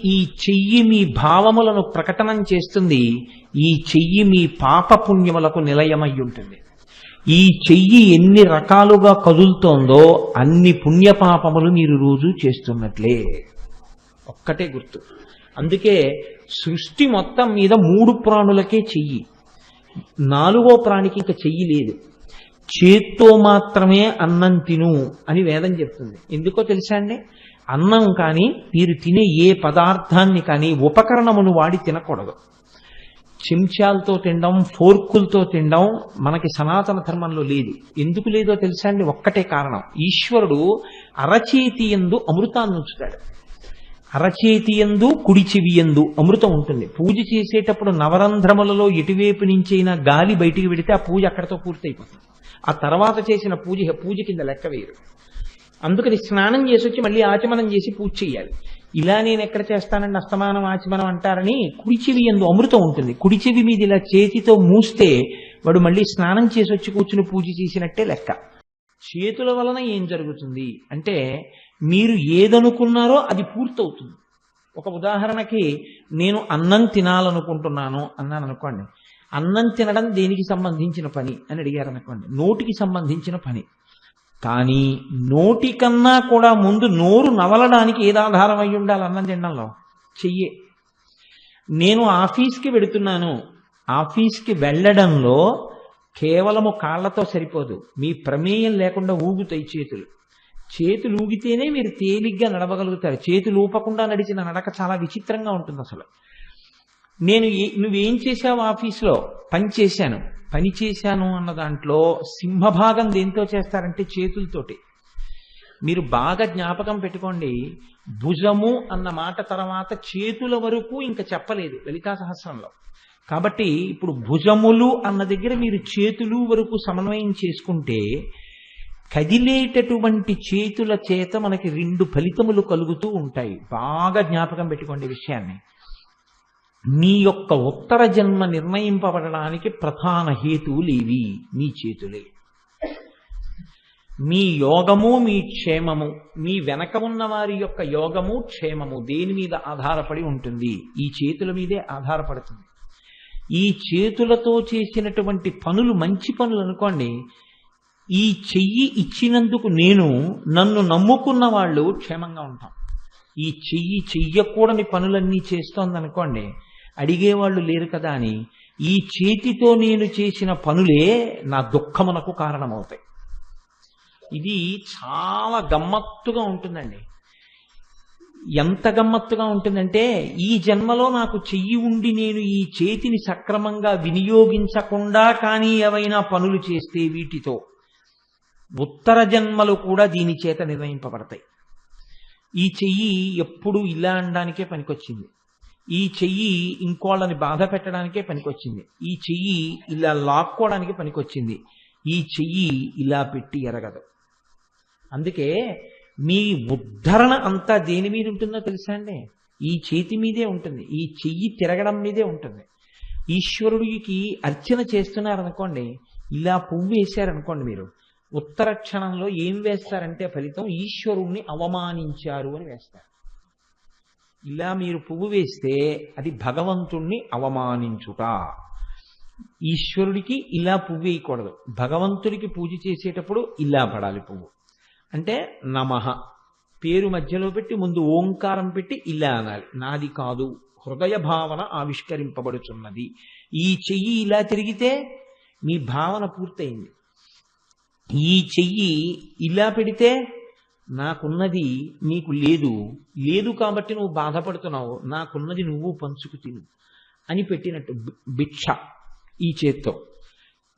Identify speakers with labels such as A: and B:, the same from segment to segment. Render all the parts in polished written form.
A: ఈ చెయ్యి మీ భావములను ప్రకటనం చేస్తుంది. ఈ చెయ్యి మీ పాపపుణ్యములకు నిలయమై ఉంటుంది. ఈ చెయ్యి ఎన్ని రకాలుగా కదులుతోందో అన్ని పుణ్యపాపములు మీరు రోజు చేస్తున్నట్లే. ఒక్కటే గుర్తు. అందుకే సృష్టి మొత్తం మీద 3 ప్రాణులకే చెయ్యి, 4వ ప్రాణికి ఇంకా చెయ్యి లేదు. చేత్తో మాత్రమే అన్నం తిను అని వేదం చెప్తుంది. ఎందుకో తెలుసా అండి? అన్నం కానీ మీరు తినే ఏ పదార్థాన్ని కానీ ఉపకరణమును వాడి తినకూడదు. చెంచాలతో తినడం, ఫోర్కులతో తినడం మనకి సనాతన ధర్మంలో లేదు. ఎందుకు లేదో తెలుసా అండి? ఒక్కటే కారణం. ఈశ్వరుడు అరచేతి యందు అమృతాన్ని ఉంచుతాడు. అరచేతి యందు కుడి చెవి యందు అమృతం ఉంటుంది. పూజ చేసేటప్పుడు నవరంధ్రములలో ఎటువైపు నుంచైనా గాలి బయటికి పెడితే ఆ పూజ అక్కడతో పూర్తయిపోతుంది. ఆ తర్వాత చేసిన పూజ కింద లెక్క వేరు. అందుకని స్నానం చేసి వచ్చి మళ్ళీ ఆచమనం చేసి పూజ చేయాలి. ఇలా నేను ఎక్కడ చేస్తానండి అస్తమానం ఆచమనం అంటారని, కుడి చెవి యందు అమృతం ఉంటుంది. కుడి చెవి మీద ఇలా చేతితో మూస్తే వాడు మళ్ళీ స్నానం చేసి వచ్చి కూర్చుని పూజ చేసినట్టే లెక్క. చేతుల వలన ఏం జరుగుతుంది అంటే మీరు ఏదనుకున్నారో అది పూర్తవుతుంది. ఒక ఉదాహరణకి నేను అన్నం తినాలనుకుంటున్నాను అన్నాను అనుకోండి. అన్నం తినడం దేనికి సంబంధించిన పని అని అడిగారు అనుకోండి, నోటికి సంబంధించిన పని. కానీ నోటికన్నా కూడా ముందు నోరు నవలడానికి ఏది ఆధారం అయి ఉండాలి అన్నం తినడంలో? చెయ్యే. నేను ఆఫీస్కి వెడుతున్నాను, ఆఫీస్కి వెళ్ళడంలో కేవలము కాళ్లతో సరిపోదు, మీ ప్రమేయం లేకుండా ఊగుతాయి చేతులు. చేతులు ఊగితేనే మీరు తేలిగ్గా నడవగలుగుతారు. చేతులు ఊపకుండా నడిచిన నడక చాలా విచిత్రంగా ఉంటుంది. అసలు నువ్వేం చేశావు ఆఫీస్లో? పని చేశాను అన్న దాంట్లో సింహభాగం దేంతో చేస్తారంటే చేతులతోటి. మీరు బాగా జ్ఞాపకం పెట్టుకోండి, భుజము అన్న మాట తర్వాత చేతుల వరకు ఇంకా చెప్పలేదు లలితా సహస్రంలో. కాబట్టి ఇప్పుడు భుజములు అన్న దగ్గర మీరు చేతులు వరకు సమన్వయం చేసుకుంటే కదిలేటటువంటి చేతుల చేత మనకి 2 ఫలితములు కలుగుతూ ఉంటాయి. బాగా జ్ఞాపకం పెట్టుకోండి విషయాన్ని. మీ యొక్క ఉత్తర జన్మ నిర్ణయింపబడడానికి ప్రధాన హేతువులేవి? మీ చేతులే. మీ యోగము, మీ క్షేమము, మీ వెనక ఉన్న వారి యొక్క యోగము, క్షేమము దేని మీద ఆధారపడి ఉంటుంది? ఈ చేతుల మీదే ఆధారపడుతుంది. ఈ చేతులతో చేసినటువంటి పనులు మంచి పనులు అనుకోండి, ఈ చెయ్యి ఇచ్చినందుకు నన్ను నమ్ముకున్న వాళ్ళు క్షేమంగా ఉంటాం. ఈ చెయ్యి చెయ్యకూడని పనులన్నీ చేస్తోందనుకోండి, అడిగేవాళ్ళు లేరు కదా అని ఈ చేతితో నేను చేసిన పనులే నా దుఃఖమునకు కారణమవుతాయి. ఇది చాలా గమ్మత్తుగా ఉంటుందండి. ఎంత గమ్మత్తుగా ఉంటుందంటే, ఈ జన్మలో నాకు చెయ్యి ఉండి నేను ఈ చేతిని సక్రమంగా వినియోగించకుండా కానీ ఏవైనా పనులు చేస్తే వీటితో ఉత్తర జన్మలు కూడా దీని చేత నిర్ణయింపబడతాయి. ఈ చెయ్యి ఎప్పుడు ఇలా అనడానికే పనికొచ్చింది. ఈ చెయ్యి ఇంకోళ్ళని బాధ పెట్టడానికే పనికొచ్చింది. ఈ చెయ్యి ఇలా లాక్కోవడానికి పనికొచ్చింది. ఈ చెయ్యి ఇలా పెట్టి ఎరగదు. అందుకే మీ ఉద్ధరణ అంతా దేని మీద ఉంటుందో తెలుసా అండి? ఈ చేతి మీదే ఉంటుంది. ఈ చెయ్యి తిరగడం మీదే ఉంటుంది. ఈశ్వరుడికి అర్చన చేస్తున్నారనుకోండి, ఇలా పువ్వు వేశారనుకోండి, మీరు ఉత్తర క్షణంలో ఏం వేస్తారంటే ఫలితం ఈశ్వరుణ్ణి అవమానించారు అని వేస్తారు. ఇలా మీరు పువ్వు వేస్తే అది భగవంతుణ్ణి అవమానించుట. ఈశ్వరుడికి ఇలా పువ్వు వేయకూడదు. భగవంతుడికి పూజ చేసేటప్పుడు ఇలా పడాలి పువ్వు. అంటే నమః పేరు మధ్యలో పెట్టి ముందు ఓంకారం పెట్టి ఇలా అనాలి. నాది కాదు, హృదయ భావన ఆవిష్కరింపబడుచున్నది. ఈ చెయ్యి ఇలా తిరిగితే మీ భావన పూర్తయింది. ఈ చెయ్యి ఇలా పెడితే నాకున్నది నీకు లేదు కాబట్టి నువ్వు బాధపడుతున్నావు, నాకున్నది నువ్వు పంచుకు తిను అని పెట్టినట్టు భిక్ష ఈ చేత్తో.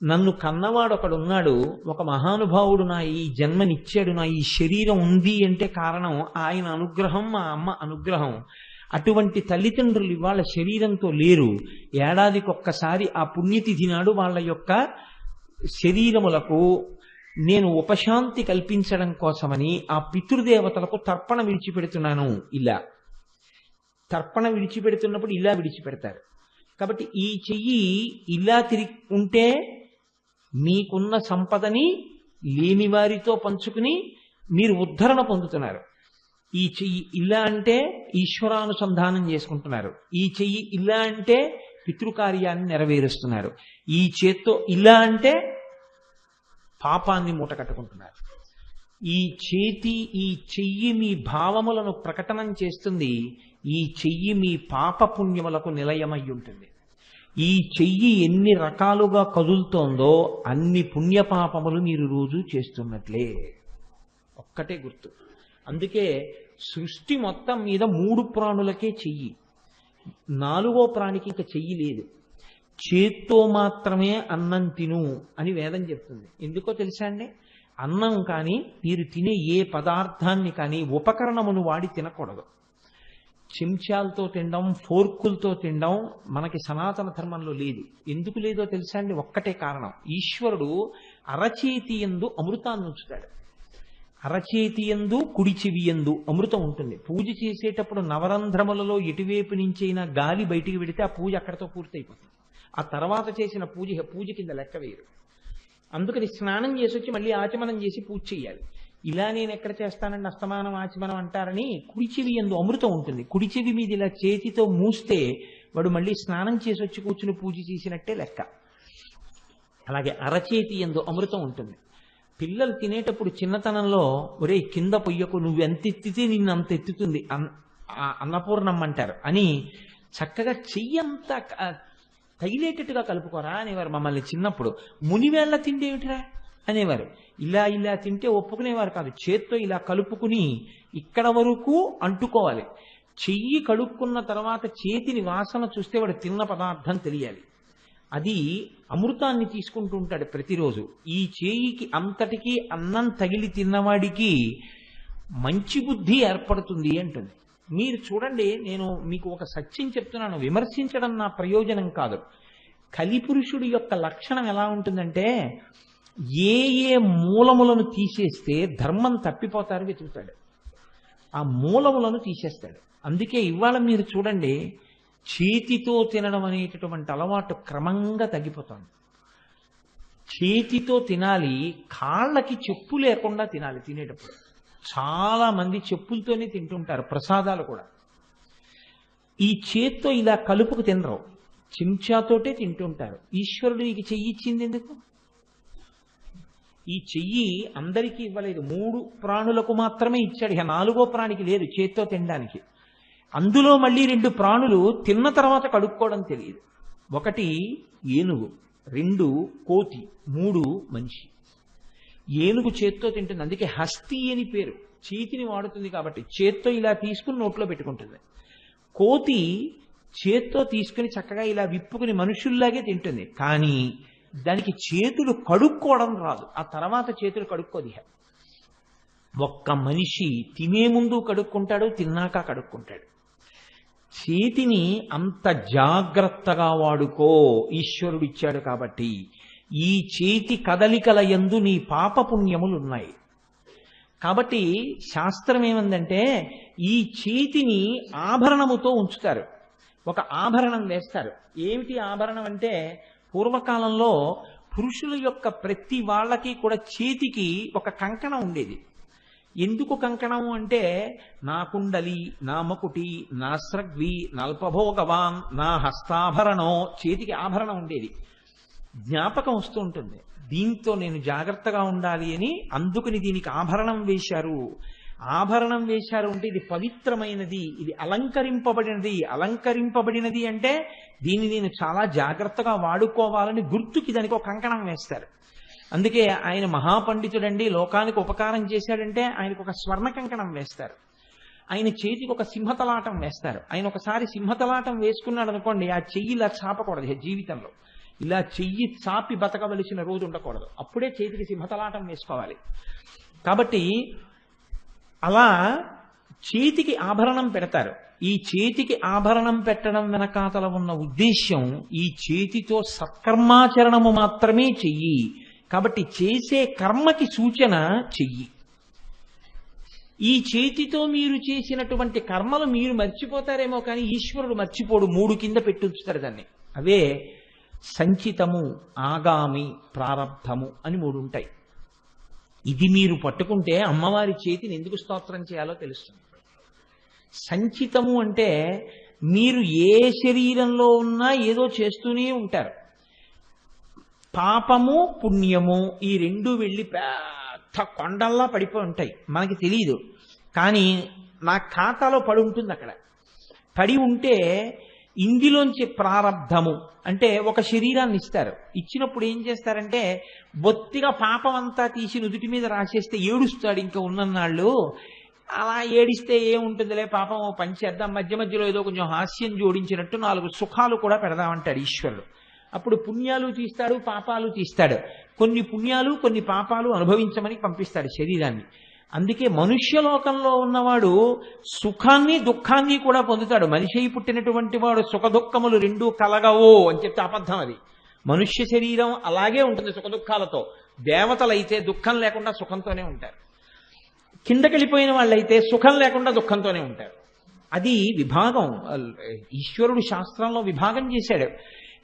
A: నన్ను కన్నవాడు ఒకడున్నాడు, ఒక మహానుభావుడు నా ఈ జన్మనిచ్చాడు, నా ఈ శరీరం ఉంది అంటే కారణం ఆయన అనుగ్రహం, మా అమ్మ అనుగ్రహం. అటువంటి తల్లిదండ్రులు ఇవాళ శరీరంతో లేరు. ఏడాదికొక్కసారి ఆ పుణ్యతిథి నాడు వాళ్ళ యొక్క శరీరములకు నేను ఉపశాంతి కల్పించడం కోసమని ఆ పితృదేవతలకు తర్పణ విడిచిపెడుతున్నాను. ఇలా తర్పణ విడిచిపెడుతున్నప్పుడు ఇలా విడిచిపెడతారు. కాబట్టి ఈ చెయ్యి ఇలా తిరిగి ఉంటే మీకున్న సంపదని లేని వారితో పంచుకుని మీరు ఉద్ధరణ పొందుతున్నారు. ఈ చెయ్యి ఇలా అంటే ఈశ్వరానుసంధానం చేసుకుంటున్నారు, ఈ చెయ్యి ఇలా అంటే పితృకార్యాన్ని నెరవేరుస్తున్నారు, ఈ చేత్తో ఇలా అంటే పాపాన్ని మూట కట్టుకుంటున్నారు. ఈ చెయ్యి మీ భావములను ప్రకటనం చేస్తుంది, ఈ చెయ్యి మీ పాపపుణ్యములకు నిలయమై ఉంటుంది. ఈ చెయ్యి ఎన్ని రకాలుగా కదులుతోందో అన్ని పుణ్యపాపములు మీరు రోజు చేస్తున్నట్లే. ఒక్కటే గుర్తు. అందుకే సృష్టి మొత్తం మీద 3 ప్రాణులకే చెయ్యి, 4వ ప్రాణికి ఇంకా చెయ్యి లేదు. చేత్తో మాత్రమే అన్నం తిను అని వేదం చెప్తుంది. ఎందుకో తెలుసా అండి? అన్నం కానీ మీరు తినే ఏ పదార్థాన్ని కానీ ఉపకరణమును వాడి తినకూడదు. చెంచాలతో తినడం, ఫోర్కులతో తినడం మనకి సనాతన ధర్మంలో లేదు. ఎందుకు లేదో తెలుసా అండి? ఒక్కటే కారణం. ఈశ్వరుడు అరచేతి యందు అమృతాన్ని ఉంచుతాడు. అరచేతి యందు కుడి చెవి యందు అమృతం ఉంటుంది. పూజ చేసేటప్పుడు నవరంధ్రములలో ఎటువైపు నుంచైనా గాలి బయటికి పెడితే ఆ పూజ అక్కడితో పూర్తయిపోతుంది. ఆ తర్వాత చేసిన పూజ కింద లెక్క వేరు. అందుకని స్నానం చేసి వచ్చి మళ్ళీ ఆచమనం చేసి పూజ చేయాలి. ఇలా నేను ఎక్కడ చేస్తానండి అస్తమానం ఆచమనం అంటారని కుడి చెవి యందు అమృతం ఉంటుంది. కుడి చెవి మీద ఇలా చేతితో మూస్తే వాడు మళ్ళీ స్నానం చేసి వచ్చి కూర్చుని పూజ చేసినట్టే లెక్క. అలాగే అరచేతి యందు అమృతం ఉంటుంది. పిల్లలు తినేటప్పుడు చిన్నతనంలో ఒరే కింద పొయ్యకు, నువ్వు ఎంత ఎత్తితే నిన్ను అంత ఎత్తుతుంది అన్నపూర్ణమ్మ అంటారు అని చక్కగా చెయ్యంతా తగిలేటట్టుగా కలుపుకోరా అనేవారు మమ్మల్ని చిన్నప్పుడు. మునివేళ్ల తిండి ఏమిటిరా అనేవారు. ఇలా తింటే ఒప్పుకునేవారు కాదు. చేత్తో ఇలా కలుపుకుని ఇక్కడ వరకు అంటుకోవాలి. చెయ్యి కడుక్కున్న తర్వాత చేతిని వాసన చూస్తే వాడు తిన్న పదార్థం తెలియాలి. అది అమృతాన్ని తీసుకుంటూ ఉంటాడు ప్రతిరోజు. ఈ చేయికి అంతటికీ అన్నం తగిలి తిన్నవాడికి మంచి బుద్ధి ఏర్పడుతుంది అంటుంది. మీరు చూడండి, నేను మీకు ఒక సత్యం చెప్తున్నాను, విమర్శించడం నా ప్రయోజనం కాదు. కలిపురుషుడి యొక్క లక్షణం ఎలా ఉంటుందంటే ఏ మూలములను తీసేస్తే ధర్మం తప్పిపోతారు వెతుకుతాడు. ఆ మూలములను తీసేస్తాడు. అందుకే ఇవాళ మీరు చూడండి, చేతితో తినడం అనేటటువంటి అలవాటు క్రమంగా తగ్గిపోతుంది. చేతితో తినాలి, కాళ్ళకి చెప్పు లేకుండా తినాలి. తినేటప్పుడు చాలా మంది చెప్పులతోనే తింటుంటారు ప్రసాదాలు కూడా. ఈ చేత్తో ఇలా కలుపుకు తినరు, చెంచాతోటే తింటుంటారు. ఈశ్వరుడు నీకు చెయ్యి ఇచ్చింది ఎందుకు? ఈ చెయ్యి అందరికీ ఇవ్వలేదు, 3 ప్రాణులకు మాత్రమే ఇచ్చాడు. ఇక 4వ ప్రాణికి లేదు చేత్తో తినడానికి. అందులో మళ్ళీ 2 ప్రాణులు తిన్న తర్వాత కడుక్కోవడం తెలియదు. 1 ఏనుగు, 2 కోతి, 3 మనిషి. ఏనుగు చేత్తో తింటుంది, అందుకే హస్తి అని పేరు. చేతిని వాడుతుంది కాబట్టి చేత్తో ఇలా తీసుకుని నోట్లో పెట్టుకుంటుంది. కోతి చేత్తో తీసుకుని చక్కగా ఇలా విప్పుకుని మనుషుల్లాగే తింటుంది. కానీ దానికి చేతులు కడుక్కోవడం రాదు. ఆ తర్వాత చేతులు కడుక్కోది. ఒక్క మనిషి తినే ముందు కడుక్కుంటాడు, తిన్నాక కడుక్కుంటాడు. చేతిని అంత జాగ్రత్తగా వాడుకో, ఈశ్వరుడు ఇచ్చాడు కాబట్టి. ఈ చేతి కదలికల యందు నీ పాపపుణ్యములున్నాయి. కాబట్టి శాస్త్రం ఏమందంటే ఈ చేతిని ఆభరణముతో ఉంచుతారు. ఒక ఆభరణం వేస్తారు. ఏమిటి ఆభరణం అంటే, పూర్వకాలంలో పురుషుల యొక్క ప్రతి వాళ్ళకి కూడా చేతికి ఒక కంకణం ఉండేది. ఎందుకు కంకణం అంటే, నా కుండలి, నా మకుటి, నా స్రగ్వి, నల్పభోగవాన్, నా హస్తాభరణం, చేతికి ఆభరణం ఉండేది. జ్ఞాపకం వస్తూ ఉంటుంది, దీంతో నేను జాగ్రత్తగా ఉండాలి అని. అందుకని దీనికి ఆభరణం వేశారు. ఆభరణం వేశారు అంటే ఇది పవిత్రమైనది, ఇది అలంకరింపబడినది. అలంకరింపబడినది అంటే దీన్ని నేను చాలా జాగ్రత్తగా వాడుకోవాలని గుర్తుకి దానికి ఒక కంకణం వేస్తారు. అందుకే ఆయన మహాపండితుడండి, లోకానికి ఉపకారం చేశాడంటే ఆయనకు ఒక స్వర్ణ కంకణం వేస్తారు. ఆయన చేతికి ఒక సింహతలాటం వేస్తారు. ఆయన ఒకసారి సింహతలాటం వేసుకున్నాడు అనుకోండి, ఆ చెయ్యి ఇలా చాపకూడదు జీవితంలో. ఇలా చెయ్యి చాపి బతకవలసిన రోజు ఉండకూడదు. అప్పుడే చేతికి సింహతలాటం వేసుకోవాలి. కాబట్టి అలా చేతికి ఆభరణం పెడతారు. ఈ చేతికి ఆభరణం పెట్టడం వెనకాతల ఉన్న ఉద్దేశ్యం, ఈ చేతితో సత్కర్మాచరణము మాత్రమే చెయ్యి. కాబట్టి చేసే కర్మకి సూచన చెయ్యి. ఈ చేతితో మీరు చేసినటువంటి కర్మలు మీరు మర్చిపోతారేమో కానీ ఈశ్వరుడు మర్చిపోడు. 3 కింద పెట్టుంచుతారు దాన్ని. అవే సంచితము, ఆగామి, ప్రారబ్ధము అని 3 ఉంటాయి. ఇది మీరు పట్టుకుంటే అమ్మవారి చేతిని ఎందుకు స్తోత్రం చేయాలో తెలుస్తుంది. సంచితము అంటే మీరు ఏ శరీరంలో ఉన్నా ఏదో చేస్తూనే ఉంటారు. పాపము పుణ్యము ఈ రెండు వెళ్ళి పెద్ద కొండల్లా పడిపోయి ఉంటాయి, మనకి తెలియదు. కానీ నా ఖాతాలో పడి ఉంటుంది. అక్కడ పడి ఉంటే ఇందులోంచి ప్రారబ్ధము అంటే ఒక శరీరాన్ని ఇస్తారు. ఇచ్చినప్పుడు ఏం చేస్తారంటే బొత్తిగా పాపం అంతా తీసి నుదుటి మీద రాసేస్తే ఏడుస్తాడు ఇంకా ఉన్నన్నాళ్ళు. అలా ఏడిస్తే ఏముంటుందిలే పాపం పని చేద్దాం, మధ్య మధ్యలో ఏదో కొంచెం హాస్యం జోడించినట్టు 4 సుఖాలు కూడా పెడదామంటాడు ఈశ్వరుడు. అప్పుడు పుణ్యాలు తీస్తాడు, పాపాలు తీస్తాడు. కొన్ని పుణ్యాలు కొన్ని పాపాలు అనుభవించమని పంపిస్తాడు శరీరాన్ని. అందుకే మనుష్యలోకంలో ఉన్నవాడు సుఖాన్ని దుఃఖాన్ని కూడా పొందుతాడు. మనిషి అయి పుట్టినటువంటి వాడు సుఖ దుఃఖములు రెండూ కలగవో అని చెప్తే అబద్ధం అది. మనుష్య శరీరం అలాగే ఉంటుంది సుఖ దుఃఖాలతో. దేవతలైతే దుఃఖం లేకుండా సుఖంతోనే ఉంటారు. కిందకెళ్ళిపోయిన వాళ్ళైతే సుఖం లేకుండా దుఃఖంతోనే ఉంటారు. అది విభాగం, ఈశ్వరుడు శాస్త్రంలో విభాగం చేశాడు.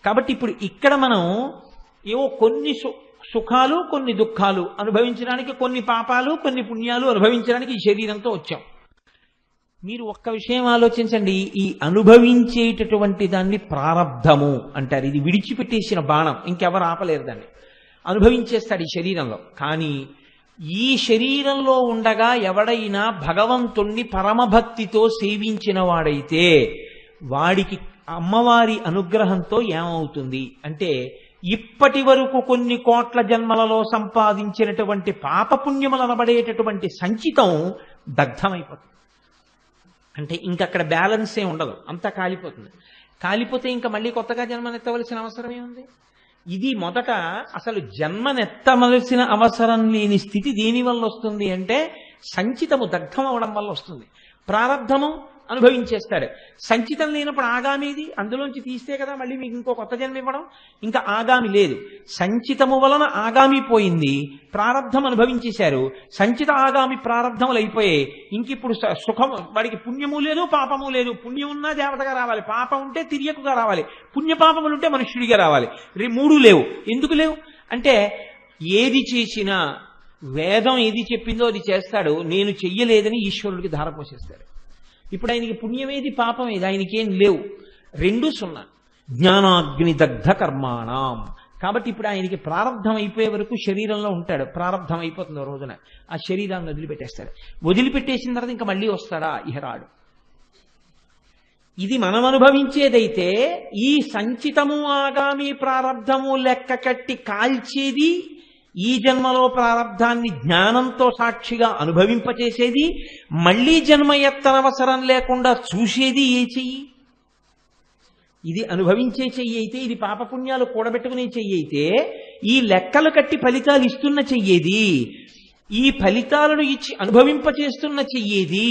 A: కాబట్టి ఇప్పుడు ఇక్కడ మనం ఏవో కొన్ని సుఖాలు కొన్ని దుఃఖాలు అనుభవించడానికి, కొన్ని పాపాలు కొన్ని పుణ్యాలు అనుభవించడానికి ఈ శరీరంతో వచ్చాం. మీరు ఒక్క విషయం ఆలోచించండి, ఈ అనుభవించేటటువంటి దాన్ని ప్రారబ్ధము అంటారు. ఇది విడిచిపెట్టేసిన బాణం, ఇంకెవరు ఆపలేరు దాన్ని. అనుభవించేస్తాడు ఈ శరీరంలో. కానీ ఈ శరీరంలో ఉండగా ఎవడైనా భగవంతుణ్ణి పరమభక్తితో సేవించిన వాడైతే వాడికి అమ్మవారి అనుగ్రహంతో ఏమవుతుంది అంటే, ఇప్పటి వరకు కొన్ని కోట్ల జన్మలలో సంపాదించినటువంటి పాపపుణ్యములు అనబడేటటువంటి సంచితం దగ్ధమైపోతుంది. అంటే ఇంకక్కడ బ్యాలెన్సే ఉండదు, అంతా కాలిపోతుంది. కాలిపోతే ఇంకా మళ్ళీ కొత్తగా జన్మనెత్తవలసిన అవసరమే ఉంది. ఇది మొదట అసలు జన్మనెత్తవలసిన అవసరం లేని స్థితి దేనివల్ల వస్తుంది అంటే సంచితము దగ్ధం అవడం వల్ల వస్తుంది. ప్రారబ్ధము అనుభవించేస్తాడు. సంచితం లేనప్పుడు ఆగామిది, అందులోంచి తీస్తే కదా మళ్ళీ మీకు ఇంకో కొత్త జన్మ ఇవ్వడం. ఇంకా ఆగామి లేదు. సంచితము వలన ఆగామి పోయింది, ప్రారబ్ధం అనుభవించేశారు. సంచిత ఆగామి ప్రారబ్ధములు అయిపోయాయి. ఇంక ఇప్పుడు సుఖం, వాడికి పుణ్యము లేదు పాపము లేదు. పుణ్యం ఉన్నా దేవతగా రావాలి, పాపం ఉంటే తిరియకుగా రావాలి, పుణ్యపాపములు ఉంటే మనుష్యుడిగా రావాలి. మూడు లేవు. ఎందుకు లేవు అంటే ఏది చేసినా వేదం ఏది చెప్పిందో అది చేస్తాడు, నేను చెయ్యలేదని ఈశ్వరుడికి ధారపోసేస్తాడు. ఇప్పుడు ఆయనకి పుణ్యమేది పాపమేది ఆయనకేం లేవు, రెండు సున్నా. జ్ఞానాగ్ని దగ్ధ కర్మాణం. కాబట్టి ఇప్పుడు ఆయనకి ప్రారంధం అయిపోయే వరకు శరీరంలో ఉంటాడు. ప్రారంధం అయిపోతుంది ఓ రోజున ఆ శరీరాన్ని వదిలిపెట్టేస్తాడు. వదిలిపెట్టేసిన తర్వాత ఇంకా మళ్ళీ వస్తాడా? ఇహ రాడు. ఇది మనం అనుభవించేదైతే ఈ సంచితము ఆగామి ప్రారబ్ధము లెక్క కట్టి కాల్చేది, ఈ జన్మలో ప్రారబ్ధాన్ని జ్ఞానంతో సాక్షిగా అనుభవింపచేసేది, మళ్లీ జన్మ ఎత్తనవసరం లేకుండా చూసేది ఏ చెయ్యి? ఇది అనుభవించే చెయ్యి అయితే, ఇది పాపపుణ్యాలు కూడబెట్టుకునే చెయ్యి అయితే, ఈ లెక్కలు కట్టి ఫలితాలు ఇస్తున్న చెయ్యేది, ఈ ఫలితాలను ఇచ్చి అనుభవింపచేస్తున్న చెయ్యేది.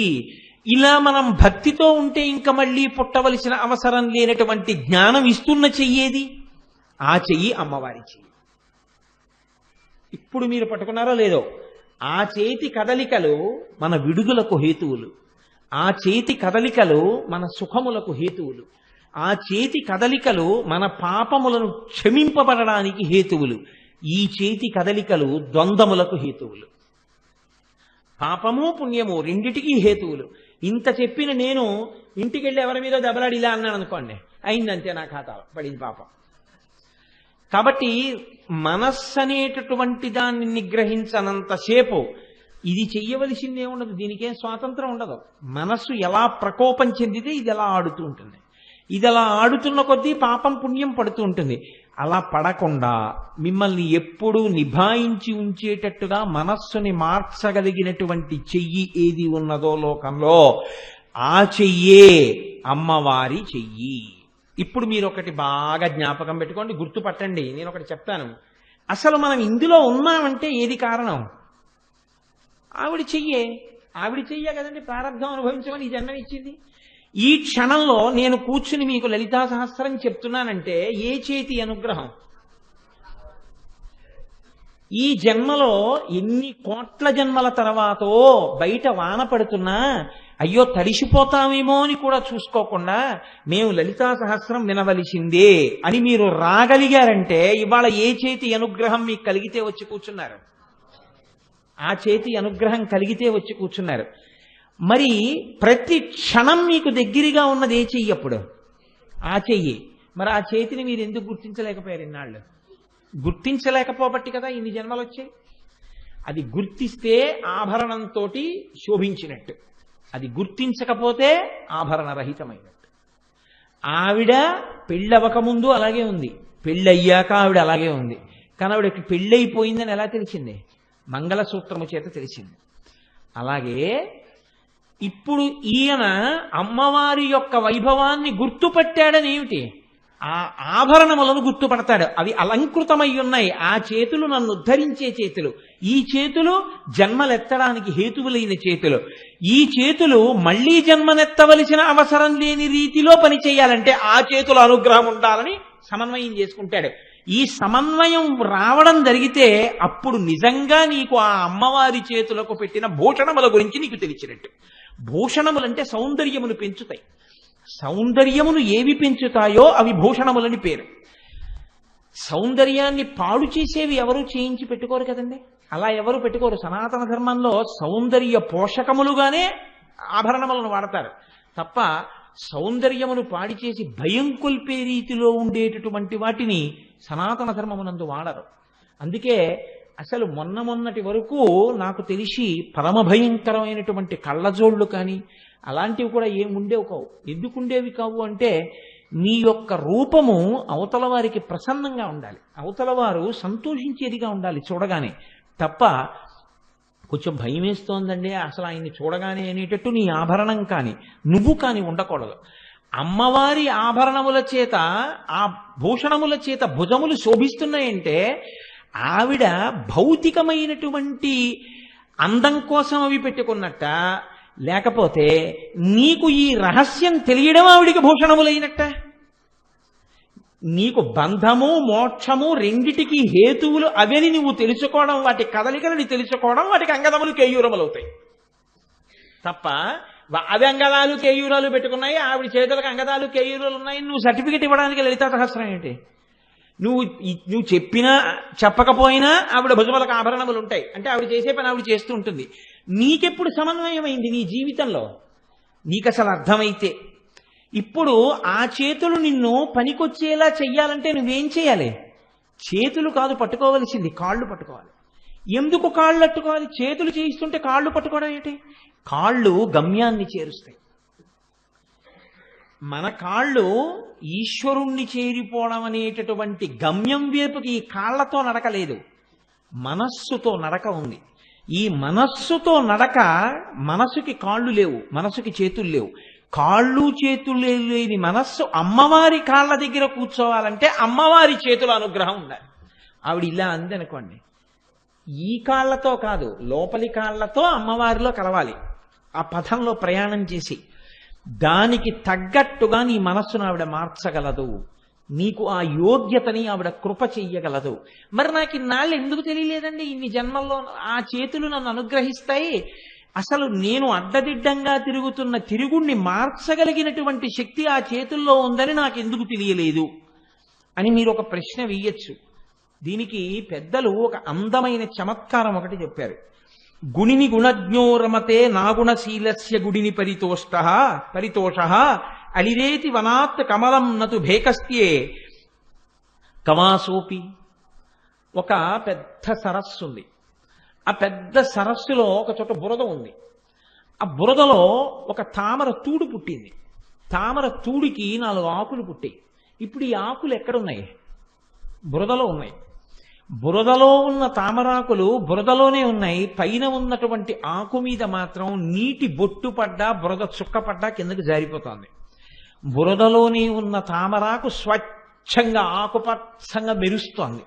A: ఇలా మనం భక్తితో ఉంటే ఇంకా మళ్ళీ పుట్టవలసిన అవసరం లేనటువంటి జ్ఞానం ఇస్తున్న చెయ్యేది, ఆ చెయ్యి అమ్మవారి చెయ్యి. ఇప్పుడు మీరు పట్టుకున్నారో లేదో, ఆ చేతి కదలికలు మన విడుదలకు హేతువులు, ఆ చేతి కదలికలు మన సుఖములకు హేతువులు, ఆ చేతి కదలికలు మన పాపములను క్షమింపబడడానికి హేతువులు, ఈ చేతి కదలికలు ద్వంద్వములకు హేతువులు. పాపము పుణ్యము రెండిటికీ హేతువులు. ఇంత చెప్పిన నేను ఇంటికి వెళ్ళి ఎవరి మీద దెబ్బలాడి ఇలా అన్నాను అనుకోండి, అయిందంతే, నా ఖాతాలో పడింది పాపం. కాబట్టి మనస్సు అనేటటువంటి దాన్ని నిగ్రహించనంతసేపు ఇది చెయ్యవలసిందే ఉండదు, దీనికేం స్వాతంత్రం ఉండదు. మనస్సు ఎలా ప్రకోపం చెందితే ఇది ఎలా ఆడుతూ ఉంటుంది. ఇది అలా ఆడుతున్న కొద్దీ పాపం పుణ్యం పడుతూ ఉంటుంది. అలా పడకుండా మిమ్మల్ని ఎప్పుడూ నిభాయించి ఉంచేటట్టుగా మనస్సుని మార్చగలిగినటువంటి చెయ్యి ఏది ఉన్నదో లోకంలో, ఆ చెయ్యే అమ్మవారి చెయ్యి. ఇప్పుడు మీరు ఒకటి బాగా జ్ఞాపకం పెట్టుకోండి, గుర్తుపట్టండి. నేను ఒకటి చెప్తాను. అసలు మనం ఇందులో ఉన్నామంటే ఏది కారణం? ఆవిడ చెయ్యే. ఆవిడ చెయ్యే కదండి ప్రారంభం అనుభవించమని ఈ జన్మ ఇచ్చింది. ఈ క్షణంలో నేను కూర్చుని మీకు లలితా సహస్రం చెప్తున్నానంటే ఏ చేతి అనుగ్రహం? ఈ జన్మలో ఎన్ని కోట్ల జన్మల తర్వాతో బయట వాన పడుతున్నా అయ్యో తడిసిపోతామేమో అని కూడా చూసుకోకుండా మేము లలితా సహస్రం వినవలసిందే అని మీరు రాగలిగారంటే ఇవాళ ఏ చేతి అనుగ్రహం మీకు కలిగితే వచ్చి కూర్చున్నారు? ఆ చేతి అనుగ్రహం కలిగితే వచ్చి కూర్చున్నారు. మరి ప్రతి క్షణం మీకు దగ్గరగా ఉన్నది ఏ చెయ్యి అప్పుడు? ఆ చెయ్యి. మరి ఆ చేతిని మీరు ఎందుకు గుర్తించలేకపోయారు ఇన్నాళ్ళు? గుర్తించలేకపోబట్టి కదా ఇన్ని జన్మలు వచ్చాయి. అది గుర్తిస్తే ఆభరణంతో శోభించినట్టు, అది గుర్తించకపోతే ఆభరణ రహితమైనట్టు. ఆవిడ పెళ్ళవకముందు అలాగే ఉంది, పెళ్ళయ్యాక ఆవిడ అలాగే ఉంది. కానీ ఆవిడకి పెళ్ళైపోయిందని ఎలా తెలిసింది? మంగళసూత్రము చేత తెలిసింది. అలాగే ఇప్పుడు ఈయన అమ్మవారి యొక్క వైభవాన్ని గుర్తుపట్టాడని ఏమిటి? ఆ ఆభరణములను గుర్తుపడతాడు. అవి అలంకృతమై ఉన్నాయి. ఆ చేతులు నన్ను ఉద్ధరించే చేతులు, ఈ చేతులు జన్మలెత్తడానికి హేతువులైన చేతులు, ఈ చేతులు మళ్లీ జన్మనెత్తవలసిన అవసరం లేని రీతిలో పనిచేయాలంటే ఆ చేతుల అనుగ్రహం ఉండాలని సమన్వయం చేసుకుంటాడు. ఈ సమన్వయం రావడం జరిగితే అప్పుడు నిజంగా నీకు ఆ అమ్మవారి చేతులకు పెట్టిన భూషణముల గురించి నీకు తెలిసినట్టు. భూషణములంటే సౌందర్యమును పెంచుతాయి. సౌందర్యమును ఏవి పెంచుతాయో అవి భూషణములని పేరు. సౌందర్యాన్ని పాడు చేసేవి ఎవరు చేయించి పెట్టుకోరు కదండి. అలా ఎవరు పెట్టుకోరు. సనాతన ధర్మంలో సౌందర్య పోషకములుగానే ఆభరణములను వాడతారు తప్ప సౌందర్యమును పాడి చేసి భయం కొల్పే రీతిలో ఉండేటటువంటి వాటిని సనాతన ధర్మమునందు వాడరు. అందుకే అసలు మొన్నటి వరకు నాకు తెలిసి పరమ భయంకరమైనటువంటి కళ్ళజోళ్ళు కానీ అలాంటివి కూడా ఏం ఉండేవి కావు. ఎందుకు ఉండేవి కావు అంటే నీ యొక్క రూపము అవతల వారికి ప్రసన్నంగా ఉండాలి, అవతల వారు సంతోషించేదిగా ఉండాలి చూడగానే. తప్ప కొంచెం భయం వేస్తోందండి అసలు ఆయన్ని చూడగానే అనేటట్టు నీ ఆభరణం కానీ నువ్వు కానీ ఉండకూడదు. అమ్మవారి ఆభరణముల చేత, ఆ భూషణముల చేత భుజములు శోభిస్తున్నాయంటే ఆవిడ భౌతికమైనటువంటి అందం కోసం అవి పెట్టుకున్నట్ట, లేకపోతే నీకు ఈ రహస్యం తెలియడం ఆవిడికి భూషణములైనట్ట. నీకు బంధము మోక్షము రెండిటికి హేతువులు అవని నువ్వు తెలుసుకోవడం, వాటి కదలికలని తెలుసుకోవడం, వాటికి అంగదములు కేయూరములు అవుతాయి తప్ప అవి అంగదాలు కేయూరాలు పెట్టుకున్నాయి, ఆవిడ చేతులకు అంగదాలు కేయూరాలు ఉన్నాయి, నువ్వు సర్టిఫికెట్ ఇవ్వడానికి లలితా సహస్రం ఏంటి? నువ్వు చెప్పినా చెప్పకపోయినా ఆవిడ భుజములకు ఆభరణములు ఉంటాయి అంటే ఆవిడ చేసే పని ఆవిడ చేస్తూ ఉంటుంది. నీకెప్పుడు సమన్వయమైంది నీ జీవితంలో? నీకు అసలు అర్థమైతే ఇప్పుడు ఆ చేతులు నిన్ను పనికొచ్చేలా చెయ్యాలంటే నువ్వేం చేయాలి? చేతులు కాదు పట్టుకోవలసింది, కాళ్ళు పట్టుకోవాలి. ఎందుకు కాళ్ళు పట్టుకోవాలి? చేతులు చేయిస్తుంటే కాళ్ళు పట్టుకోవడం ఏంటి? కాళ్ళు గమ్యాన్ని చేరుస్తాయి. మన కాళ్ళు ఈశ్వరుణ్ణి చేరిపోవడం అనేటటువంటి గమ్యం వైపుకి ఈ కాళ్లతో నడక లేదు, మనస్సుతో నడక ఉంది. ఈ మనస్సుతో నడక, మనసుకి కాళ్ళు లేవు, మనసుకి చేతులు లేవు. కాళ్ళు చేతులు లేని మనస్సు అమ్మవారి కాళ్ళ దగ్గర కూర్చోవాలంటే అమ్మవారి చేతుల అనుగ్రహం ఉండాలి. ఆవిడ ఇలా అంది అనుకోండి, ఈ కాళ్లతో కాదు లోపలి కాళ్లతో అమ్మవారిలో కలవాలి. ఆ పథంలో ప్రయాణం చేసి దానికి తగ్గట్టుగా నీ మనస్సును ఆవిడ మార్చగలదు, నీకు ఆ యోగ్యతని ఆవిడ కృప చెయ్యగలదు. మరి నాకు ఇన్నాళ్ళు ఎందుకు తెలియలేదండి? ఇన్ని జన్మల్లో ఆ చేతులు నన్ను అనుగ్రహిస్తాయి, అసలు నేను అడ్డదిడ్డంగా తిరుగుతున్న తిరుగుణ్ణి మార్చగలిగినటువంటి శక్తి ఆ చేతుల్లో ఉందని నాకు ఎందుకు తెలియలేదు అని మీరు ఒక ప్రశ్న వేయచ్చు. దీనికి పెద్దలు ఒక అందమైన చమత్కారం ఒకటి చెప్పారు. గుణిని గుణజ్ఞో రమతే నాగుణశీలస్య గుడిని పరితోష అలిరేతి వనాత్ కమలం నతు భేకస్త్యే కమాసోపి. ఒక పెద్ద సరస్సు ఉంది. ఆ పెద్ద సరస్సులో ఒక చోట బురద ఉంది. ఆ బురదలో ఒక తామర తూడు పుట్టింది. తామర తూడికి 4 ఆకులు పుట్టాయి. ఇప్పుడు ఈ ఆకులు ఎక్కడున్నాయి? బురదలో ఉన్నాయి. బురదలో ఉన్న తామరాకులు బురదలోనే ఉన్నాయి. పైన ఉన్నటువంటి ఆకు మీద మాత్రం నీటి బొట్టు పడ్డా, బురద చుక్క పడ్డా కిందకి జారిపోతుంది. బురదలోనే ఉన్న తామరాకు స్వచ్ఛంగా ఆకుపచ్చంగా మెరుస్తోంది.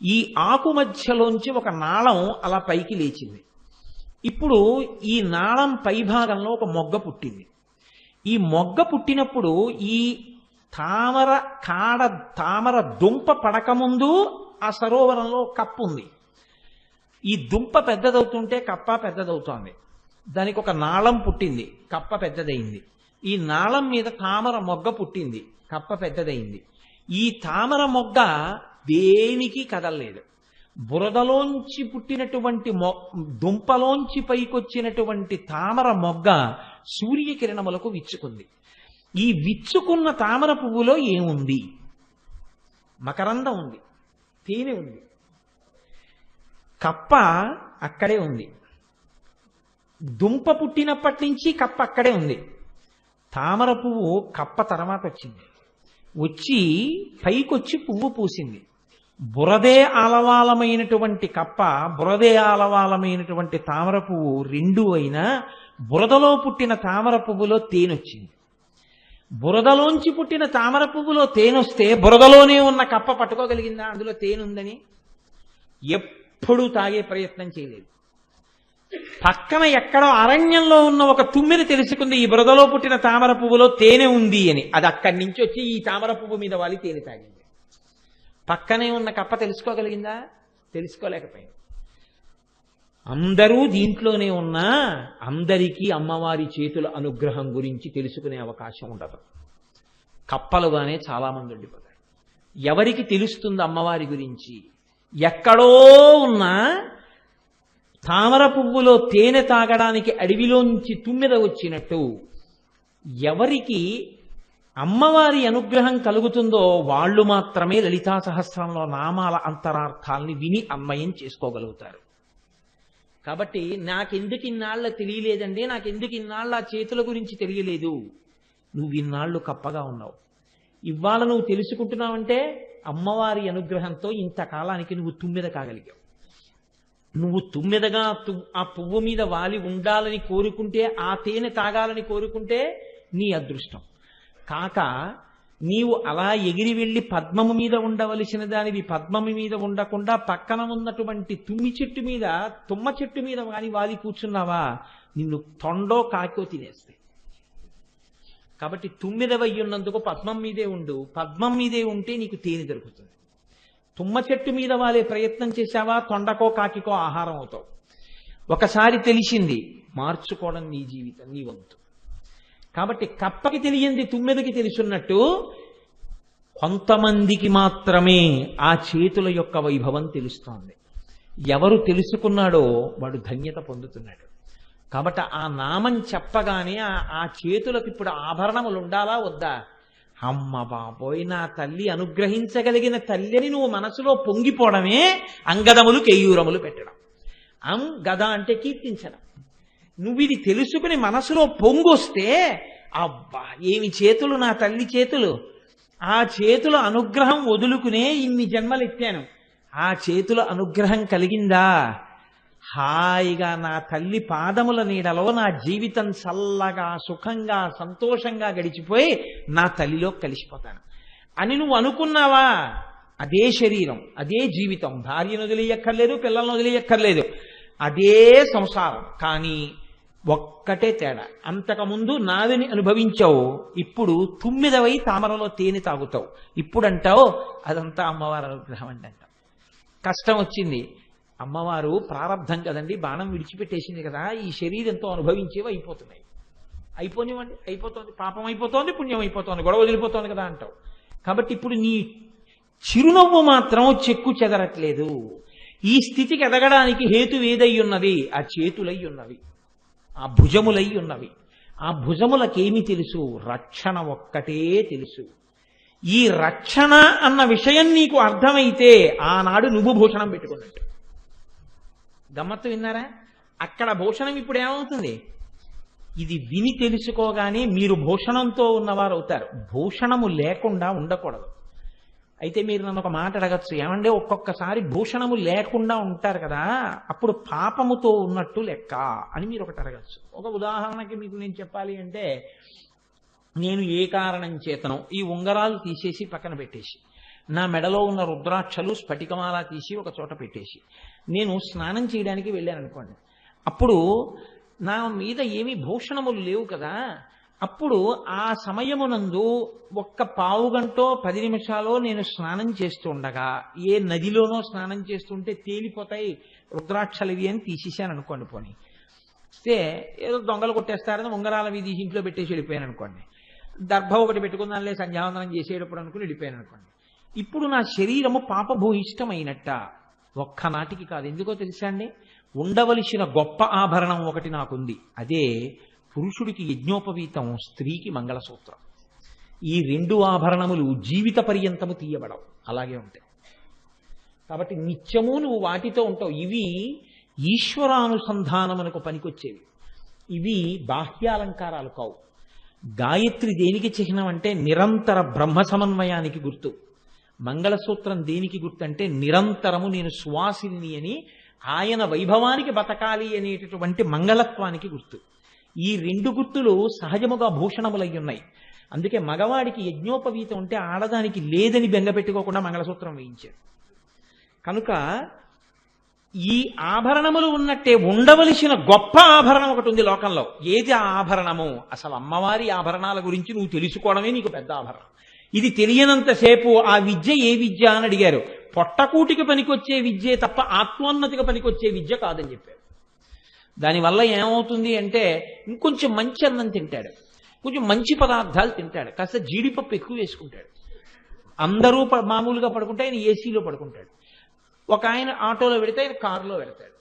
A: ఈ ఆకు మధ్యలోంచి ఒక నాళం అలా పైకి లేచింది. ఇప్పుడు ఈ నాళం పైభాగంలో ఒక మొగ్గ పుట్టింది. ఈ మొగ్గ పుట్టినప్పుడు ఈ తామర దుంప పడకముందు ఆ సరోవరంలో కప్పు ఉంది. ఈ దుంప పెద్దదవుతుంటే కప్ప పెద్దదవుతోంది. దానికి ఒక నాళం పుట్టింది, కప్ప పెద్దదయింది. ఈ నాళం మీద తామర మొగ్గ పుట్టింది, కప్ప పెద్దదయింది. ఈ తామర మొగ్గ దేనికి కదలలేదు. బురదలోంచి పుట్టినటువంటి దుంపలోంచి పైకొచ్చినటువంటి తామర మొగ్గ సూర్యకిరణములకు విచ్చుకుంది. ఈ విచ్చుకున్న తామర పువ్వులో ఏముంది? మకరందం ఉంది, తేనె ఉంది, కప్ప అక్కడే ఉంది. దుంప పుట్టినప్పటి నుంచి కప్ప అక్కడే ఉంది. తామర పువ్వు కప్ప తర్వాత వచ్చింది. వచ్చి పైకొచ్చి పువ్వు పూసింది. బురదే ఆలవాలమైనటువంటి కప్ప, బురదే ఆలవాలమైనటువంటి తామర పువ్వు రెండు అయినా బురదలో పుట్టిన తామర పువ్వులో తేనొచ్చింది. బురదలోంచి పుట్టిన తామర పువ్వులో తేనొస్తే బురదలోనే ఉన్న కప్ప పట్టుకోగలిగిందా అందులో తేనుందని? ఎప్పుడూ తాగే ప్రయత్నం చేయలేదు. పక్కన ఎక్కడో అరణ్యంలో ఉన్న ఒక తుమ్మిని తెలుసుకుంది ఈ బురదలో పుట్టిన తామర పువ్వులో తేనె ఉంది అని. అది అక్కడి నుంచి వచ్చి ఈ తామర పువ్వు మీద వాలి తేనె తాగింది. పక్కనే ఉన్న కప్ప తెలుసుకోగలిగిందా? తెలుసుకోలేకపోయింది. అందరూ దీంట్లోనే ఉన్నా అందరికీ అమ్మవారి చేతుల అనుగ్రహం గురించి తెలుసుకునే అవకాశం ఉండదు. కప్పలుగానే చాలా మంది ఉండిపోతారు. ఎవరికి తెలుస్తుంది అమ్మవారి గురించి? ఎక్కడో ఉన్నా తామర పువ్వులో తేనె తాగడానికి అడవిలోంచి తుమ్మెద వచ్చినట్టు ఎవరికి అమ్మవారి అనుగ్రహం కలుగుతుందో వాళ్ళు మాత్రమే లలితా సహస్రంలో నామాల అంతరార్థాల్ని విని అన్వయం చేసుకోగలుగుతారు. కాబట్టి నాకెందుకు ఇన్నాళ్ళ తెలియలేదండి, నాకెందుకు ఇన్నాళ్ళ ఆ చేతుల గురించి తెలియలేదు? నువ్వు ఇన్నాళ్ళు కప్పగా ఉన్నావు. ఇవాళ నువ్వు తెలుసుకుంటున్నావంటే అమ్మవారి అనుగ్రహంతో ఇంతకాలానికి నువ్వు తుమ్మెద కాగలిగావు. నువ్వు తుమ్మెదగా ఆ పువ్వు మీద వాలి ఉండాలని కోరుకుంటే, ఆ తేనె తాగాలని కోరుకుంటే నీ అదృష్టం. కాక నీవు అలా ఎగిరి వెళ్ళి పద్మము మీద ఉండవలసిన దానివి పద్మము మీద ఉండకుండా పక్కన ఉన్నటువంటి తుమ్మ చెట్టు మీద వాలి కూర్చున్నావా, నిన్ను తొండో కాకో తినేస్తాయి. కాబట్టి తుమ్మిదవయ్యున్నందుకు పద్మం మీదే ఉండు. పద్మం మీదే ఉంటే నీకు తేనె దొరుకుతుంది. తుమ్మ చెట్టు మీద వాలే ప్రయత్నం చేశావా, తొండకో కాకికో ఆహారం అవుతావు. ఒకసారి తెలిసింది, మార్చుకోవడం నీ జీవితం, నీ వంతు. కాబట్టి కప్పకి తెలియంది తుమ్మెదకి తెలుసున్నట్టు కొంతమందికి మాత్రమే ఆ చేతుల యొక్క వైభవం తెలుస్తోంది. ఎవరు తెలుసుకున్నాడో వాడు ధన్యత పొందుతున్నాడు. కాబట్టి ఆ నామం చెప్పగానే ఆ చేతులకు ఇప్పుడు ఆభరణములు ఉండాలా వద్దా? అమ్మ బాబోయ్, నా తల్లి అనుగ్రహించగలిగిన తల్లిని నువ్వు మనసులో పొంగిపోవడమే అంగదములు కేయూరములు పెట్టడం. గద అంటే కీర్తించడం. నువ్వు ఇది తెలుసుకుని మనసులో పొంగొస్తే అబ్బా ఏమి చేతులు నా తల్లి చేతులు, ఆ చేతుల అనుగ్రహం వదులుకునే ఇన్ని జన్మలు ఎత్తాను, ఆ చేతుల అనుగ్రహం కలిగిందా, హాయిగా నా తల్లి పాదముల నీడలో నా జీవితం చల్లగా సుఖంగా సంతోషంగా గడిచిపోయి నా తల్లిలో కలిసిపోతాను అని నువ్వు అనుకున్నావా? అదే శరీరం, అదే జీవితం. భార్యను వదిలేయక్కర్లేదు, పిల్లలను వదిలేయక్కర్లేదు, అదే సంసారం. కానీ ఒక్కటే తేడా, అంతకుముందు నావిని అనుభవించావు, ఇప్పుడు తుమ్మిదవై తామరలో తేనె తాగుతావు. ఇప్పుడు అంటావు అదంతా అమ్మవారి అనుగ్రహం అండి అంటావు. కష్టం వచ్చింది, అమ్మవారు ప్రారంధం కదండి, బాణం విడిచిపెట్టేసింది కదా, ఈ శరీరంతో అనుభవించేవి అయిపోతున్నాయి, అయిపోనివ్వండి, అయిపోతుంది, పాపం అయిపోతోంది, పుణ్యం అయిపోతుంది, గొడవ వదిలిపోతోంది కదా అంటావు. కాబట్టి ఇప్పుడు నీ చిరునవ్వు మాత్రం చెక్కు చెదరట్లేదు. ఈ స్థితికి ఎదగడానికి హేతు ఏదై ఉన్నది? ఆ చేతులై ఉన్నవి, ఆ భుజములై ఉన్నవి. ఆ భుజములకేమి తెలుసు? రక్షణ ఒక్కటే తెలుసు. ఈ రక్షణ అన్న విషయం నీకు అర్థమైతే ఆనాడు నువ్వు భూషణం పెట్టుకున్నట్టు. గమ్మత్తు విన్నారా? అక్కడ భూషణం ఇప్పుడు ఏమవుతుంది? ఇది విని తెలుసుకోగానే మీరు భూషణంతో ఉన్నవారు అవుతారు. భూషణము లేకుండా ఉండకూడదు. అయితే మీరు నన్ను ఒక మాట అడగచ్చు, ఏమంటే ఒక్కొక్కసారి భూషణము లేకుండా ఉంటారు కదా, అప్పుడు పాపముతో ఉన్నట్టు లెక్క అని మీరు ఒకటి అడగచ్చు. ఒక ఉదాహరణకి మీకు నేను చెప్పాలి అంటే, నేను ఏ కారణం చేతనో ఈ ఉంగరాలు తీసేసి పక్కన పెట్టేసి, నా మెడలో ఉన్న రుద్రాక్షలు స్ఫటికమాల తీసి ఒక చోట పెట్టేసి నేను స్నానం చేయడానికి వెళ్ళాను అనుకోండి. అప్పుడు నా మీద ఏమీ భూషణములు లేవు కదా. అప్పుడు ఆ సమయమునందు ఒక్క పావు గంటో 10 నిమిషాలో నేను స్నానం చేస్తూ ఉండగా, ఏ నదిలోనో స్నానం చేస్తుంటే తేలిపోతాయి రుద్రాక్షలు ఇవి అని తీసేసాను అనుకోండి. పోనీ ఏదో దొంగలు కొట్టేస్తారని ఉంగరాల వీధి ఇంట్లో పెట్టేసి వెళ్ళిపోయాను అనుకోండి. దర్భ ఒకటి పెట్టుకుందానిలే సంధ్యావందనం చేసేటప్పుడు అనుకుని వెళ్ళిపోయాను అనుకోండి. ఇప్పుడు నా శరీరము పాపభూయిష్టమైనట్ట. ఒక్కనాటికి కాదు. ఎందుకో తెలుసా అండి? ఉండవలసిన గొప్ప ఆభరణం ఒకటి నాకుంది. అదే పురుషుడికి యజ్ఞోపవీతం, స్త్రీకి మంగళసూత్రం. ఈ 2 ఆభరణములు జీవిత పర్యంతము తీయబడవు, అలాగే ఉంటాయి. కాబట్టి నిత్యము నువ్వు వాటితో ఉంటావు. ఇవి ఈశ్వరానుసంధానమునకు పనికొచ్చేవి, ఇవి బాహ్యాలంకారాలు కావు. గాయత్రి దేనికి చిహ్నం అంటే నిరంతర బ్రహ్మ సమన్వయానికి గుర్తు. మంగళసూత్రం దేనికి గుర్తు అంటే నిరంతరము నేను సువాసిని అని ఆయన వైభవానికి బతకాలి అనేటటువంటి మంగళత్వానికి గుర్తు. ఈ 2 గుర్తులు సహజముగా భూషణములై ఉన్నాయి. అందుకే మగవాడికి యజ్ఞోపవీతం ఉంటే ఆడదానికి లేదని బెంగపెట్టుకోకుండా మంగళసూత్రం వేయించారు. కనుక ఈ ఆభరణములు ఉన్నట్టే ఉండవలసిన గొప్ప ఆభరణం ఒకటి ఉంది లోకంలో. ఏది ఆ ఆభరణము? అసలు అమ్మవారి ఆభరణాల గురించి నువ్వు తెలుసుకోవడమే నీకు పెద్ద ఆభరణం. ఇది తెలియనంతసేపు ఆ విద్య ఏ విద్య అని అడిగారు. పొట్టకూటికి పనికొచ్చే విద్యే తప్ప ఆత్మోన్నతికి పనికొచ్చే విద్య కాదని చెప్పారు. దానివల్ల ఏమవుతుంది అంటే ఇంకొంచెం మంచి అన్నం తింటాడు, కొంచెం మంచి పదార్థాలు తింటాడు, కాస్త జీడిపప్పు ఎక్కువ వేసుకుంటాడు. అందరూ మామూలుగా పడుకుంటే ఆయన ఏసీలో పడుకుంటాడు. ఒక ఆయన ఆటోలో పెడితే ఆయన కారులో పెడతాడు.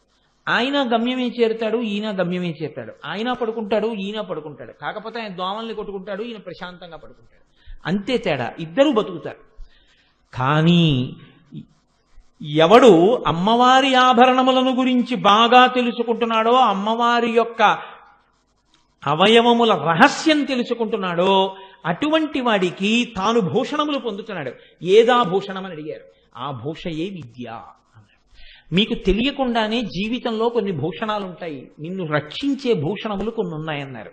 A: ఆయన గమ్యమే చేరుతాడు, ఈయన గమ్యమే చేరుతాడు. ఆయన పడుకుంటాడు, ఈయన పడుకుంటాడు. కాకపోతే ఆయన దోమల్ని కొట్టుకుంటాడు, ఈయన ప్రశాంతంగా పడుకుంటాడు. అంతే తేడా, ఇద్దరూ బతుకుతారు. కానీ ఎవడు అమ్మవారి ఆభరణములను గురించి బాగా తెలుసుకుంటున్నాడో, అమ్మవారి యొక్క అవయవముల రహస్యం తెలుసుకుంటున్నాడో అటువంటి వాడికి తాను భూషణములు పొందుతున్నాడు. ఏదా భూషణం అని అడిగారు. ఆ భూషయే విద్య అన్నాడు. మీకు తెలియకుండానే జీవితంలో కొన్ని భూషణాలు ఉంటాయి, నిన్ను రక్షించే భూషణములు కొన్ని ఉన్నాయన్నారు.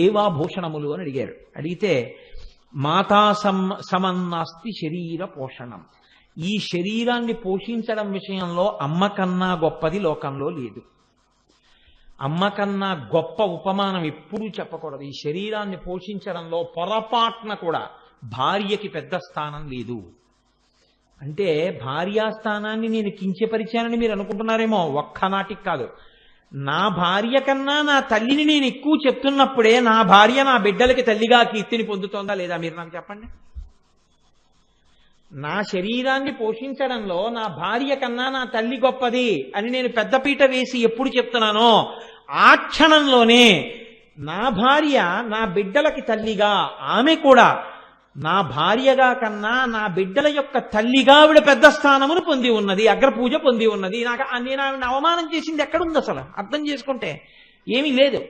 A: ఏవా భూషణములు అని అడిగారు. అడిగితే మాతా సమన్నాస్తి శరీర పోషణం. ఈ శరీరాన్ని పోషించడం విషయంలో అమ్మ కన్నా గొప్పది లోకంలో లేదు. అమ్మ కన్నా గొప్ప ఉపమానం ఎప్పుడూ చెప్పకూడదు. ఈ శరీరాన్ని పోషించడంలో పొరపాటున కూడా భార్యకి పెద్ద స్థానం లేదు. అంటే భార్యాస్థానాన్ని నేను కించపరిచానని మీరు అనుకుంటున్నారేమో. ఒక్కనాటికి కాదు. నా భార్య కన్నా నా తల్లిని నేను ఎక్కువ చెప్తున్నప్పుడే నా భార్య నా బిడ్డలకి తల్లిగా కీర్తిని పొందుతోందా లేదా మీరు నాకు చెప్పండి. నా శరీరాన్ని పోషించడంలో నా భార్య కన్నా నా తల్లి గొప్పది అని నేను పెద్దపీట వేసి ఎప్పుడు చెప్తున్నానో ఆ క్షణంలోనే నా భార్య నా బిడ్డలకి తల్లిగా, ఆమె కూడా నా భార్యగా కన్నా నా బిడ్డల యొక్క తల్లిగా ఆవిడ పెద్ద స్థానమును పొంది ఉన్నది, అగ్రపూజ పొంది ఉన్నది. నేను ఆవిడని అవమానం చేసింది ఎక్కడుంది? అసలు అర్థం చేసుకుంటే ఏమీ లేదు.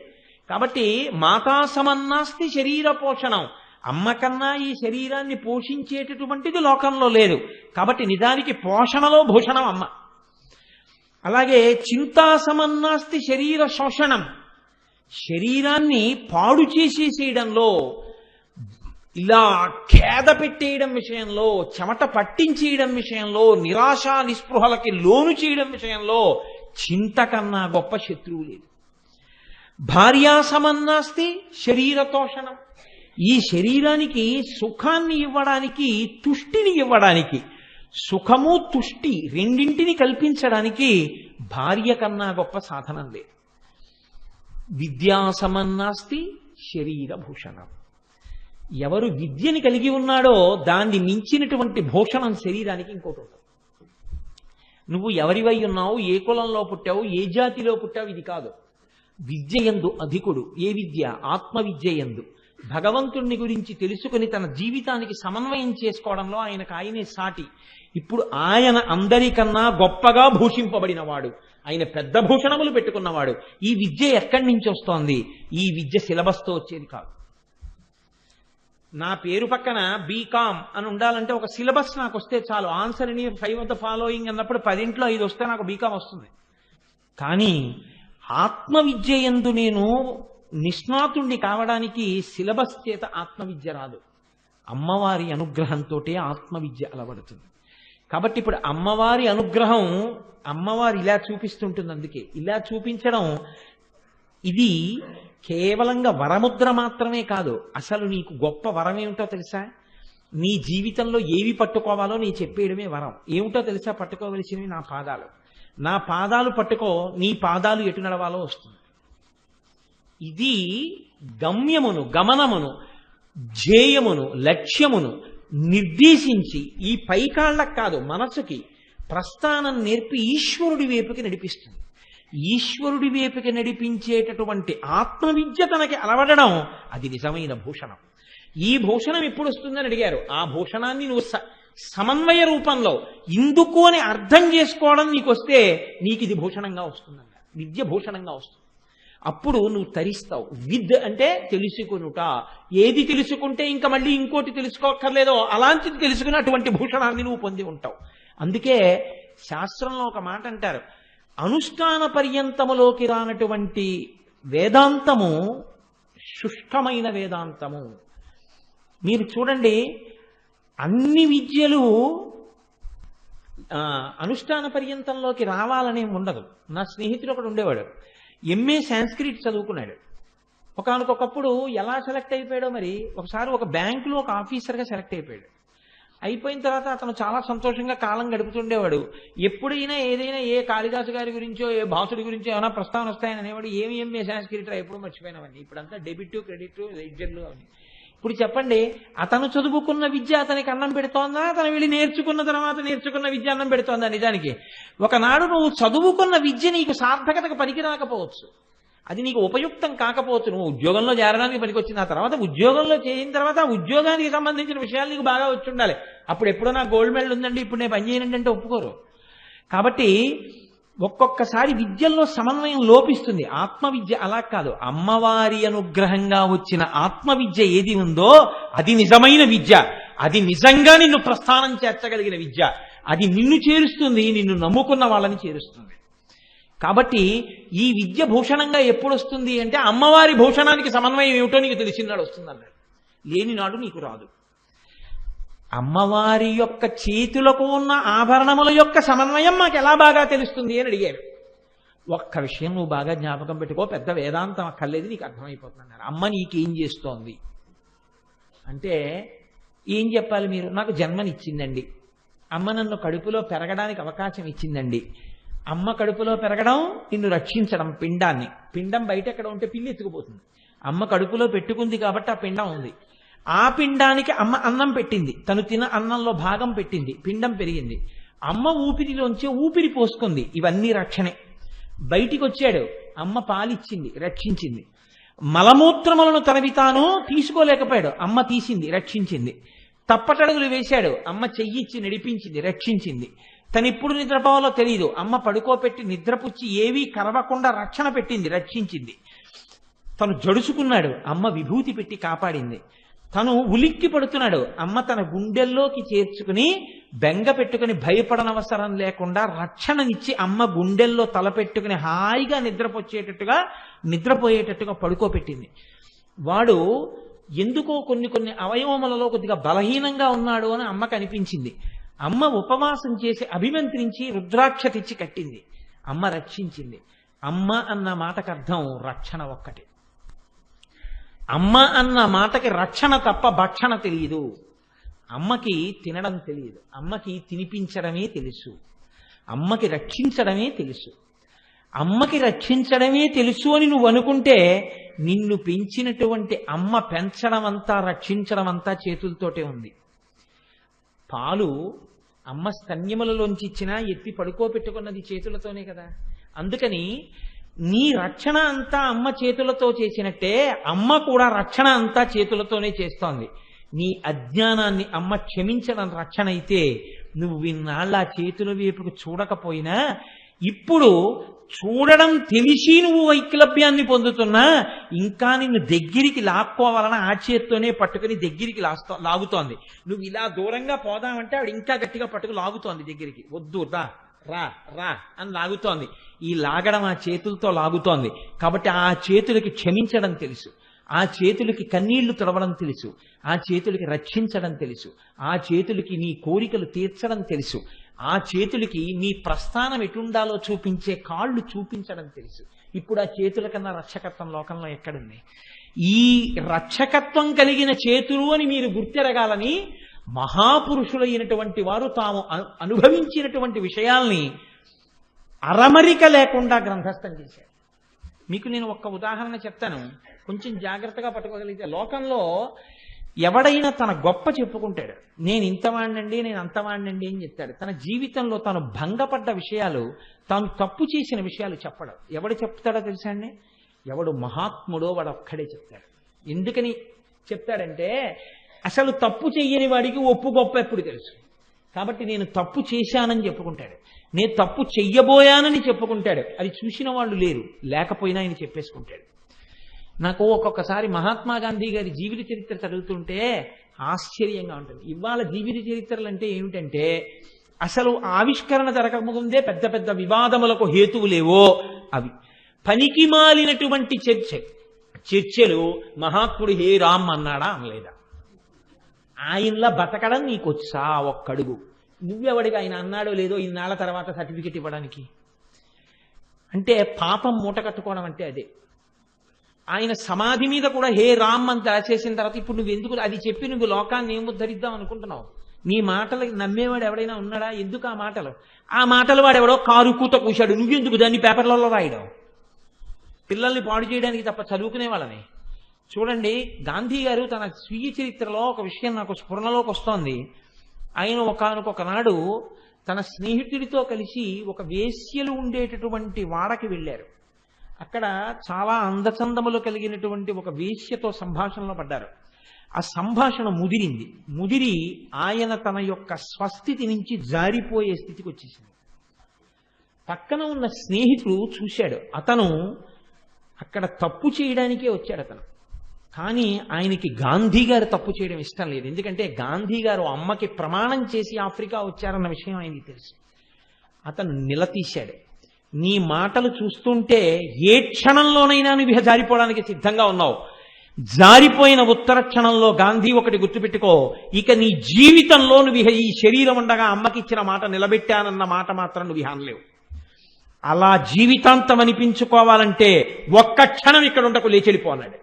A: కాబట్టి మాతా సమన్నాస్తి శరీర పోషణం. అమ్మ కన్నా ఈ శరీరాన్ని పోషించేటటువంటిది లోకంలో లేదు. కాబట్టి నిజానికి పోషణలో భూషణం అమ్మ. అలాగే చింతా సమన్నాస్తి శరీర శోషణం. శరీరాన్ని పాడు చేసేసేయడంలో, ఇలా ఖేద పెట్టేయడం విషయంలో, చెమట పట్టించేయడం విషయంలో, నిరాశ నిస్పృహలకి లోను చేయడం విషయంలో చింత కన్నా గొప్ప శత్రువు లేదు. భార్యా సమన్నాస్తి శరీర తోషణం. ఈ శరీరానికి సుఖాన్ని ఇవ్వడానికి, తుష్టిని ఇవ్వడానికి, సుఖము తుష్టి రెండింటిని కల్పించడానికి భార్య కన్నా గొప్ప సాధనం లేదు. విద్యా సమన్నాస్తి శరీర భూషణం. ఎవరు విద్యని కలిగి ఉన్నాడో దాన్ని మించినటువంటి భూషణం శరీరానికి ఇంకోటి ఉంటుంది. నువ్వు ఎవరివై ఉన్నావు, ఏ కులంలో పుట్టావు, ఏ జాతిలో పుట్టావు, ఇది కాదు. విద్యయందు అధికుడు. ఏ విద్య? ఆత్మవిద్యయందు భగవంతుణ్ణి గురించి తెలుసుకుని తన జీవితానికి సమన్వయం చేసుకోవడంలో ఆయనే సాటి. ఇప్పుడు ఆయన అందరికన్నా గొప్పగా భూషింపబడినవాడు, ఆయన పెద్ద భూషణములు పెట్టుకున్నవాడు. ఈ విద్య ఎక్కడి నుంచి వస్తోంది? ఈ విద్య సిలబస్తో వచ్చేది కాదు. నా పేరు పక్కన బీకామ్ అని ఉండాలంటే ఒక సిలబస్ నాకు వస్తే చాలు. Answer in 5 of the following అన్నప్పుడు 10లో 5 వస్తే నాకు బీకామ్ వస్తుంది. కానీ ఆత్మవిద్య యందు నేను నిష్ణాతుణ్ణి కావడానికి సిలబస్ చేత ఆత్మవిద్య రాదు. అమ్మవారి అనుగ్రహంతో ఆత్మవిద్య అలవడుతుంది. కాబట్టి ఇప్పుడు అమ్మవారి అనుగ్రహం, అమ్మవారు ఇలా చూపిస్తుంటుంది. అందుకే ఇలా చూపించడం ఇది కేవలంగా వరముద్ర మాత్రమే కాదు. అసలు నీకు గొప్ప వరం ఏమిటో తెలుసా? నీ జీవితంలో ఏవి పట్టుకోవాలో నీ చెప్పేయడమే వరం. ఏమిటో తెలుసా? పట్టుకోవలసినవి నా పాదాలు. నా పాదాలు పట్టుకో, నీ పాదాలు ఎటు నడవాలో వస్తుంది. ఇది గమ్యమును, గమనమును, ధ్యేయమును, లక్ష్యమును నిర్దేశించి, ఈ పైకాళ్ళకు కాదు మనసుకి ప్రస్థానం నేర్పి ఈశ్వరుడి వైపుకి నడిపిస్తుంది. ఈశ్వరుడి వైపుకి నడిపించేటటువంటి ఆత్మవిద్య తనకి అలవడడం అది నిజమైన భూషణం. ఈ భూషణం ఎప్పుడు వస్తుందని అడిగారు. ఆ భూషణాన్ని నువ్వు సమన్వయ రూపంలో ఇందుకు అని అర్థం చేసుకోవడం నీకు వస్తే నీకు ఇది భూషణంగా వస్తుందన్న, విద్య భూషణంగా వస్తుంది. అప్పుడు నువ్వు తరిస్తావు. విద్ అంటే తెలుసుకునుట. ఏది తెలుసుకుంటే ఇంకా మళ్ళీ ఇంకోటి తెలుసుకోక్కర్లేదో అలాంటిది తెలుసుకుని అటువంటి భూషణాన్ని నువ్వు పొంది ఉంటావు. అందుకే శాస్త్రంలో ఒక మాట అంటారు, అనుష్ఠాన పర్యంతములోకి రానటువంటి వేదాంతము శుష్కమైన వేదాంతము. మీరు చూడండి, అన్ని విద్యలు అనుష్ఠాన పర్యంతంలోకి రావాలనే ఉండదు. నా స్నేహితుడు ఒకడు ఉండేవాడు, ఎంఏ సాంస్క్రిట్ చదువుకున్నాడు. ఒకనకొకప్పుడు ఎలా సెలెక్ట్ అయిపోయాడో మరి, ఒకసారి ఒక బ్యాంకులో ఒక ఆఫీసర్గా సెలెక్ట్ అయిపోయాడు. అయిపోయిన తర్వాత అతను చాలా సంతోషంగా కాలం గడుపుతుండేవాడు. ఎప్పుడైనా ఏదైనా ఏ కాళిదాసు గారి గురించో ఏ భాసుడి గురించో ఏమైనా ప్రస్తావన వస్తాయని అనేవాడు. ఏమి ఎంఏ సాంస్క్రిట్ ఎప్పుడు మర్చిపోయినామండి. ఇప్పుడంతా డెబిట్ క్రెడిట్ లెడ్జర్లు అని. ఇప్పుడు చెప్పండి, అతను చదువుకున్న విద్య అతనికి అన్నం పెడుతోందా, అతను వెళ్ళి నేర్చుకున్న తర్వాత నేర్చుకున్న విద్య అన్నం పెడుతోందా? నిజానికి ఒకనాడు నువ్వు చదువుకున్న విద్య నీకు సార్థకతకు పనికి రాకపోవచ్చు, అది నీకు ఉపయుక్తం కాకపోవచ్చు. నువ్వు ఉద్యోగంలో చేరడానికి పనికొచ్చింది. ఆ తర్వాత ఉద్యోగంలో చేరిన తర్వాత ఆ ఉద్యోగానికి సంబంధించిన విషయాలు నీకు బాగా వచ్చి ఉండాలి. అప్పుడు ఎప్పుడో నాకు గోల్డ్ మెడల్ ఉందండి, ఇప్పుడు నేను పని చేయనండి అంటే ఒప్పుకోరు. కాబట్టి ఒక్కొక్కసారి విద్యల్లో సమన్వయం లోపిస్తుంది. ఆత్మవిద్య అలా కాదు. అమ్మవారి అనుగ్రహంగా వచ్చిన ఆత్మవిద్య ఏది ఉందో అది నిజమైన విద్య. అది నిజంగా నిన్ను ప్రస్థానం చేర్చగలిగిన విద్య. అది నిన్ను చేరుస్తుంది, నిన్ను నమ్ముకున్న వాళ్ళని చేరుస్తుంది. కాబట్టి ఈ విద్య భూషణంగా ఎప్పుడు వస్తుంది అంటే అమ్మవారి భూషణానికి సమన్వయం ఏమిటో నీకు తెలిసినాడు వస్తుంది అన్నాడు. లేనినాడు నీకు రాదు. అమ్మవారి యొక్క చేతులకు ఉన్న ఆభరణముల యొక్క సమన్వయం మాకు ఎలా బాగా తెలుస్తుంది అని అడిగాడు. ఒక్క విషయం నువ్వు బాగా జ్ఞాపకం పెట్టుకో, పెద్ద వేదాంతం అక్కర్లేదు, నీకు అర్థమైపోతుంది అన్నారు. అమ్మ నీకేం చేస్తోంది అంటే ఏం చెప్పాలి మీరు? నాకు జన్మనిచ్చిందండి, అమ్మ నన్ను కడుపులో పెరగడానికి అవకాశం ఇచ్చిందండి. అమ్మ కడుపులో పెరగడం, నిన్ను రక్షించడం, పిండం బయట ఎక్కడ ఉంటే పిల్లి ఎత్తుకుపోతుంది. అమ్మ కడుపులో పెట్టుకుంది కాబట్టి ఆ పిండం ఉంది. ఆ పిండానికి అమ్మ అన్నం పెట్టింది, తను తిన అన్నంలో భాగం పెట్టింది, పిండం పెరిగింది. అమ్మ ఊపిరిలోంచి ఊపిరి పోసుకుంది, ఇవన్నీ రక్షణే. బయటికి వచ్చాడు, అమ్మ పాలిచ్చింది, రక్షించింది. మలమూత్రములను తనవి తాను తీసుకోలేకపోయాడు, అమ్మ తీసింది, రక్షించింది. తప్పటడుగులు వేశాడు, అమ్మ చెయ్యిచ్చి నడిపించింది, రక్షించింది. తనిప్పుడు నిద్రపోవాలో తెలియదు, అమ్మ పడుకోపెట్టి నిద్రపుచ్చి ఏవీ కరవకుండా రక్షణ పెట్టింది, రక్షించింది. తను జడుసుకున్నాడు, అమ్మ విభూతి పెట్టి కాపాడింది. తను ఉలిక్కి పడుతున్నాడు, అమ్మ తన గుండెల్లోకి చేర్చుకుని బెంగ పెట్టుకుని భయపడనవసరం లేకుండా రక్షణనిచ్చి అమ్మ గుండెల్లో తలపెట్టుకుని హాయిగా నిద్రపోయేటట్టుగా పడుకోపెట్టింది. వాడు ఎందుకో కొన్ని అవయవములలో కొద్దిగా బలహీనంగా ఉన్నాడు అని అమ్మకు అనిపించింది. అమ్మ ఉపవాసం చేసి అభిమంత్రించి రుద్రాక్ష తెచ్చి కట్టింది, అమ్మ రక్షించింది. అమ్మ అన్న మాటకు అర్థం రక్షణ ఒక్కటి. అమ్మ అన్న మాటకి రక్షణ తప్ప భక్షణ తెలియదు. అమ్మకి తినడం తెలియదు, అమ్మకి తినిపించడమే తెలుసు, అమ్మకి రక్షించడమే తెలుసు. అమ్మకి రక్షించడమే తెలుసు అని నువ్వు అనుకుంటే నిన్ను పెంచినటువంటి అమ్మ పెంచడం అంతా రక్షించడం అంతా చేతులతోటే ఉంది. పాలు అమ్మ స్తన్యములలోంచి ఇచ్చినా ఎత్తి పడుకోబెట్టుకున్నది చేతులతోనే కదా. అందుకని నీ రక్షణ అంతా అమ్మ చేతులతో చేసినట్టే అమ్మ కూడా రక్షణ అంతా చేతులతోనే చేస్తోంది. నీ అజ్ఞానాన్ని అమ్మ క్షమించడం రక్షణ అయితే నువ్వు ఇన్నాళ్ళ చేతుల వైపుకు చూడకపోయినా ఇప్పుడు చూడడం తెలిసి నువ్వు వైకలభ్యాన్ని పొందుతున్నా ఇంకా నిన్ను దగ్గరికి లాక్కోవాలని ఆ చేత్తోనే పట్టుకుని దగ్గరికి లాగుతోంది. నువ్వు ఇలా దూరంగా పోదామంటే ఆవిడ ఇంకా గట్టిగా పట్టుకు లాగుతోంది దగ్గరికి. వద్దు, రా రా రా అని లాగుతోంది. ఈ లాగడం ఆ చేతులతో లాగుతోంది కాబట్టి ఆ చేతులకి క్షమించడం తెలుసు, ఆ చేతులకి కన్నీళ్లు తుడవడం తెలుసు, ఆ చేతులకి రక్షించడం తెలుసు, ఆ చేతులకి నీ కోరికలు తీర్చడం తెలుసు, ఆ చేతులకి నీ ప్రస్థానం ఎటుండాలో చూపించే కాళ్ళు చూపించడం తెలుసు. ఇప్పుడు ఆ చేతుల కన్నా రక్షకత్వం లోకంలో ఎక్కడుంది? ఈ రక్షకత్వం కలిగిన చేతులు అని మీరు గుర్తెరగాలని మహాపురుషులైనటువంటి వారు తాము అనుభవించినటువంటి విషయాల్ని అరమరిక లేకుండా గ్రంథస్థం చేశారు. మీకు నేను ఒక్క ఉదాహరణ చెప్తాను, కొంచెం జాగ్రత్తగా పట్టుకోగలిగితే. లోకంలో ఎవడైనా తన గొప్ప చెప్పుకుంటాడు, నేను ఇంతవాణ్ణండి, నేను అంతవాణ్ణండి అని చెప్తాడు. తన జీవితంలో తాను భంగపడ్డ విషయాలు, తాను తప్పు చేసిన విషయాలు చెప్పడం. ఎవడు చెప్తాడో తెలుసా అండి? ఎవడు మహాత్ముడో వాడు ఒక్కడే చెప్తాడు. ఎందుకని చెప్తాడంటే, అసలు తప్పు చెయ్యని వాడికి ఒప్పు గొప్ప ఎప్పుడు తెలుసు. కాబట్టి నేను తప్పు చేశానని చెప్పుకుంటాడు, నేను తప్పు చెయ్యబోయానని చెప్పుకుంటాడు. అది చూసిన వాళ్ళు లేరు, లేకపోయినా ఆయన చెప్పేసుకుంటాడు. నాకు ఒక్కొక్కసారి మహాత్మా గాంధీ గారి జీవిత చరిత్ర చదువుతుంటే ఆశ్చర్యంగా ఉంటుంది. ఇవాళ జీవిత చరిత్రలు అంటే ఏమిటంటే, అసలు ఆవిష్కరణ జరగకముందే పెద్ద పెద్ద వివాదములకు హేతువులేవో అవి, పనికి మాలినటువంటి చర్చలు మహాత్ముడు హే రామ్ అన్నాడా అనలేదా, ఆయనలా బతకడం నీకొచ్చా ఒక్కడుగు, నువ్వెవడిగా ఆయన అన్నాడో లేదో ఇన్నాళ్ళ తర్వాత సర్టిఫికెట్ ఇవ్వడానికి. అంటే పాపం మూట కట్టుకోవడం అంటే అదే. ఆయన సమాధి మీద కూడా హే రామ్ అని రాసేసిన తర్వాత ఇప్పుడు నువ్వు ఎందుకు అది చెప్పి నువ్వు లోకాన్ని ఏం ఉద్ధరిద్దాం అనుకుంటున్నావు? నీ మాటలు నమ్మేవాడు ఎవడైనా ఉన్నాడా? ఎందుకు ఆ మాటలు వాడెవడో కారు కూత కూశాడు, నువ్వెందుకు దాన్ని పేపర్లలో రాయడం? పిల్లల్ని పాడు చేయడానికి తప్ప చదువుకునే వాళ్ళని. చూడండి, గాంధీ గారు తన స్వీయ చరిత్రలో ఒక విషయం నాకు స్ఫురణలోకి వస్తోంది. ఆయన ఒకనాడు తన స్నేహితుడితో కలిసి ఒక వేశ్యలు ఉండేటటువంటి వాడకి వెళ్ళారు. అక్కడ చాలా అందచందములు కలిగినటువంటి ఒక వేశ్యతో సంభాషణలో పడ్డారు. ఆ సంభాషణ ముదిరి ఆయన తన యొక్క స్వస్థితి నుంచి జారిపోయే స్థితికి వచ్చేసింది. పక్కన ఉన్న స్నేహితుడు చూశాడు, అతను అక్కడ తప్పు చేయడానికే వచ్చాడు అతను. కానీ ఆయనకి గాంధీ గారు తప్పు చేయడం ఇష్టం లేదు. ఎందుకంటే గాంధీ గారు అమ్మకి ప్రమాణం చేసి ఆఫ్రికా వచ్చారన్న విషయం ఆయనకి తెలుసు. అతను నిలదీశాడు, నీ మాటలు చూస్తుంటే ఏ క్షణంలోనైనా నువ్వు జారిపోవడానికి సిద్ధంగా ఉన్నావు. జారిపోయిన ఉత్తర క్షణంలో గాంధీ ఒకటి గుర్తుపెట్టుకో, ఇక నీ జీవితంలో నువ్వు ఈ శరీరం ఉండగా అమ్మకి ఇచ్చిన మాట నిలబెట్టానన్న మాట మాత్రం నువ్వు అనలేవు. అలా జీవితాంతం అనిపించుకోవాలంటే ఒక్క క్షణం ఇక్కడ ఉండకు, లేచెళ్ళిపోన్నాడు.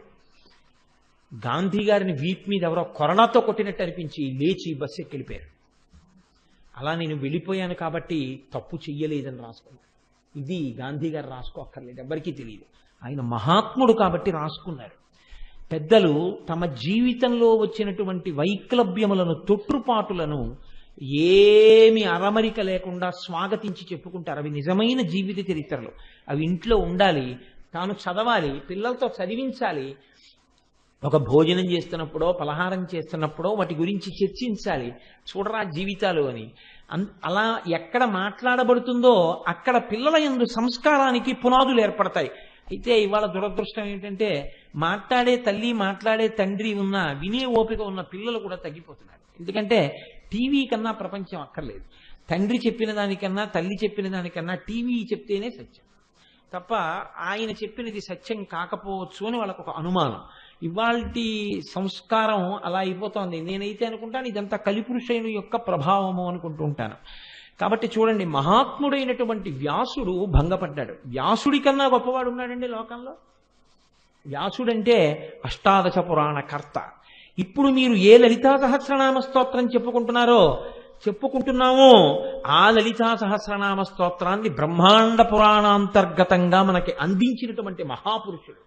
A: గాంధీ గారిని వీప్ మీద ఎవరో కొరడాతో కొట్టినట్టు అనిపించి లేచి బస్సు ఎక్కి వెళ్ళిపోయారు. అలా నేను వెళ్ళిపోయాను కాబట్టి తప్పు చెయ్యలేదని రాసుకున్నాను. ఇది గాంధీ గారు రాసుకోక్కర్లేదు, ఎవరికీ తెలియదు. ఆయన మహాత్ముడు కాబట్టి రాసుకున్నారు. పెద్దలు తమ జీవితంలో వచ్చినటువంటి వైక్లభ్యములను, తొట్టుపాటులను ఏమి అరమరిక లేకుండా స్వాగతించి చెప్పుకుంటారు. అవి నిజమైన జీవిత చరిత్రలు. అవి ఇంట్లో ఉండాలి, తాను చదవాలి, పిల్లలతో చదివించాలి. ఒక భోజనం చేస్తున్నప్పుడో పలహారం చేస్తున్నప్పుడో వాటి గురించి చర్చించాలి. చూడరా జీవితాలు అని. అలా ఎక్కడ మాట్లాడబడుతుందో అక్కడ పిల్లల యందు సంస్కారానికి పునాదులు ఏర్పడతాయి. అయితే ఇవాళ దురదృష్టం ఏంటంటే, మాట్లాడే తల్లి మాట్లాడే తండ్రి ఉన్నా వినే ఓపిక ఉన్న పిల్లలు కూడా తగ్గిపోతున్నారు. ఎందుకంటే టీవీ కన్నా ప్రపంచం అక్కర్లేదు. తండ్రి చెప్పిన దానికన్నా తల్లి చెప్పిన దానికన్నా టీవీ చెప్తేనే సత్యం తప్ప ఆయన చెప్పినది సత్యం కాకపోవచ్చు అని వాళ్ళకు ఒక అనుమానం. ఇవాల్టి సంస్కారం అలా అయిపోతోంది. నేనైతే అనుకుంటాను ఇదంతా కలిపురుషుని యొక్క ప్రభావము అనుకుంటూ ఉంటాను. కాబట్టి చూడండి, మహాత్ముడైనటువంటి వ్యాసుడు భంగపడ్డాడు. వ్యాసుడి కన్నా గొప్పవాడు ఉన్నాడండి లోకంలో. వ్యాసుడంటే అష్టాదశ పురాణ కర్త. ఇప్పుడు మీరు ఏ లలితా సహస్రనామ స్తోత్రం చెప్పుకుంటున్నామో ఆ లలితా సహస్రనామ స్తోత్రాన్ని బ్రహ్మాండ పురాణాంతర్గతంగా మనకి అందించినటువంటి మహాపురుషుడు.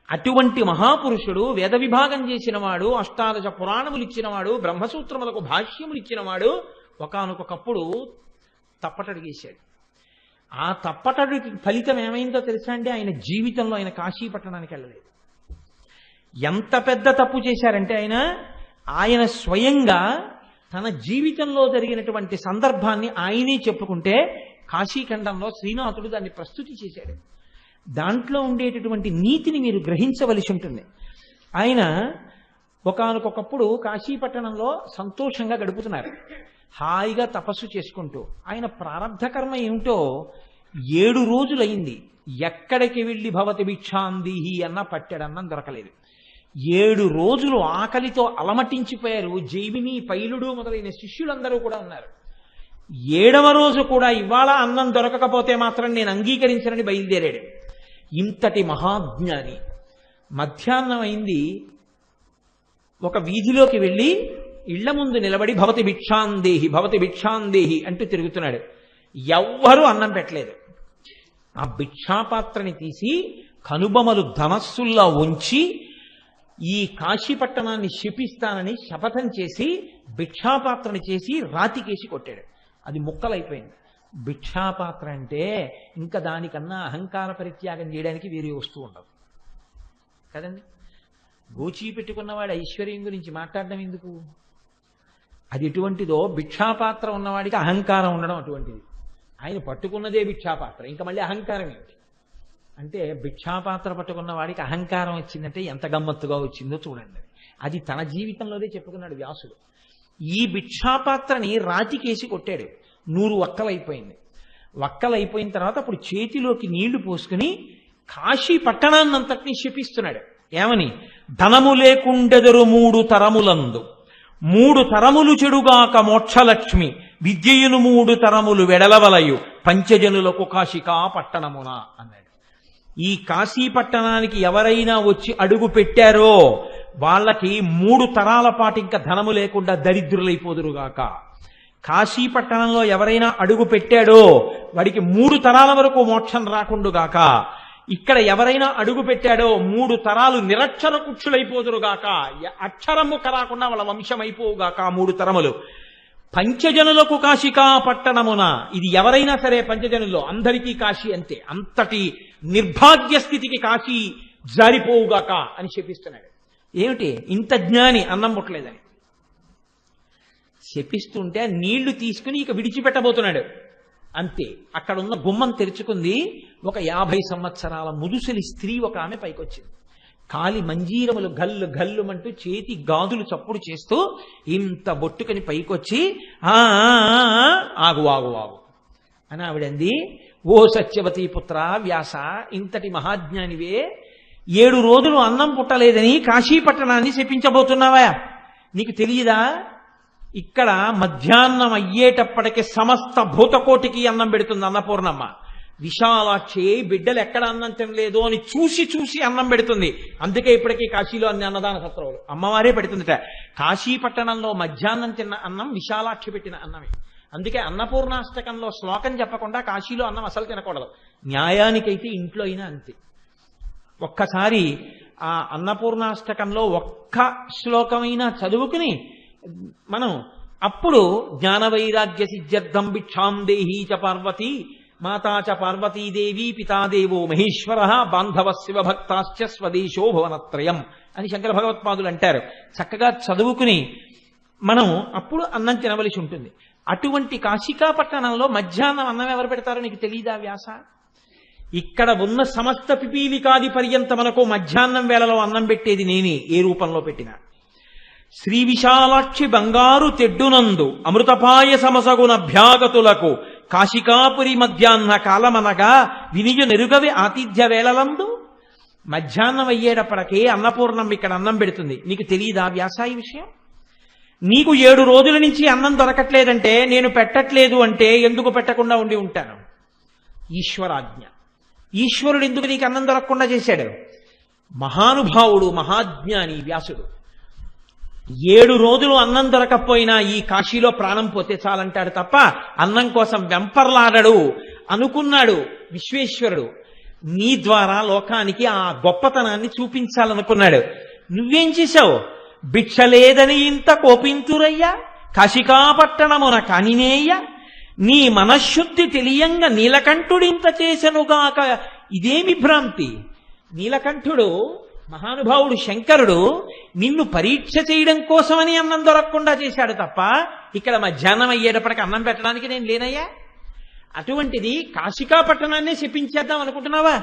A: అటువంటి మహాపురుషుడు వేద విభాగం చేసినవాడు, అష్టాదశ పురాణములు ఇచ్చినవాడు, బ్రహ్మసూత్రములకు భాష్యములు ఇచ్చినవాడు ఒకానొకప్పుడు తప్పటడిగేశాడు. ఆ తప్పటడి ఫలితం ఏమైందో తెలుసా అండి? ఆయన జీవితంలో ఆయన కాశీ పట్టణానికి వెళ్ళలేదు. ఎంత పెద్ద తప్పు చేశారంటే ఆయన స్వయంగా తన జీవితంలో జరిగినటువంటి సందర్భాన్ని ఆయనే చెప్పుకుంటే కాశీఖండంలో శ్రీనాథుడు దాన్ని ప్రస్తుతి చేశాడు. దాంట్లో ఉండేటటువంటి నీతిని మీరు గ్రహించవలసి ఉంటుంది. ఆయన ఒకానొకప్పుడు కాశీపట్టణంలో సంతోషంగా గడుపుతున్నారు, హాయిగా తపస్సు చేసుకుంటూ. ఆయన ప్రారబ్ధ కర్మ ఏమిటో 7 రోజులైంది. ఎక్కడికి వెళ్ళి భవతి భిక్షాందేహి అన్న పట్టెడన్నం దొరకలేదు. 7 రోజులు ఆకలితో అలమటించిపోయారు. జైమిని, పైలుడు మొదలైన శిష్యులందరూ కూడా ఉన్నారు. 7వ రోజు కూడా ఇవాళ అన్నం దొరకకపోతే మాత్రం నేను అంగీకరించనని బయలుదేరాడు. ఇంతటి మహాజ్ఞాని మధ్యాహ్నం అయింది, ఒక వీధిలోకి వెళ్ళి ఇళ్ల ముందు నిలబడి భవతి భిక్షాందేహి భవతి భిక్షాందేహి అంటూ తిరుగుతున్నాడు. ఎవ్వరూ అన్నం పెట్టలేదు. ఆ భిక్షాపాత్రని తీసి కనుబొమలు ధనస్సుల్లా ఉంచి ఈ కాశీపట్టణాన్ని శపిస్తానని శపథం చేసి భిక్షాపాత్రని చేసి రాతికేసి కొట్టాడు. అది ముక్కలైపోయింది. భిక్షాపాత్ర అంటే ఇంకా దానికన్నా అహంకార పరిత్యాగం చేయడానికి వేరే వస్తువు ఉండదు కదండి. గోచీ పెట్టుకున్నవాడు ఐశ్వర్యం గురించి మాట్లాడడం ఎందుకు? అది ఎటువంటిదో భిక్షాపాత్ర ఉన్నవాడికి అహంకారం ఉండడం అటువంటిది. ఆయన పట్టుకున్నదే భిక్షాపాత్ర, ఇంకా మళ్ళీ అహంకారం ఏమిటి? అంటే భిక్షాపాత్ర పట్టుకున్న వాడికి అహంకారం వచ్చిందంటే ఎంత గమ్మత్తుగా వచ్చిందో చూడండి. అది తన జీవితంలోనే చెప్పుకున్నాడు వ్యాసుడు. ఈ భిక్షాపాత్రని రాతికేసి కొట్టాడు. 100 వక్కలైపోయింది. వక్కలైపోయిన తర్వాత అప్పుడు చేతిలోకి నీళ్లు పోసుకుని కాశీ పట్టణాన్నంతటినీ శపిస్తున్నాడు. ఏమని? ధనము లేకుండెదరు 3 తరములందు, 3 తరములు చెడుగాక మోక్షలక్ష్మి, విద్యయును 3 తరములు వెడలవలయు, పంచజనులకు కాశికా పట్టణమున అన్నాడు. ఈ కాశీ పట్టణానికి ఎవరైనా వచ్చి అడుగు పెట్టారో వాళ్ళకి 3 తరాల పాటు ఇంకా ధనము లేకుండా దరిద్రులైపోదురుగాక. కాశీ పట్టణంలో ఎవరైనా అడుగు పెట్టాడో వాడికి 3 తరాల వరకు మోక్షం రాకుండుగాక. ఇక్కడ ఎవరైనా అడుగు పెట్టాడో 3 తరాలు నిరక్షర కుక్షులైపోదురుగాక. అక్షరము కరాకుండా వాళ్ళ వంశం అయిపోవుగాక 3 తరములు. పంచజనులకు కాశికా పట్టణమున, ఇది ఎవరైనా సరే పంచజనుల్లో అందరికీ కాశీ అంతే, అంతటి నిర్భాగ్య స్థితికి కాశీ జారిపోవుగాక అని శపిస్తున్నాడు. ఏమిటి? ఇంత జ్ఞాని అన్నం పుట్టలేదని శపిస్తుంటే నీళ్లు తీసుకుని ఇక విడిచిపెట్టబోతున్నాడు. అంతే, అక్కడ ఉన్న గుమ్మం తెరుచుకుంది. ఒక 50 సంవత్సరాల ముదుసలి స్త్రీ ఒక ఆమె పైకొచ్చింది. కాలి మంజీరములు గల్లు గల్లుమంటూ చేతి గాజులు చప్పుడు చేస్తూ ఇంత బొట్టుకని పైకొచ్చి ఆగు ఆగు ఆగు అని ఆవిడంది. ఓ సత్యవతీ పుత్ర వ్యాస, ఇంతటి మహాజ్ఞానివే 7 రోజులు అన్నం పుట్టలేదని కాశీ పట్టణాన్ని శపించబోతున్నావా? నీకు తెలియదా? ఇక్కడ మధ్యాహ్నం అయ్యేటప్పటికి సమస్త భూతకోటికి అన్నం పెడుతుంది అన్నపూర్ణమ్మ. విశాలాక్షి బిడ్డలు ఎక్కడ అన్నం తినలేదు అని చూసి చూసి అన్నం పెడుతుంది. అందుకే ఇప్పటికీ కాశీలో అన్ని అన్నదాన సత్రాలు అమ్మవారే పెడుతుందిట. కాశీ పట్టణంలో మధ్యాహ్నం తిన్న అన్నం విశాలాక్షి పెట్టిన అన్నమే. అందుకే అన్నపూర్ణాష్టకంలో శ్లోకం చెప్పకుండా కాశీలో అన్నం అసలు తినకూడదు. న్యాయానికైతే ఇంట్లో అయినా అంతే. ఒక్కసారి ఆ అన్నపూర్ణాష్టకంలో ఒక్క శ్లోకమైనా చదువుకుని మనం అప్పుడు జ్ఞానవైరాగ్య సిద్ధ్యర్థం భిక్షాం దేహీ చ పార్వతీ, మాతా చ పార్వతీదేవి, పితాదేవో మహేశ్వర, బాంధవ శివభక్తాశ్చ స్వదేశో భువనత్రయం అని శంకర భగవత్పాదులు అంటారు. చక్కగా చదువుకుని మనం అప్పుడు అన్నం తినవలసి ఉంటుంది. అటువంటి కాశికా పట్టణంలో మధ్యాహ్నం అన్నం ఎవరు పెడతారో నీకు తెలీదా వ్యాస? ఇక్కడ ఉన్న సమస్త పిపీలికాది పర్యంతమనకు మధ్యాహ్నం వేళలో అన్నం పెట్టేది నేనే, ఏ రూపంలో పెట్టినా. శ్రీ విశాలాక్షి బంగారు తెడ్డునందు అమృతపాయ సమసగుణ భ్యాగతులకు కాశికాపురి మధ్యాహ్న కాలమనగా వినియు నెరుగవి ఆతిథ్య వేళలందు. మధ్యాహ్నం అయ్యేటప్పటికే అన్నపూర్ణం ఇక్కడ అన్నం పెడుతుంది. నీకు తెలియదా వ్యాసాయి విషయం? నీకు 7 రోజుల నుంచి అన్నం దొరకట్లేదంటే, నేను పెట్టట్లేదు అంటే ఎందుకు పెట్టకుండా ఉండి ఉంటాను? ఈశ్వరాజ్ఞ. ఈశ్వరుడు ఎందుకు నీకు అన్నం దొరకకుండా చేశాడు? మహానుభావుడు, మహాజ్ఞాని వ్యాసుడు. 7 రోజులు అన్నం దొరకపోయినా ఈ కాశీలో ప్రాణం పోతే చాలంటాడు తప్ప అన్నం కోసం వెంపర్లాడడు అనుకున్నాడు విశ్వేశ్వరుడు. నీ ద్వారా లోకానికి ఆ గొప్పతనాన్ని చూపించాలనుకున్నాడు. నువ్వేం చేశావు? భిక్ష లేదని ఇంత కోపింతురయ్యా, కాశికాపట్టణమున కానినేయ్య, నీ మనశ్శుద్ధి తెలియంగా నీలకంఠుడింత చేసెనుగాక, ఇదేమి భ్రాంతి? నీలకంఠుడు మహానుభావుడు శంకరుడు నిన్ను పరీక్ష చేయడం కోసమని అన్నం దొరకకుండా చేశాడు తప్ప ఇక్కడ మధ్యాహ్నం అయ్యేటప్పటికి అన్నం పెట్టడానికి నేను లేనయ్యా. అటువంటిది కాశికా పట్టణాన్నే శపించేద్దాం అనుకుంటున్నావా?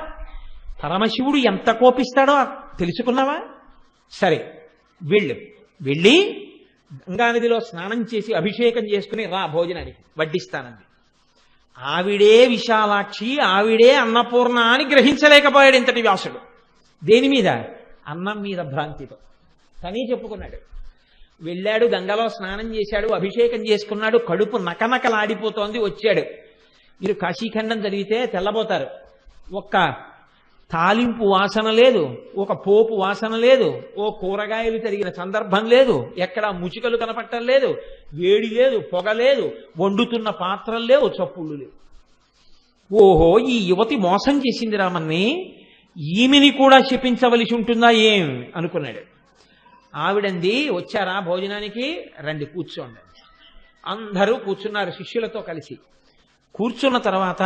A: పరమశివుడు ఎంత కోపిస్తాడో తెలుసుకున్నావా? సరే వెళ్ళి గంగానదిలో స్నానం చేసి అభిషేకం చేసుకుని రా భోజనానికి వడ్డిస్తానంది. ఆవిడే విశాలాక్షి, ఆవిడే అన్నపూర్ణ అని గ్రహించలేకపోయాడు ఇంతటి వ్యాసుడు. దేని మీద? అన్నం మీద భ్రాంతితో. తనే చెప్పుకున్నాడు. వెళ్ళాడు, గంగలో స్నానం చేశాడు, అభిషేకం చేసుకున్నాడు, కడుపు నకనకలాడిపోతోంది. వచ్చాడు. మీరు కాశీఖండం చదివితే తెల్లబోతారు. ఒక్క తాలింపు వాసన లేదు, ఒక పోపు వాసన లేదు, ఓ కూరగాయలు తరిగిన సందర్భం లేదు, ఎక్కడ ముచికలు కనపట్టం లేదు, వేడి లేదు, పొగ లేదు, వండుతున్న పాత్రలు లేవు, చప్పుళ్ళు లేవు. ఓహో, ఈ యువతి మోసం చేసింది రామన్ని, ఈమెని కూడా శపించవలసి ఉంటుందా ఏం అనుకున్నాడు. ఆవిడంది, వచ్చారా భోజనానికి, రండి కూర్చోండి. అందరూ కూర్చున్నారు శిష్యులతో కలిసి. కూర్చున్న తర్వాత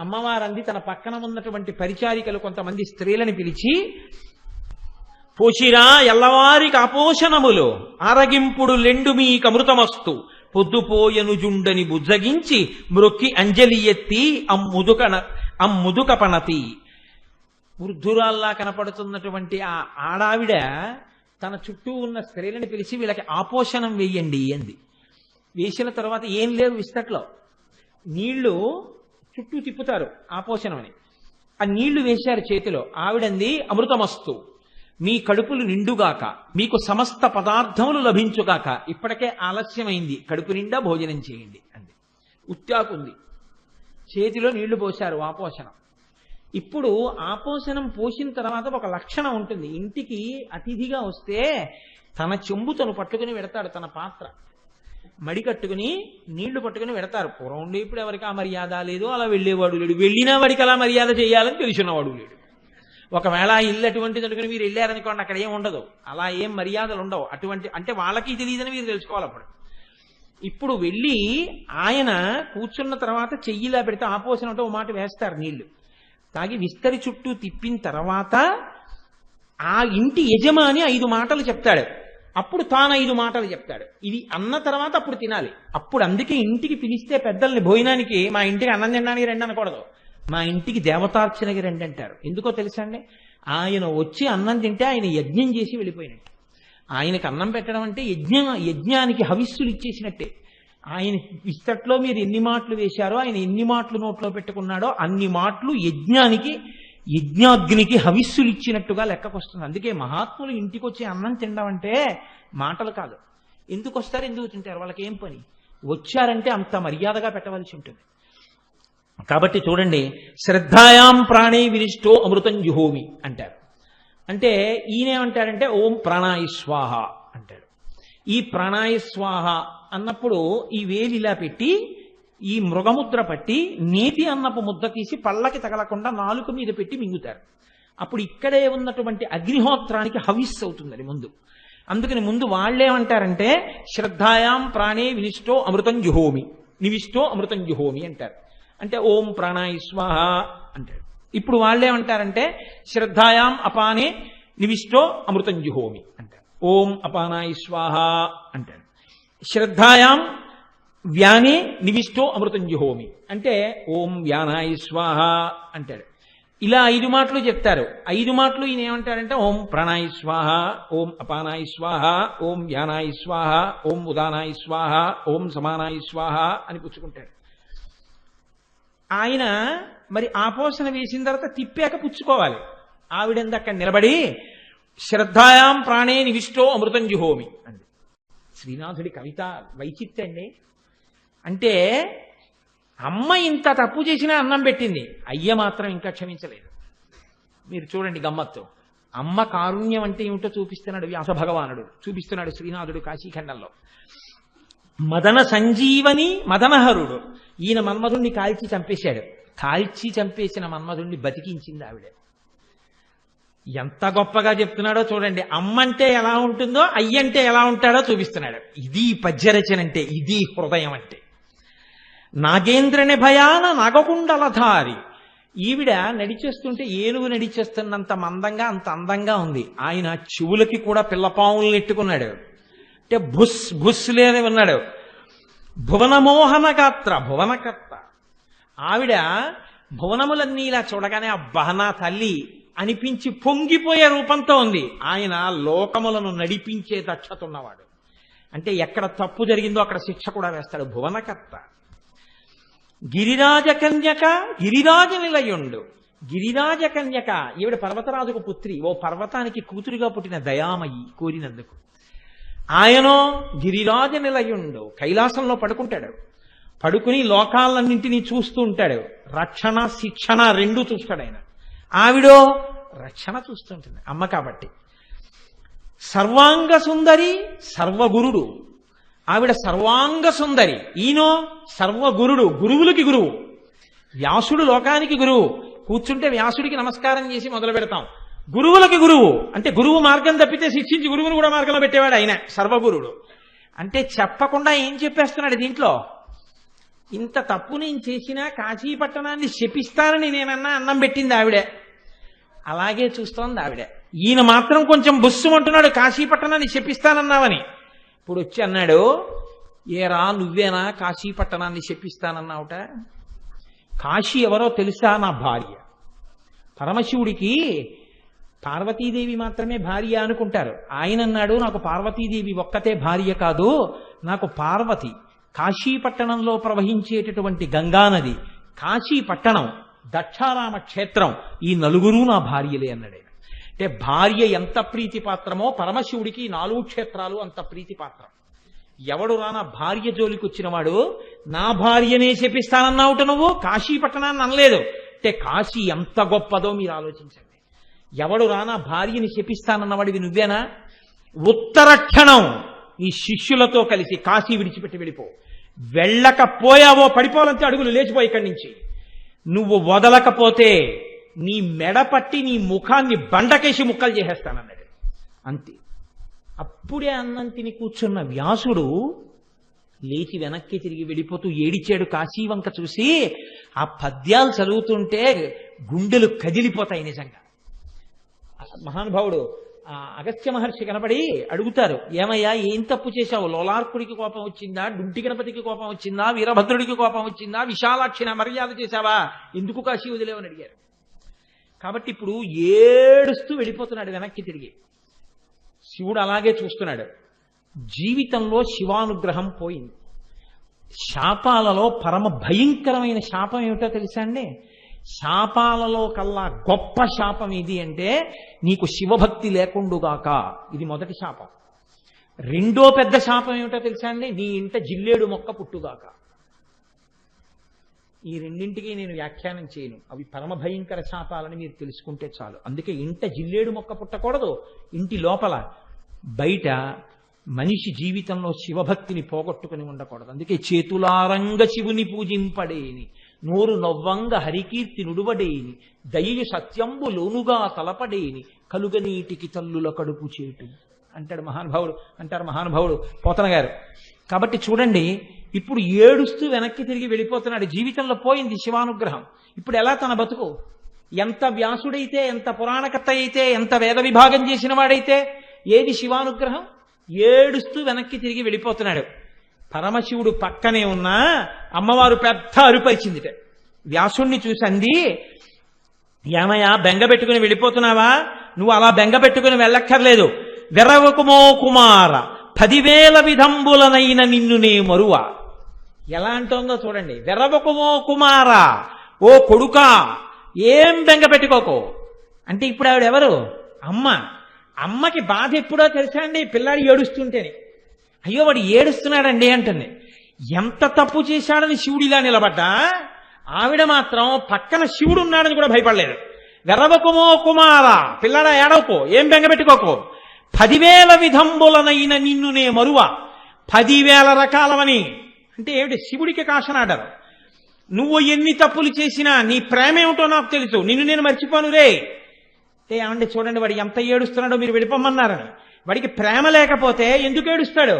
A: అమ్మవారంది తన పక్కన ఉన్నటువంటి పరిచారికలు కొంతమంది స్త్రీలని పిలిచి, పోషిరా ఎల్లవారికి అపోషణములు ఆరగింపుడు లెండు మీకమృతమస్తు పొద్దుపోయను జుండని బుజ్జగించి మ్రొక్కి అంజలి ఎత్తి అమ్ముదుక పనతి. వృద్ధురాల్లా కనపడుతున్నటువంటి ఆ ఆడావిడ తన చుట్టూ ఉన్న స్త్రీలను పిలిచి వీళ్ళకి ఆపోషణం వేయండి అంది. వేసిన తర్వాత ఏం లేవు విస్తట్లో, నీళ్లు చుట్టూ తిప్పుతారు ఆపోషణం అని. ఆ నీళ్లు వేశారు చేతిలో. ఆవిడంది, అమృతమస్తు, మీ కడుపులు నిండుగాక, మీకు సమస్త పదార్థములు లభించుగాక, ఇప్పటికే ఆలస్యమైంది, కడుపు నిండా భోజనం చేయండి అంది. ఉత్యాకుంది, చేతిలో నీళ్లు పోశారు ఆపోషణం. ఇప్పుడు ఆపోషణం పోసిన తర్వాత ఒక లక్షణం ఉంటుంది. ఇంటికి అతిథిగా వస్తే తన చెంబు తను పట్టుకుని పెడతాడు, తన పాత్ర మడి కట్టుకుని నీళ్లు పట్టుకుని పెడతారు. పూర్వం ఉండి ఇప్పుడు ఎవరికి ఆ మర్యాద లేదు, అలా వెళ్ళేవాడు లేడు, వెళ్ళినా వాడికి అలా మర్యాద చేయాలని తెలిసినవాడు లేడు. ఒకవేళ ఇల్లు అటువంటిది అనుకుని మీరు వెళ్ళారనుకోండి, అక్కడ ఏం ఉండదు, అలా ఏం మర్యాదలు ఉండవు. అటువంటి అంటే వాళ్ళకి తెలియదని మీరు తెలుసుకోవాలి. అప్పుడు ఇప్పుడు వెళ్ళి ఆయన కూర్చున్న తర్వాత చెయ్యిలా పెడితే ఆపోషణ అంటే ఓ మాట వేస్తారు, నీళ్లు తాగి విస్తరి చుట్టూ తిప్పిన తర్వాత ఆ ఇంటి యజమాని 5 మాటలు చెప్తాడు, అప్పుడు తాను 5 మాటలు చెప్తాడు. ఇది అన్న తర్వాత అప్పుడు తినాలి. అప్పుడు అందుకే ఇంటికి పిలిస్తే పెద్దల్ని భోజనానికి, మా ఇంటికి అన్నం తినడానికి రండి అనకూడదు, మా ఇంటికి దేవతార్చనకి రండి అంటారు. ఎందుకో తెలుసా అండి, ఆయన వచ్చి అన్నం తింటే ఆయన యజ్ఞం చేసి వెళ్ళిపోయినట్టు. ఆయనకు అన్నం పెట్టడం అంటే యజ్ఞానికి హవిస్సులు ఇచ్చేసినట్టే. ఆయన విస్తట్లో మీరు ఎన్ని మాటలు వేశారో, ఆయన ఎన్ని మాటలు నోట్లో పెట్టుకున్నాడో అన్ని మాటలు యజ్ఞాగ్నికి హవిస్సులు ఇచ్చినట్టుగా లెక్కకొస్తుంది. అందుకే మహాత్ములు ఇంటికి వచ్చి అన్నం తినడం అంటే మాటలు కాదు. ఎందుకు వస్తారు, ఎందుకు తింటారు, వాళ్ళకి ఏం పని, వచ్చారంటే అంత మర్యాదగా పెట్టవలసి ఉంటుంది. కాబట్టి చూడండి, శ్రద్ధాయాం ప్రాణే వినిష్టో అమృతం జుహోమి అంటారు. అంటే ఈయనేమంటాడంటే ఓం ప్రాణాయ స్వాహ అంటాడు. ఈ ప్రాణాయ స్వాహ అన్నప్పుడు ఈ వేలు ఇలా పెట్టి ఈ మృగముద్ర పట్టి నేతి అన్నపు ముద్ద తీసి పళ్ళకి తగలకుండా నాలుక మీద పెట్టి మింగుతారు. అప్పుడు ఇక్కడే ఉన్నటువంటి అగ్నిహోత్రానికి హవిస్ అవుతుంది ముందు. అందుకని ముందు వాళ్ళేమంటారంటే శ్రద్ధాయాం ప్రాణే వినిష్టో అమృతం జుహోమి, నివిష్టో అమృతం జుహోమి అంటారు. అంటే ఓం ప్రాణాయ స్వాహ అంటాడు. ఇప్పుడు వాళ్ళేమంటారంటే శ్రద్ధాయాం అపానే నివిష్టో అమృతం జుహోమి అంటారు. ఓం అపానాయ స్వాహ అంటాడు. శ్రద్ధాయాం వ్యానే నివిష్టో అమృతం జుహోమి అంటే ఓం వ్యానాయ స్వాహ అంటాడు. ఇలా 5 మాటలు చెప్తారు. 5 మాటలు ఈయన ఏమంటాడంటే ఓం ప్రాణాయ స్వాహ, ఓం అపానాయ స్వాహ, ఓం వ్యానాయ స్వాహ, ఓం ఉదానాయ స్వాహ, ఓం సమానాయ స్వాహ అని పుచ్చుకుంటాడు. ఆయన మరి ఆపోషణ వేసిన తర్వాత తిప్పాక పుచ్చుకోవాలి. ఆవిడంది అక్కడ నిలబడి శ్రద్ధాయాం ప్రాణే నివిష్టో అమృతం జుహోమి అంది. శ్రీనాథుడి కవిత వైచిత్రండి. అంటే అమ్మ ఇంత తప్పు చేసినా అన్నం పెట్టింది, అయ్య మాత్రం ఇంకా క్షమించలేదు. మీరు చూడండి గమ్మత్తు. అమ్మ కారుణ్యం అంటే ఏమిటో చూపిస్తున్నాడు వ్యాస భగవానుడు, చూపిస్తున్నాడు శ్రీనాథుడు కాశీఖండంలో. మదన సంజీవని మదనహరుడు, ఈయన మన్మధుణ్ణి కాల్చి చంపేశాడు. కాల్చి చంపేసిన మన్మధుణ్ణి బతికించింది ఆవిడ. ఎంత గొప్పగా చెప్తున్నాడో చూడండి. అమ్మంటే ఎలా ఉంటుందో అయ్యంటే ఎలా ఉంటాడో చూపిస్తున్నాడు. ఇది పద్యరచన అంటే, ఇది హృదయం అంటే. నాగేంద్రని భయాన నాగకుండలధారి, ఈవిడ నడిచేస్తుంటే ఏనుగు నడిచేస్తున్నంత మందంగా అంత అందంగా ఉంది. ఆయన చెవులకి కూడా పిల్లపావులు నెట్టుకున్నాడు. అంటే భుస్ భుస్ లేని ఉన్నాడు. భువనమోహన గాత్ర, భువనకర్త. ఆవిడ భువనములన్నీ ఇలా చూడగానే అబ్బా నా తల్లి అనిపించి పొంగిపోయే రూపంతో ఉంది. ఆయన లోకములను నడిపించే దక్షత ఉన్నవాడు. అంటే ఎక్కడ తప్పు జరిగిందో అక్కడ శిక్ష కూడా వేస్తాడు. భువనకర్త. గిరిరాజ కన్యక, గిరిరాజ నిలయుండు. గిరిరాజ కన్యక, ఈవిడ పర్వతరాజుకు పుత్రి. ఓ పర్వతానికి కూతురిగా పుట్టిన దయామయి కోరినందుకు. ఆయనో గిరిరాజ నిలయుండు, కైలాసంలో పడుకుంటాడు. పడుకుని లోకాలన్నింటినీ చూస్తూ ఉంటాడు. రక్షణ శిక్షణ 2 చూస్తాడు ఆయన. ఆవిడో రక్షణ చూస్తుంటుంది, అమ్మ కాబట్టి. సర్వాంగ సుందరి, సర్వగురుడు. ఆవిడ సర్వాంగ సుందరి, ఈయనో సర్వగురుడు, గురువులకి గురువు. వ్యాసుడు లోకానికి గురువు. కూర్చుంటే వ్యాసుడికి నమస్కారం చేసి మొదలు పెడతాం. గురువులకి గురువు అంటే గురువు మార్గం తప్పితే శిక్షించి గురువుని కూడా మార్గంలో పెట్టేవాడు ఆయన సర్వగురుడు. అంటే చెప్పకుండా ఏం చెప్పేస్తున్నాడు దీంట్లో, ఇంత తప్పు నేను చేసినా కాశీ పట్టణాన్ని శపిస్తానని నేనన్నా అన్నం పెట్టింది ఆవిడే, అలాగే చూస్తోంది ఆవిడే. ఈయన మాత్రం కొంచెం బుస్సుమంటున్నాడు కాశీ పట్టణాన్ని శపిస్తానన్నావని. ఇప్పుడు వచ్చి అన్నాడు, ఏరా నువ్వేనా కాశీ పట్టణాన్ని శపిస్తానన్నావుట? కాశీ ఎవరో తెలుసా? నా భార్య. పరమశివుడికి పార్వతీదేవి మాత్రమే భార్య అనుకుంటారు. ఆయన అన్నాడు, నాకు పార్వతీదేవి ఒక్కతే భార్య కాదు, నాకు పార్వతి, కాశీ పట్టణంలో ప్రవహించేటటువంటి గంగానది, కాశీ పట్టణం, దక్షారామ క్షేత్రం, ఈ నలుగురు నా భార్యలే అన్నాడు ఆయన. అంటే భార్య ఎంత ప్రీతిపాత్రమో పరమశివుడికి 4 క్షేత్రాలు అంత ప్రీతిపాత్రం. ఎవడు రానా భార్య జోలికి వచ్చిన వాడు నా భార్యనే శపిస్తానన్నావుట, నువ్వు కాశీ పట్టణాన్ని అనలేదు. అంటే కాశీ ఎంత గొప్పదో మీరు ఆలోచించండి. ఎవడు రానా భార్యని శపిస్తానన్నవాడివి నువ్వేనా? ఉత్తరక్షణం ఈ శిష్యులతో కలిసి కాశీ విడిచిపెట్టి వెళ్ళిపో. వెళ్ళకపోయావో పడిపోవాలంటే అడుగులు లేచిపో ఇక్కడి నుంచి. నువ్వు వదలకపోతే నీ మెడ పట్టి నీ ముఖాన్ని బండకేసి ముక్కలు చేసేస్తానన్నాడు. అంతే. అప్పుడే అన్నం తిని కూర్చున్న వ్యాసుడు లేచి వెనక్కి తిరిగి వెళ్ళిపోతూ ఏడిచాడు కాశీ వంక చూసి. ఆ పద్యాలు చదువుతుంటే గుండెలు కదిలిపోతాయి నిజంగా. మహానుభావుడు అగస్త్య మహర్షి కనపడి అడుగుతారు, ఏమయ్యా ఏం తప్పు చేశావు? లోలార్కుడికి కోపం వచ్చిందా? డుంటి గణపతికి కోపం వచ్చిందా? వీరభద్రుడికి కోపం వచ్చిందా? విశాలాక్షిని మర్యాద చేశావా? ఎందుకు కాశీ వదిలేవని అడిగారు. కాబట్టి ఇప్పుడు ఏడుస్తూ వెళ్ళిపోతున్నాడు వెనక్కి తిరిగి. శివుడు అలాగే చూస్తున్నాడు. జీవితంలో శివానుగ్రహం పోయింది. శాపాలలో పరమ భయంకరమైన శాపం ఏమిటో తెలుసా అండి? శాపాలలో కల్లా గొప్ప శాపం ఇది అంటే నీకు శివభక్తి లేకుండుగాక. ఇది మొదటి శాపం. రెండో పెద్ద శాపం ఏమిటో తెలుసా అండి? నీ ఇంట జిల్లేడు మొక్క పుట్టుగాక. ఈ రెండింటికి నేను వ్యాఖ్యానం చేయను, అవి పరమ భయంకర శాపాలని మీరు తెలుసుకుంటే చాలు. అందుకే ఇంట జిల్లేడు మొక్క పుట్టకూడదు. ఇంటి లోపల బయట మనిషి జీవితంలో శివభక్తిని పోగొట్టుకుని ఉండకూడదు. అందుకే చేతులారంగ శివుని పూజింపడేని, నోరు నవ్వంగ హరికీర్తి నుడువడేని, దయయు సత్యంబు లోనుగా తలపడేని, కలుగనీటికి తల్లుల కడుపు చేటు అంటారు మహానుభావుడు పోతన గారు. కాబట్టి చూడండి, ఇప్పుడు ఏడుస్తూ వెనక్కి తిరిగి వెళ్ళిపోతున్నాడు. జీవితంలో పోయింది శివానుగ్రహం. ఇప్పుడు ఎలా తన బతుకు? ఎంత వ్యాసుడైతే, ఎంత పురాణకర్త అయితే, ఎంత వేద విభాగం చేసిన వాడైతే ఏది శివానుగ్రహం? ఏడుస్తూ వెనక్కి తిరిగి వెళ్ళిపోతున్నాడు. పరమశివుడు పక్కనే ఉన్నా అమ్మవారు పెద్ద అరుపరిచిందిట. వ్యాసుణ్ణి చూసి అంది, ఏమయ్యా బెంగ పెట్టుకుని వెళ్ళిపోతున్నావా? నువ్వు అలా బెంగ పెట్టుకుని వెళ్ళక్కర్లేదు. వెరవకుమో కుమార 10,000 విధంబులనైన నిన్ను నే మరువ. ఎలా అంటోందో చూడండి. వెరవకుమో కుమార, ఓ కొడుకా ఏం బెంగ పెట్టుకోకు. అంటే ఇప్పుడు ఆవిడెవరు? అమ్మ. అమ్మకి బాధ ఎప్పుడో తెలుసా అండి? పిల్లాడు ఏడుస్తుంటేనే, అయ్యో వాడు ఏడుస్తున్నాడండి అంటుంది. ఎంత తప్పు చేశాడని శివుడు ఇలా నిలబడ్డా ఆవిడ మాత్రం పక్కన శివుడు ఉన్నాడని కూడా భయపడలేదు. వెర్రవకుమో కుమార, పిల్లాడా ఏడవకో, ఏం బెంగపెట్టుకోకో. 10,000 విధంబులనైన నిన్ను నే మరువ. 10,000 రకాలవని అంటే ఏమిటి? శివుడికి కాషనాడరు. నువ్వు ఎన్ని తప్పులు చేసినా నీ ప్రేమ ఏమిటో నాకు తెలుసు, నిన్ను నేను మర్చిపోను రే. అంటే ఏమంటే చూడండి, వాడు ఎంత ఏడుస్తున్నాడో మీరు వెళ్ళిపోమన్నారని. వాడికి ప్రేమ లేకపోతే ఎందుకు ఏడుస్తాడు?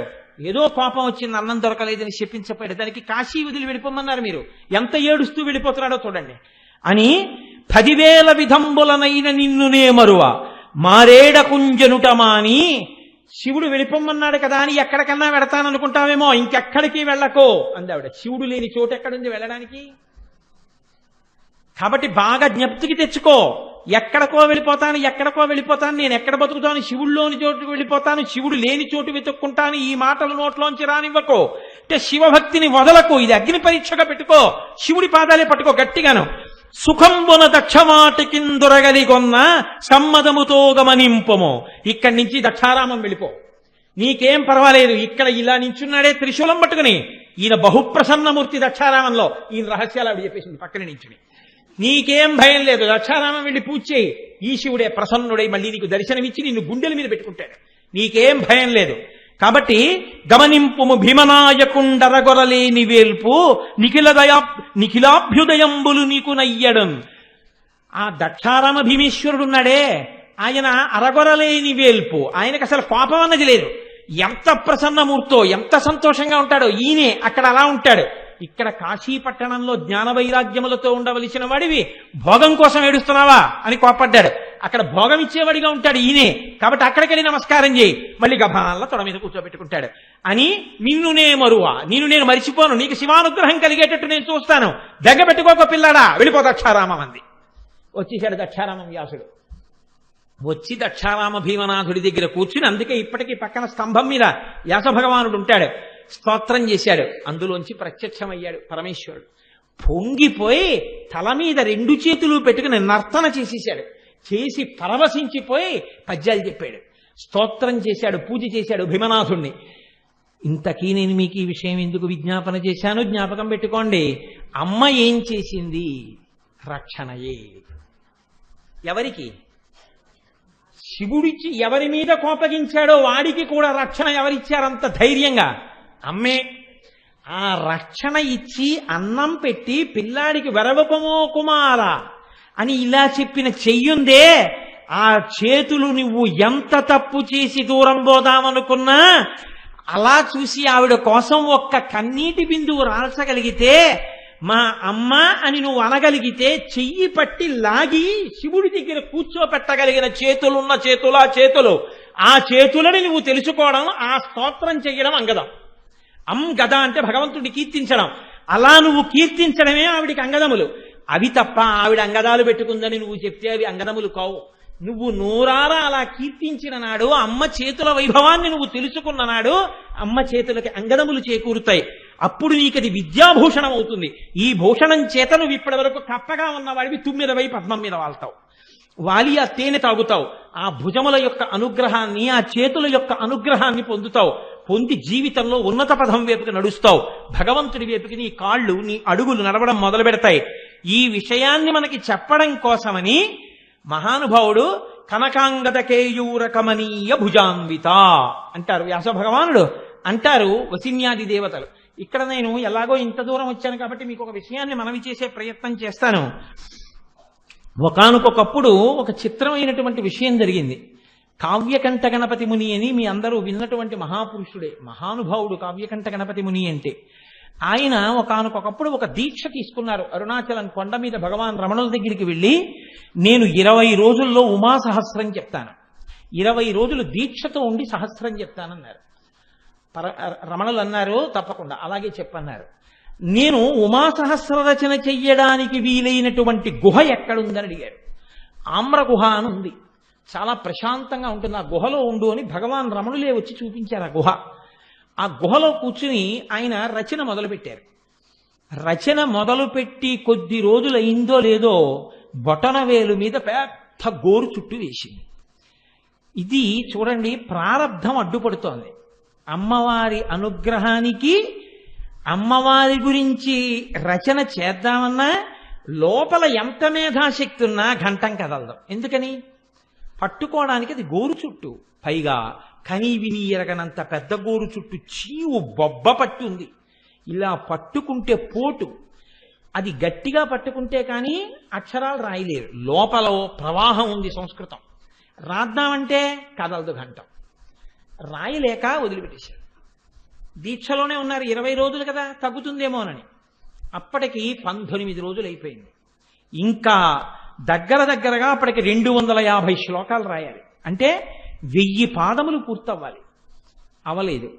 A: ఏదో కోపం వచ్చింది, అన్నం దొరకలేదని చెప్పించపోయాడు. దానికి కాశీ వదిలి వెళ్ళిపోమన్నారు మీరు. ఎంత ఏడుస్తూ వెళ్ళిపోతున్నాడో చూడండి అని. 10,000 విధంబులనైన నిన్నునే మరువ మారేడ కుంజనుట మాని. శివుడు వెళ్ళిపోమన్నాడు కదా అని ఎక్కడికన్నా వెడతాననుకుంటావేమో, ఇంకెక్కడికి వెళ్ళకో అందావిడ. శివుడు లేని చోటు ఎక్కడుంది వెళ్ళడానికి? కాబట్టి బాగా జ్ఞప్తికి తెచ్చుకో. ఎక్కడికో వెళ్ళిపోతాను, నేను ఎక్కడ బతుకుతాను? శివుడిలోని చోటుకు వెళ్ళిపోతాను, శివుడు లేని చోటు వెతుక్కుంటాను. ఈ మాటలు నోట్లోంచి రానివ్వకో. అంటే శివభక్తిని వదలకు. ఇది అగ్ని పరీక్షగా పెట్టుకో. శివుడి పాదాలే పట్టుకో గట్టిగాను. సుఖంబున దక్షమాటికిందొరగలిగొన్న సమ్మదముతో గమనింపము. ఇక్కడి నుంచి దక్షారామం వెళ్ళిపో, నీకేం పర్వాలేదు. ఇక్కడ ఇలా నించున్నాడే త్రిశూలం పట్టుకుని, ఈయన బహుప్రసన్నమూర్తి దక్షారామంలో. ఈయన రహస్యాలు ఆవిడ చెప్పేసింది పక్కన నించుని. నీకేం భయం లేదు, దక్షారామం వెళ్ళి పూజ చేయి. ఈ శివుడే ప్రసన్నుడై మళ్ళీ నీకు దర్శనమిచ్చి నిన్ను గుండెల మీద పెట్టుకుంటాడు. నీకేం భయం లేదు. కాబట్టి గమనింపుము భీమనాయకుండరగొరలేని వేల్పు నిఖిలాభ్యుదయంబులు నీకు నయ్యడం. ఆ దక్షారామ భీమేశ్వరుడున్నాడే ఆయన అరగొరలేని వేల్పు, ఆయనకు అసలు కోపం అన్నది లేదు. ఎంత ప్రసన్నమూర్తో ఎంత సంతోషంగా ఉంటాడో ఈయనే అక్కడ అలా ఉంటాడు. ఇక్కడ కాశీ పట్టణంలో జ్ఞాన వైరాగ్యములతో ఉండవలసిన వాడివి భోగం కోసం ఏడుస్తున్నావా అని కోపడ్డాడు. అక్కడ భోగం ఇచ్చేవాడిగా ఉంటాడు ఈయనే, కాబట్టి అక్కడికి వెళ్ళి నమస్కారం చేయి, మళ్ళీ గభాల తొడ మీద కూర్చోబెట్టుకుంటాడు. అని నిన్నునే మరువా, నిన్ను నేను మరిచిపోను, నీకు శివానుగ్రహం కలిగేటట్టు నేను చూస్తాను, దగ్గ పెట్టుకోక పిల్లాడా, వెళ్ళిపో దక్షారామం అంది. వచ్చేసాడు దక్షారామం వ్యాసుడు. వచ్చి దక్షారామ భీమనాథుడి దగ్గర కూర్చుని, అందుకే ఇప్పటికీ పక్కన స్తంభం మీద వ్యాస భగవానుడు ఉంటాడు, స్తోత్రం చేశాడు. అందులోంచి ప్రత్యక్షమయ్యాడు పరమేశ్వరుడు. పొంగిపోయి తల మీద 2 చేతులు పెట్టుకుని నర్తన చేసేశాడు. చేసి పరవశించిపోయి పద్యాలు చెప్పాడు, స్తోత్రం చేశాడు, పూజ చేశాడు భీమనాథుణ్ణి. ఇంతకీ నేను మీకు ఈ విషయం ఎందుకు విజ్ఞాపన చేశాను జ్ఞాపకం పెట్టుకోండి. అమ్మ ఏం చేసింది? రక్షణయే. ఎవరికి? శివుడిచ్చి ఎవరి మీద కోపగించాడో వాడికి కూడా రక్షణ ఎవరిచ్చారంత ధైర్యంగా? అమ్మే. ఆ రక్షణ ఇచ్చి అన్నం పెట్టి పిల్లాడికి వెరవపమో కుమార అని ఇలా చెప్పిన చెయ్యుందే, ఆ చేతులు నువ్వు ఎంత తప్పు చేసి దూరం పోదామనుకున్నా అలా చూసి ఆవిడ కోసం ఒక్క కన్నీటి బిందువు రాల్చగలిగితే, మా అమ్మ అని నువ్వు అనగలిగితే, చెయ్యి పట్టి లాగి శివుడి దగ్గర కూర్చోపెట్టగలిగిన చేతులున్న చేతులా చేతులు, ఆ చేతులని నువ్వు తెలుసుకోవడం, ఆ స్తోత్రం చెయ్యడం అంగదం. గద అంటే భగవంతుడిని కీర్తించడం. అలా నువ్వు కీర్తించడమే ఆవిడికి అంగదములు. అవి తప్ప ఆవిడ అంగదాలు పెట్టుకుందని నువ్వు చెప్తే అవి అంగదములు కావు. నువ్వు నోరారా అలా కీర్తించిన నాడు, అమ్మ చేతుల వైభవాన్ని నువ్వు తెలుసుకున్న నాడు అమ్మ చేతులకి అంగదములు చేకూరుతాయి. అప్పుడు నీకది విద్యాభూషణం అవుతుంది. ఈ భూషణం చేత నువ్వు ఇప్పటి వరకు కప్పగా ఉన్నవాడివి తుమ్మిదవై పద్మం మీద వాళ్తావు, వాలి ఆ తేనె తాగుతావు. ఆ భుజముల యొక్క అనుగ్రహాన్ని, ఆ చేతుల యొక్క అనుగ్రహాన్ని పొందుతావు. పొంది జీవితంలో ఉన్నత పదం వైపుకి నడుస్తావు. భగవంతుడి వైపుకి నీ కాళ్ళు, నీ అడుగులు నడవడం మొదలు పెడతాయి. ఈ విషయాన్ని మనకి చెప్పడం కోసమని మహానుభావుడు కనకాంగద కేయూర కమనీయ భుజాన్విత అంటారు వ్యాస భగవానుడు, అంటారు వసిన్యాది దేవతలు. ఇక్కడ నేను ఎలాగో ఇంత దూరం వచ్చాను కాబట్టి మీకు ఒక విషయాన్ని మనవి చేసే ప్రయత్నం చేస్తాను. ఒకానొకప్పుడు ఒక చిత్రమైనటువంటి విషయం జరిగింది. కావ్యకంఠ గణపతి ముని అని మీ అందరూ విన్నటువంటి మహాపురుషుడే, మహానుభావుడు కావ్యకంఠ గణపతి ముని అంటే. ఆయన ఒకానొకప్పుడు ఒక దీక్ష తీసుకున్నారు. అరుణాచలం కొండ మీద భగవాన్ రమణుల దగ్గరికి వెళ్ళి, నేను 20 రోజుల్లో ఉమా సహస్రం చెప్తాను, 20 రోజులు దీక్షతో ఉండి సహస్రం చెప్తానన్నారు. రమణులు అన్నారు, తప్పకుండా అలాగే చెప్పన్నారు. నేను ఉమా సహస్ర రచన చెయ్యడానికి వీలైనటువంటి గుహ ఎక్కడుందని అడిగారు. ఆమ్ర గుహ అని ఉంది, చాలా ప్రశాంతంగా ఉంటుంది, ఆ గుహలో ఉండు అని భగవాన్ రమణులే వచ్చి చూపించారు ఆ గుహ. ఆ గుహలో కూర్చుని ఆయన రచన మొదలుపెట్టారు. రచన మొదలుపెట్టి కొద్ది రోజులు అయిందో లేదో బొటనవేలు మీద పెద్ద గోరు చుట్టూ వేసింది. ఇది చూడండి, ప్రారబ్ధం అడ్డుపడుతోంది. అమ్మవారి అనుగ్రహానికి, అమ్మవారి గురించి రచన చేద్దామన్నా లోపల ఎంత మేధాశక్తి ఉన్నా ఘంటం కదలదు. ఎందుకని? పట్టుకోవడానికి అది గోరు చుట్టు, పైగా కనీ విని ఎరగనంత పెద్ద గోరు చుట్టు, చీవు బొబ్బ పట్టుంది. ఇలా పట్టుకుంటే పోటు, అది గట్టిగా పట్టుకుంటే కానీ అక్షరాలు రాయలేరు. లోపల ప్రవాహం ఉంది సంస్కృతం, రాద్దామంటే కదలదు ఘంటం. రాయలేక వదిలిపెట్టేశారు. దీక్షలోనే ఉన్నారు, 20 రోజులు కదా తగ్గుతుందేమోనని. అప్పటికి 19 రోజులు అయిపోయింది. ఇంకా దగ్గరగా అప్పటికి 250 శ్లోకాలు రాయాలి, అంటే 1000 పాదములు పూర్తవ్వాలి. అవలేదు.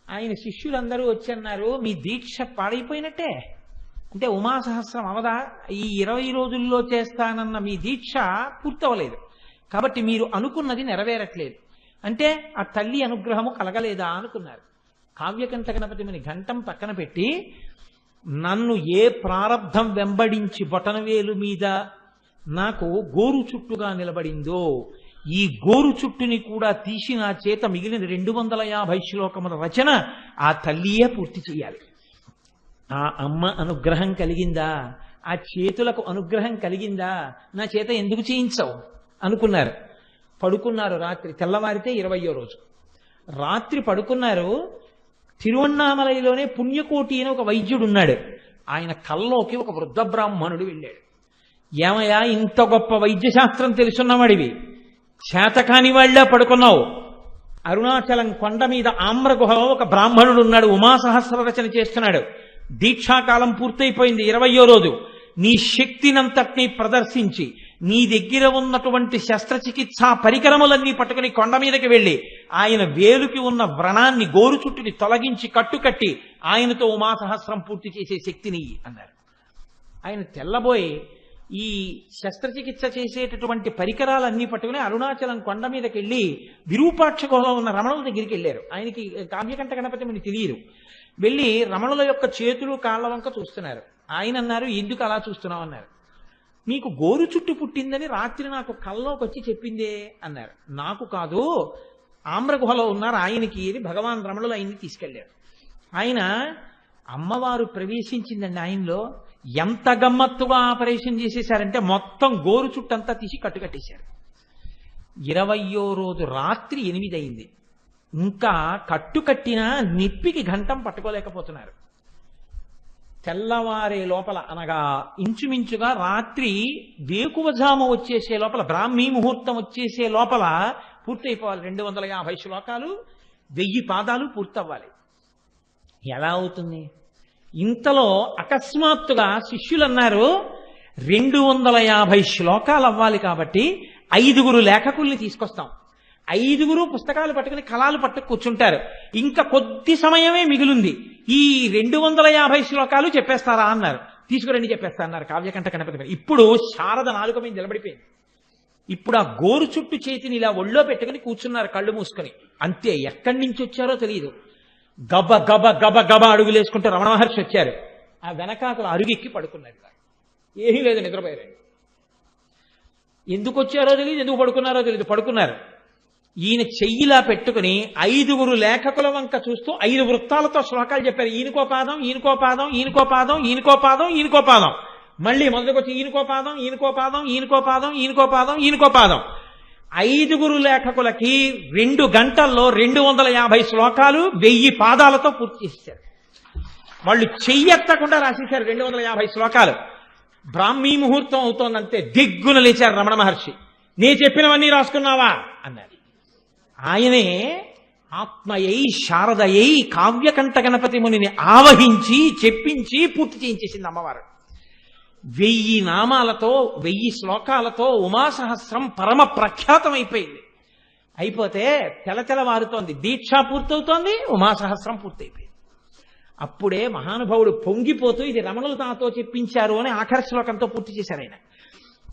A: ఆయన శిష్యులందరూ వచ్చి అన్నారు, మీ దీక్ష పాడైపోయినట్టే, అంటే ఉమా సహస్రం అవదా, ఈ 20 రోజుల్లో చేస్తానన్న మీ దీక్ష పూర్తవలేదు, కాబట్టి మీరు అనుకున్నది నెరవేరట్లేదు, అంటే ఆ తల్లి అనుగ్రహము కలగలేదా అనుకున్నారు. కావ్యకంఠ గణపతి ముని ఘంటం పక్కన పెట్టి, నన్ను ఏ ప్రారబ్ధం వెంబడించి బొటనవేలు మీద నాకు గోరు చుట్టుగా నిలబడిందో, ఈ గోరు చుట్టుని కూడా తీసి నా చేత మిగిలిన 250 శ్లోకముల రచన ఆ తల్లియే పూర్తి చేయాలి. ఆ అమ్మ అనుగ్రహం కలిగిందా, ఆ చేతులకు అనుగ్రహం కలిగిందా, నా చేత ఎందుకు చేయించవు అనుకున్నారు. పడుకున్నారు. రాత్రి తెల్లవారితే 20వ రోజు రాత్రి పడుకున్నారు. తిరువన్నామలైలోనే పుణ్యకోటి అని ఒక వైద్యుడు ఉన్నాడు. ఆయన కల్లోకి ఒక వృద్ధ బ్రాహ్మణుడు వెళ్ళాడు. ఏమయ్యా, ఇంత గొప్ప వైద్యశాస్త్రం తెలుసున్నవాడివి, చేతకాని వాళ్ళ పడుకున్నావు. అరుణాచలం కొండ మీద ఆమ్ర గుహలో ఒక బ్రాహ్మణుడు ఉన్నాడు, ఉమాసహస్ర రచన చేస్తున్నాడు. దీక్షాకాలం పూర్తయిపోయింది, 20వ రోజు. నీ శక్తినంతటినీ ప్రదర్శించి నీ దగ్గర ఉన్నటువంటి శస్త్రచికిత్సా పరికరములన్నీ పట్టుకుని కొండ మీదకి వెళ్ళి ఆయన వేలుకి ఉన్న వ్రణాన్ని, గోరు చుట్టుని తొలగించి కట్టుకట్టి ఆయనతో ఉమాసహస్రం పూర్తి చేసే శక్తిని అన్నారు. ఆయన తెల్లబోయి ఈ శస్త్రచికిత్స చేసేటటువంటి పరికరాలన్నీ పట్టుకుని అరుణాచలం కొండ మీదకి వెళ్ళి విరూపాక్ష గుహలో ఉన్న రమణుల దగ్గరికి వెళ్ళారు. ఆయనకి కావ్యకంఠ గణపతి మనకి తెలియదు. వెళ్ళి రమణుల యొక్క చేతులు కాళ్ళ వంక చూస్తున్నారు. ఆయన అన్నారు, ఎందుకు అలా చూస్తున్నావు అన్నారు. మీకు గోరు చుట్టు పుట్టిందని రాత్రి నాకు కల్లోకి వచ్చి చెప్పిందే అన్నారు. నాకు కాదు, ఆమ్ర గుహలో ఉన్నారు ఆయనకి అని భగవాన్ రమణులు ఆయన్ని తీసుకెళ్లారు. ఆయన అమ్మవారు ప్రవేశించిందండి ఆయనలో. ఎంత గమ్మత్తుగా ఆపరేషన్ చేసేశారంటే మొత్తం గోరు చుట్టంతా తీసి కట్టుకట్టేశారు. 20వ రోజు రాత్రి 8 అయింది. ఇంకా కట్టుకట్టిన నిప్పికి ఘంటం పట్టుకోలేకపోతున్నారు. తెల్లవారే లోపల, అనగా ఇంచుమించుగా రాత్రి వేకువజాము వచ్చేసే లోపల, బ్రాహ్మీ ముహూర్తం వచ్చేసే లోపల పూర్తయిపోవాలి. 250 శ్లోకాలు, 1000 పాదాలు పూర్తవ్వాలి. ఎలా అవుతుంది? ఇంతలో అకస్మాత్తుగా శిష్యులు అన్నారు, 250 శ్లోకాలు అవ్వాలి కాబట్టి 5 లేఖకుల్ని తీసుకొస్తాం. 5 పుస్తకాలు పట్టుకుని కళాలు పట్టుకు కూర్చుంటారు. ఇంకా కొద్ది సమయమే మిగిలింది, ఈ 250 శ్లోకాలు చెప్పేస్తారా అన్నారు. తీసుకురండి చెప్పేస్తా అన్నారు కావ్యకంఠ గణపతి. ఇప్పుడు శారద నాలుక మీద నిలబడిపోయింది. ఇప్పుడు ఆ గోరు చుట్టు చేతిని ఇలా ఒళ్ళో పెట్టుకుని కూర్చున్నారు కళ్ళు మూసుకొని. అంతే, ఎక్కడి నుంచి వచ్చారో తెలియదు. గబ గబ గబ గబ అడుగులేసుకుంటే రమణ మహర్షి వచ్చారు. ఆ వెనకాతలు అరుగెక్కి పడుకున్నారు. ఏమీ లేదు, నిద్రపోయారు. ఎందుకు వచ్చారో తెలియదు, ఎందుకు పడుకున్నారో తెలియదు, పడుకున్నారు. ఈయన చెయ్యిలా పెట్టుకుని 5 లేఖకుల వంక చూస్తూ 5 వృత్తాలతో శ్లోకాలు చెప్పారు. ఈయనకో పాదం, ఈయనకో పాదం, ఈయనకో పాదం, ఈయనకో పాదం, ఈయనకో పాదం. మళ్ళీ మొదలుకొచ్చి ఈయనకో పాదం, ఈయనకో పాదం, ఈయనకో పాదం, ఈయనకో పాదం, ఈయనకో పాదం. 5 లేఖకులకి 2 గంటల్లో 250 శ్లోకాలు 1000 పాదాలతో పూర్తి చేశారు. వాళ్ళు చెయ్యెత్తకుండా రాసేశారు 250 శ్లోకాలు. బ్రాహ్మీ ముహూర్తం అవుతోందంటే దిగ్గున లేచారు రమణ మహర్షి. నే చెప్పినవన్నీ రాసుకున్నావా అన్నారు. ఆయనే ఆత్మయై శారదయై కావ్యకంఠ గణపతి మునిని ఆవహించి చెప్పించి పూర్తి చేయించేసింది అమ్మవారు. 1000 నామాలతో 1000 శ్లోకాలతో ఉమాసహస్రం పరమ ప్రఖ్యాతమైపోయింది. అయిపోతే తెలతెలవారుతోంది, దీక్ష పూర్తవుతోంది, ఉమాసహస్రం పూర్తయిపోయింది. అప్పుడే మహానుభావుడు పొంగిపోతూ ఇది రమణులు తాతో చెప్పించారు అని ఆఖరి శ్లోకంతో పూర్తి చేశారు. ఆయన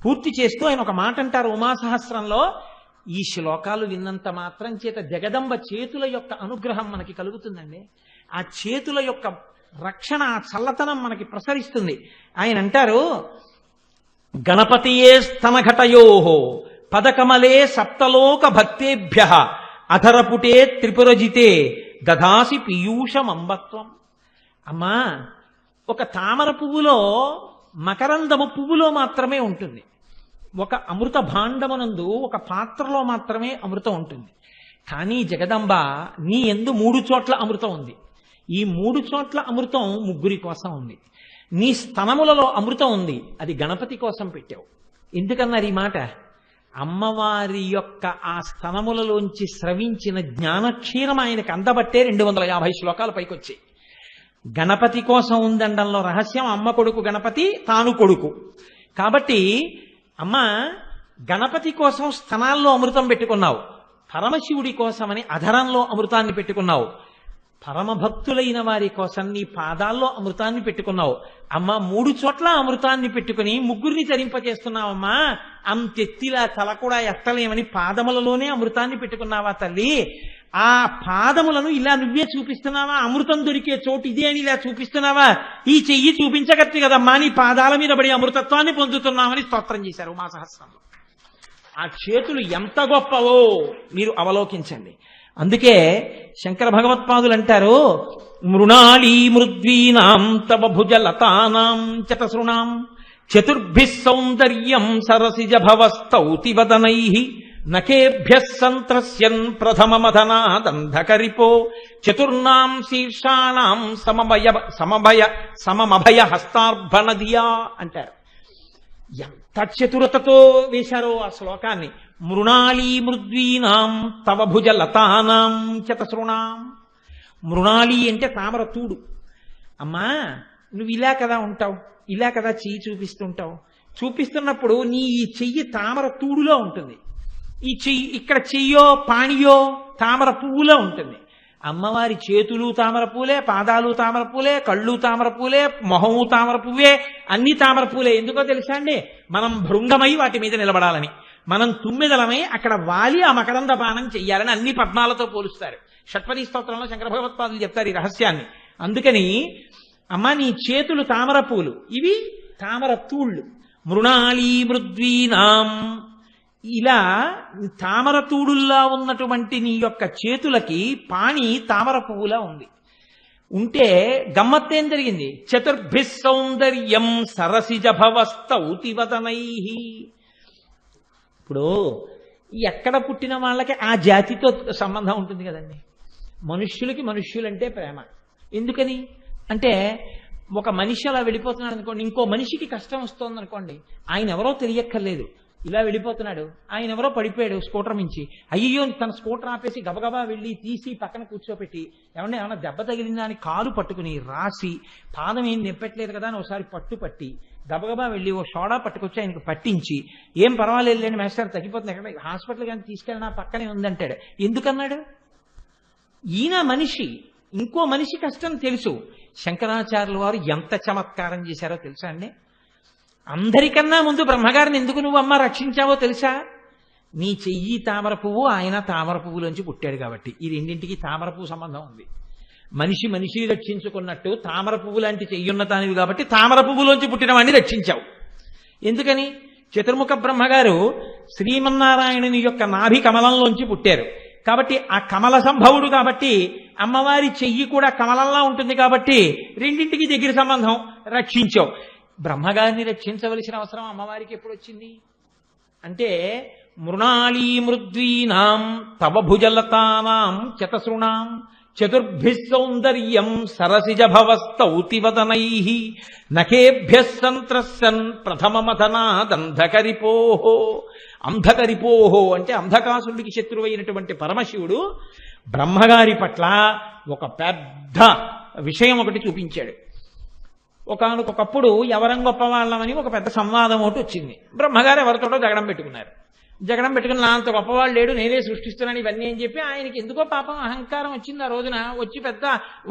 A: పూర్తి చేస్తూ ఆయన ఒక మాట అంటారు ఉమాసహస్రంలో, ఈ శ్లోకాలు విన్నంత మాత్రం చేత జగదంబ చేతుల యొక్క అనుగ్రహం మనకి కలుగుతుందండి. ఆ చేతుల యొక్క రక్షణ, ఆ చల్లతనం మనకి ప్రసరిస్తుంది. ఆయన అంటారు, గణపతియే స్తనఘటయోహో పదకమలే సప్తలోక భక్తేభ్య అధరపుటే త్రిపురజితే దదాసి పీయూషమంబత్వం. అమ్మా, ఒక తామర పువ్వులో మకరందము పువ్వులో మాత్రమే ఉంటుంది. ఒక అమృత భాండమునందు ఒక పాత్రలో మాత్రమే అమృతం ఉంటుంది. కానీ జగదంబ నీ యందు 3 చోట్ల అమృతం ఉంది. ఈ 3 చోట్ల అమృతం 3 కోసం ఉంది. నీ స్తనములలో అమృతం ఉంది, అది గణపతి కోసం పెట్టావు. ఎందుకన్నారు ఈ మాట? అమ్మవారి యొక్క ఆ స్తనములలోంచి స్రవించిన జ్ఞానక్షీరం ఆయనకు అందబట్టే 250 శ్లోకాలు పైకొచ్చాయి. గణపతి కోసం ఉందండంలో రహస్యం, అమ్మ కొడుకు గణపతి, తాను కొడుకు. కాబట్టి అమ్మ గణపతి కోసం స్తనాల్లో అమృతం పెట్టుకున్నావు, పరమశివుడి కోసమని అధరంలో అమృతాన్ని పెట్టుకున్నావు, పరమభక్తులైన వారి కోసం నీ పాదాల్లో అమృతాన్ని పెట్టుకున్నావు. అమ్మ 3 చోట్ల అమృతాన్ని పెట్టుకుని 3 తరింపచేస్తున్నావమ్మా. అంతెత్తిలా తల కూడా ఎత్తలేమని పాదములలోనే అమృతాన్ని పెట్టుకున్నావా తల్లి? ఆ పాదములను ఇలా నువ్వే చూపిస్తున్నావా? అమృతం దొరికే చోటు ఇదే అని ఇలా చూపిస్తున్నావా? ఈ చెయ్యి చూపించగట్టి కదమ్మా నీ పాదాల మీద పడి అమృతత్వాన్ని పొందుతున్నామని స్తోత్రం చేశారు ఉమాసహస్రంలో. ఆ చేతులు ఎంత గొప్పవో మీరు అవలోకించండి. అందుకే శంకర భగవత్పాదులు అంటారు, మృణాళీ మృద్వీనాం తవ భుజలతానాం చతసృణాం చతుర్భిః సౌందర్యం సరసిజ భవస్తౌతి వదనైః నకేభ్యః సంత్రస్యన్ ప్రథమమధనాదంధకరిపో చతుర్నాం శీర్షాణాం సమమభయ హస్తార్భణధియా అంటారు. ఎంత చతురతతో వేశారో ఆ శ్లోకాన్ని. మృణాళీ మృద్వీనాం తవ భుజ లతానాం చతసృణాం. మృణాళి అంటే తామర తూడు. అమ్మా నువ్వు ఇలా కదా ఉంటావు, ఇలా కదా చెయ్యి చూపిస్తుంటావు. చూపిస్తున్నప్పుడు నీ ఈ చెయ్యి తామర తూడులో ఉంటుంది. ఈ చెయ్యి ఇక్కడ చెయ్యో పాణియో తామర పువ్వులో ఉంటుంది. అమ్మవారి చేతులు తామర పూలే, పాదాలు తామర పూలే, కళ్ళు తామర పూలే, మొహము తామర పువ్వే, అన్ని తామర పూలే. ఎందుకో తెలుసా అండి? మనం భృంగమై వాటి మీద నిలబడాలని, మనం తుమ్మెదలమై అక్కడ వాలి ఆ మకరంద పానం చెయ్యాలని అన్ని పద్మాలతో పోలుస్తారు. షట్పదీ స్తోత్రంలో శంకర భగవత్పాదులు చెప్తారు ఈ రహస్యాన్ని. అందుకని అమ్మ నీ చేతులు తామర పూలు, ఇవి తామర తూళ్ళు. మృణాళీ మృద్వీనాం, ఇలా తామర తూడుల్లా ఉన్నటువంటి నీ యొక్క చేతులకి పాణి తామర పువ్వులా ఉంది. ఉంటే గమ్మత్తేం జరిగింది? చతుర్భి సౌందర్యం సరసిజ భవస్తౌతివదనై. ఇప్పుడు ఎక్కడ పుట్టిన వాళ్ళకి ఆ జాతితో సంబంధం ఉంటుంది కదండి. మనుష్యులకి మనుష్యులంటే ప్రేమ. ఎందుకని అంటే ఒక మనిషి అలా వెళ్ళిపోతున్నాడు అనుకోండి, ఇంకో మనిషికి కష్టం వస్తుంది అనుకోండి, ఆయన ఎవరో తెలియక్కర్లేదు, ఇలా వెళ్ళిపోతున్నాడు, ఆయన ఎవరో పడిపోయాడు స్కూటర్ మించి, అయ్యో తన స్కూటర్ ఆపేసి గబగబా వెళ్ళి తీసి పక్కన కూర్చోపెట్టి ఏమన్నా దెబ్బ తగిలిందా అని కాలు పట్టుకుని రాసి, పాదం ఏం నింపట్లేదు కదా అని ఒకసారి పట్టుపట్టి గబగబా వెళ్ళి ఓ సోడా పట్టుకొచ్చి ఆయనకు పట్టించి, ఏం పర్వాలేదు లేండి మాస్టర్ తగ్గిపోతుంది, ఎక్కడ హాస్పిటల్ కానీ తీసుకెళ్ళినా పక్కనే ఉందంటాడు. ఎందుకన్నాడు? ఈయన మనిషి, ఇంకో మనిషి కష్టం తెలుసు. శంకరాచార్యుల వారు ఎంత చమత్కారం చేశారో తెలుసా అండి? అందరికన్నా ముందు బ్రహ్మగారిని ఎందుకు నువ్వు అమ్మ రక్షించావో తెలుసా? నీ చెయ్యి తామర పువ్వు, ఆయన తామర పువ్వులోంచి పుట్టాడు కాబట్టి ఈ రెండింటికి తామర పువ్వు సంబంధం ఉంది. మనిషిని రక్షించుకున్నట్టు తామర పువ్వు లాంటి చెయ్యున్నతానివి కాబట్టి తామర పువ్వులోంచి పుట్టిన వాడిని రక్షించావు. ఎందుకని? చతుర్ముఖ బ్రహ్మగారు శ్రీమన్నారాయణుని యొక్క నాభి కమలంలోంచి పుట్టారు కాబట్టి ఆ కమల సంభవుడు కాబట్టి అమ్మవారి చెయ్యి కూడా కమలంలా ఉంటుంది కాబట్టి రెండింటికి దగ్గర సంబంధం, రక్షించావు. బ్రహ్మగారిని రక్షించవలసిన అవసరం అమ్మవారికి ఎప్పుడు వచ్చింది అంటే మృణాళీ మృద్వీనాం తవ భుజలతానాం చతసృణాం చతుర్భి సౌందర్యం సరసిజ భవస్తౌతివదనై నఖేభ్యః సంత్రస్సన్ ప్రథమమథనాదంధకరిపోహో. అంధకరిపోహో అంటే అంధకాసురుడికి శత్రువైనటువంటి పరమశివుడు బ్రహ్మగారి పట్ల ఒక పెద్ద విషయం ఒకటి చూపించాడు. ఒకానొకప్పుడు ఎవరం గొప్పవాళ్ళమని ఒక పెద్ద సంవాదం ఒకటి వచ్చింది. బ్రహ్మగారు ఎవరితోటో జగడం పెట్టుకున్నారు. జగడం పెట్టుకుని నా అంత గొప్పవాళ్ళు లేడు, నేనే సృష్టిస్తున్నాను ఇవన్నీ అని చెప్పి ఆయనకి ఎందుకో పాపం అహంకారం వచ్చింది. ఆ రోజున వచ్చి పెద్ద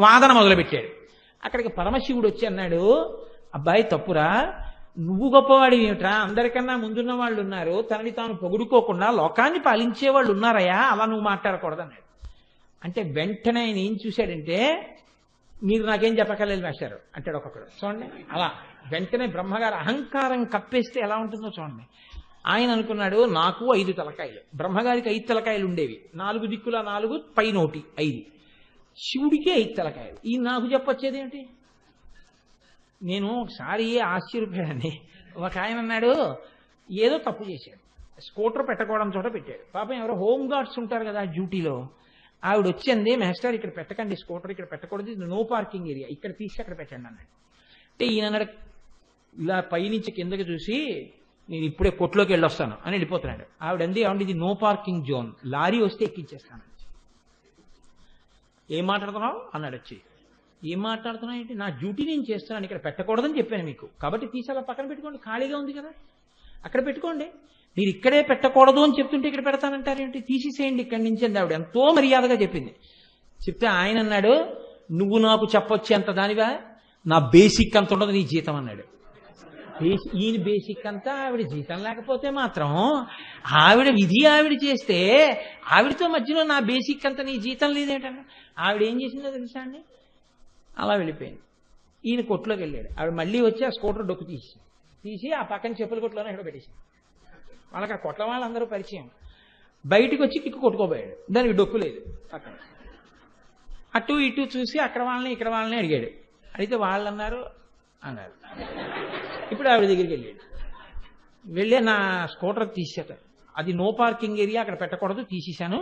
A: వాదన మొదలుపెట్టాడు. అక్కడికి పరమశివుడు వచ్చి అన్నాడు, అబ్బాయి తప్పురా, నువ్వు గొప్పవాడి ఏమిట్రా, అందరికన్నా ముందున్న వాళ్ళు ఉన్నారు, తనని తాను పొగుడుకోకుండా లోకాన్ని పాలించే వాళ్ళు ఉన్నారయ్యా, అలా నువ్వు మాట్లాడకూడదన్నాడు. అంటే వెంటనే ఆయన ఏం చూశాడంటే, మీరు నాకేం చెప్పక్కర్లేదు మాస్టారు అంటాడు ఒక్కొక్కడు. చూడండి అలా వెంటనే బ్రహ్మగారు అహంకారం కప్పేస్తే ఎలా ఉంటుందో చూడండి. ఆయన అనుకున్నాడు నాకు 5 తలకాయలు, బ్రహ్మగారికి 5 తలకాయలు ఉండేవి, 4 దిక్కుల 4 పైనోటి 5, శివుడికి 5 తలకాయలు. ఈ నాకు చెప్పొచ్చేది ఏంటి? నేను ఒకసారి ఆశ్చర్యపోయానండి. ఒక ఆయన అన్నాడు ఏదో తప్పు చేశాడు, స్కూటర్ పెట్టకూడడం చోట పెట్టాడు. పాపం ఎవరో హోమ్ గార్డ్స్ ఉంటారు కదా డ్యూటీలో, ఆవిడ వచ్చింది, మాస్టర్ ఇక్కడ పెట్టకండి స్కూటర్, ఇక్కడ పెట్టకూడదు, ఇది నో పార్కింగ్ ఏరియా, ఇక్కడ తీసి అక్కడ పెట్టండి అన్నాడు. అంటే ఈయన అన్నాడు ఇలా పైనుంచి కిందకి చూసి నేను ఇప్పుడే కొట్లోకి వెళ్ళొస్తాను అని వెళ్ళిపోతున్నాడు. ఆవిడంది ఏమంటే ఇది నో పార్కింగ్ జోన్, లారీ వస్తే ఎక్కించేస్తాను. ఏం మాట్లాడుతున్నావు అన్నాడు వచ్చి. ఏం మాట్లాడుతున్నావు ఏంటి, నా డ్యూటీ నేను చేస్తున్నాను, ఇక్కడ పెట్టకూడదని చెప్పాను మీకు, కాబట్టి తీసి అలా పక్కన పెట్టుకోండి, ఖాళీగా ఉంది కదా అక్కడ పెట్టుకోండి, మీరు ఇక్కడే పెట్టకూడదు అని చెప్తుంటే ఇక్కడ పెడతానంటారేంటి, తీసేసేయండి ఇక్కడి నుంచి అంది ఆవిడ. ఎంతో మర్యాదగా చెప్పింది. చెప్తే ఆయన అన్నాడు నువ్వు నాకు చెప్పొచ్చేంత దానివా, నా బేసిక్ అంత ఉండదు నీ జీతం అన్నాడు. ఈయన బేసిక్ అంతా ఆవిడ జీతం లేకపోతే మాత్రం ఆవిడ విధి ఆవిడ చేస్తే ఆవిడతో మధ్యలో నా బేసిక్ అంతా నీ జీతం లేదేంటండి. ఆవిడ ఏం చేసిందో తెలుసా అండి, అలా వెళ్ళిపోయింది. ఈయన కొట్టులోకి వెళ్ళాడు. ఆవిడ మళ్ళీ వచ్చి ఆ స్కూటర్ డొక్కు తీసి ఆ పక్కన చెప్పుల కొట్టులోనే ఇక్కడ పెట్టేసింది. వాళ్ళకి ఆ కొట్ల వాళ్ళందరూ పరిచయం. బయటికి వచ్చి కిక్కు కొట్టుకోబోయాడు, దానికి డొక్కు లేదు పక్కన. అటు ఇటు చూసి అక్కడ వాళ్ళని ఇక్కడ వాళ్ళని అడిగాడు. అడిగితే వాళ్ళు అన్నారు. ఇప్పుడు ఆవిడ దగ్గరికి వెళ్ళి నా స్కూటర్ తీసేశారు, అది నో పార్కింగ్ ఏరియా, అక్కడ పెట్టకూడదు, తీసేశాను,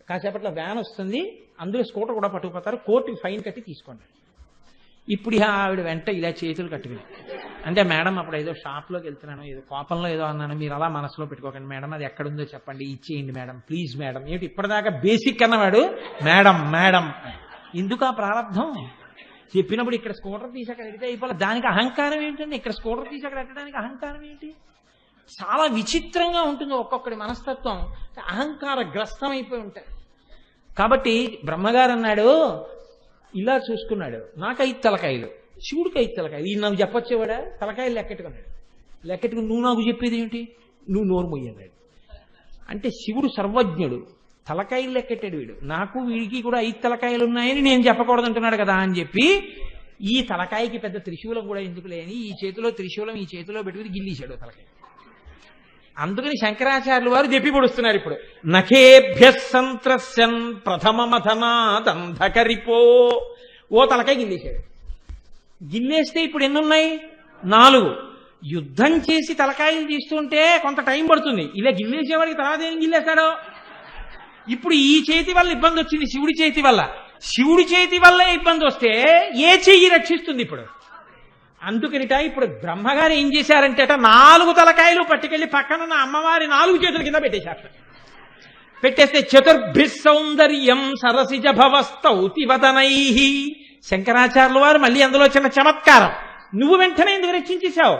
A: కాసేపట్లో వ్యాన్ వస్తుంది, అందులో స్కూటర్ కూడా పట్టుకుపోతారు, కోర్టుకి ఫైన్ కట్టి తీసుకోండి. ఇప్పుడు ఆవిడ వెంట ఇలా చేతులు కట్టుకుని, అంటే మేడం అప్పుడు ఏదో షాప్లోకి వెళ్తున్నాను, ఏదో కోపంలో ఏదో అన్నాను, మీరు అలా మనసులో పెట్టుకోకండి మేడం, అది ఎక్కడుందో చెప్పండి, ఇచ్చేయండి మేడం, ప్లీజ్ మేడం. ఏమిటి ఇప్పటిదాకా బేసిక్ అన్నవాడు మేడం మేడం. ఎందుకు ఆ ప్రారంభం? చెప్పినప్పుడు ఇక్కడ స్కూటర్ తీసి అక్కడ ఎడితే అయిపోవాలి. దానికి అహంకారం ఏంటండి? ఇక్కడ స్కూటర్ తీసి అక్కడ ఎట్టడానికి అహంకారం ఏంటి? చాలా విచిత్రంగా ఉంటుంది ఒక్కొక్కడి మనస్తత్వం, అహంకార గ్రస్తమైపోయి ఉంటాయి. కాబట్టి బ్రహ్మగారు అన్నాడు, ఇలా చూసుకున్నాడు, నాకు 5 తలకాయలు, శివుడికి 5 తలకాయలు. ఈ నాకు చెప్పొచ్చేవాడా? తలకాయలు లెక్కెట్టుకున్నాడు. లెక్కెట్టుకుని నువ్వు నాకు చెప్పేది ఏమిటి? నువ్వు నోరు మొయ్యన్నాడు. అంటే శివుడు సర్వజ్ఞుడు, తలకాయలు లెక్కెట్టాడు వీడు. నాకు వీడికి కూడా 5 తలకాయలు ఉన్నాయని నేను చెప్పకూడదు అంటున్నాడు కదా అని చెప్పి, ఈ తలకాయకి పెద్ద త్రిశూలం కూడా ఎందుకు లేని ఈ చేతిలో త్రిశూలం ఈ చేతిలో పెట్టుకుని గిల్లీశాడు తలకాయ. అందుకని శంకరాచార్యులు వారు చెప్పి పొడుస్తున్నారు ఇప్పుడు, నఖేభ్య సంత్రస్యన్ ప్రథమ మథనాదంధకరిపో. ఓ తలకాయ గిల్లేశాడు. గిల్లేస్తే ఇప్పుడు ఎన్నున్నాయి? 4. యుద్ధం చేసి తలకాయలు తీస్తుంటే కొంత టైం పడుతుంది. ఇలా గిల్లేసేవాడికి తర్వాత ఏం గిల్లేస్తాడో. ఇప్పుడు ఈ చేతి వల్ల ఇబ్బంది వచ్చింది, శివుడి చేతి వల్ల. శివుడి చేతి వల్ల ఇబ్బంది వస్తే ఏ చెయ్యి రక్షిస్తుంది ఇప్పుడు? అందుకనిట ఇప్పుడు బ్రహ్మగారు ఏం చేశారంటే 4 తలకాయలు పట్టుకెళ్లి పక్కనున్న అమ్మవారి 4 చేతుల కింద పెట్టేశారు. పెట్టేస్తే చతుర్భి సౌందర్యం సరసిజ భవస్తౌతి వదనై. శంకరాచార్యుల వారు మళ్ళీ అందులో చిన్న చమత్కారం, నువ్వు వెంటనే ఎందుకు రక్షించేశావు?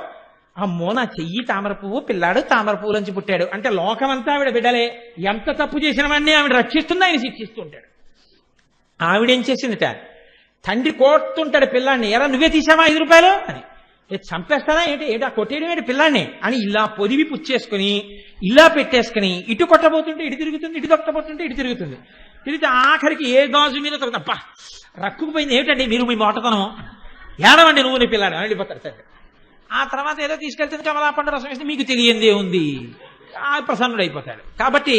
A: అమ్మో నా చెయ్యి తామర పువ్వు, పిల్లాడు తామర పువ్వులోంచి పుట్టాడు అంటే లోకమంతా ఆవిడ బిడ్డలే, ఎంత తప్పు చేసిన వాడిని ఆవిడ రక్షిస్తుంది, ఆయన శిక్షిస్తూ ఉంటాడు. ఆవిడేం చేసిందిట, తండ్రి కోస్తుంటాడు పిల్లాడిని, ఎరా నువ్వే తీసావా 5 రూపాయలు అని, చంపేస్తారా ఏంటి, ఏంటి ఆ కొట్టేయడం ఏంటి పిల్లాడిని అని ఇలా పొదివి పుచ్చేసుకుని ఇలా పెట్టేసుకుని ఇటు కొట్టబోతుంటే ఇటు తిరుగుతుంది, ఇటు కొట్టబోతుంటే ఇటు తిరుగుతుంది. తిరిగితే ఆఖరికి ఏ గాజు మీద తప్ప రక్కుకుపోయింది. ఏమిటండి మీరు మీ మోటతనం, ఏడవండి నువ్వు నీ పిల్లాడు అని వెళ్ళిపోతాడు తండ్రి. ఆ తర్వాత ఏదో తీసుకెళ్తే కమలాపండు రసం వేస్తే మీకు తెలియందే ఉంది, ఆ ప్రసన్నుడు అయిపోతాడు. కాబట్టి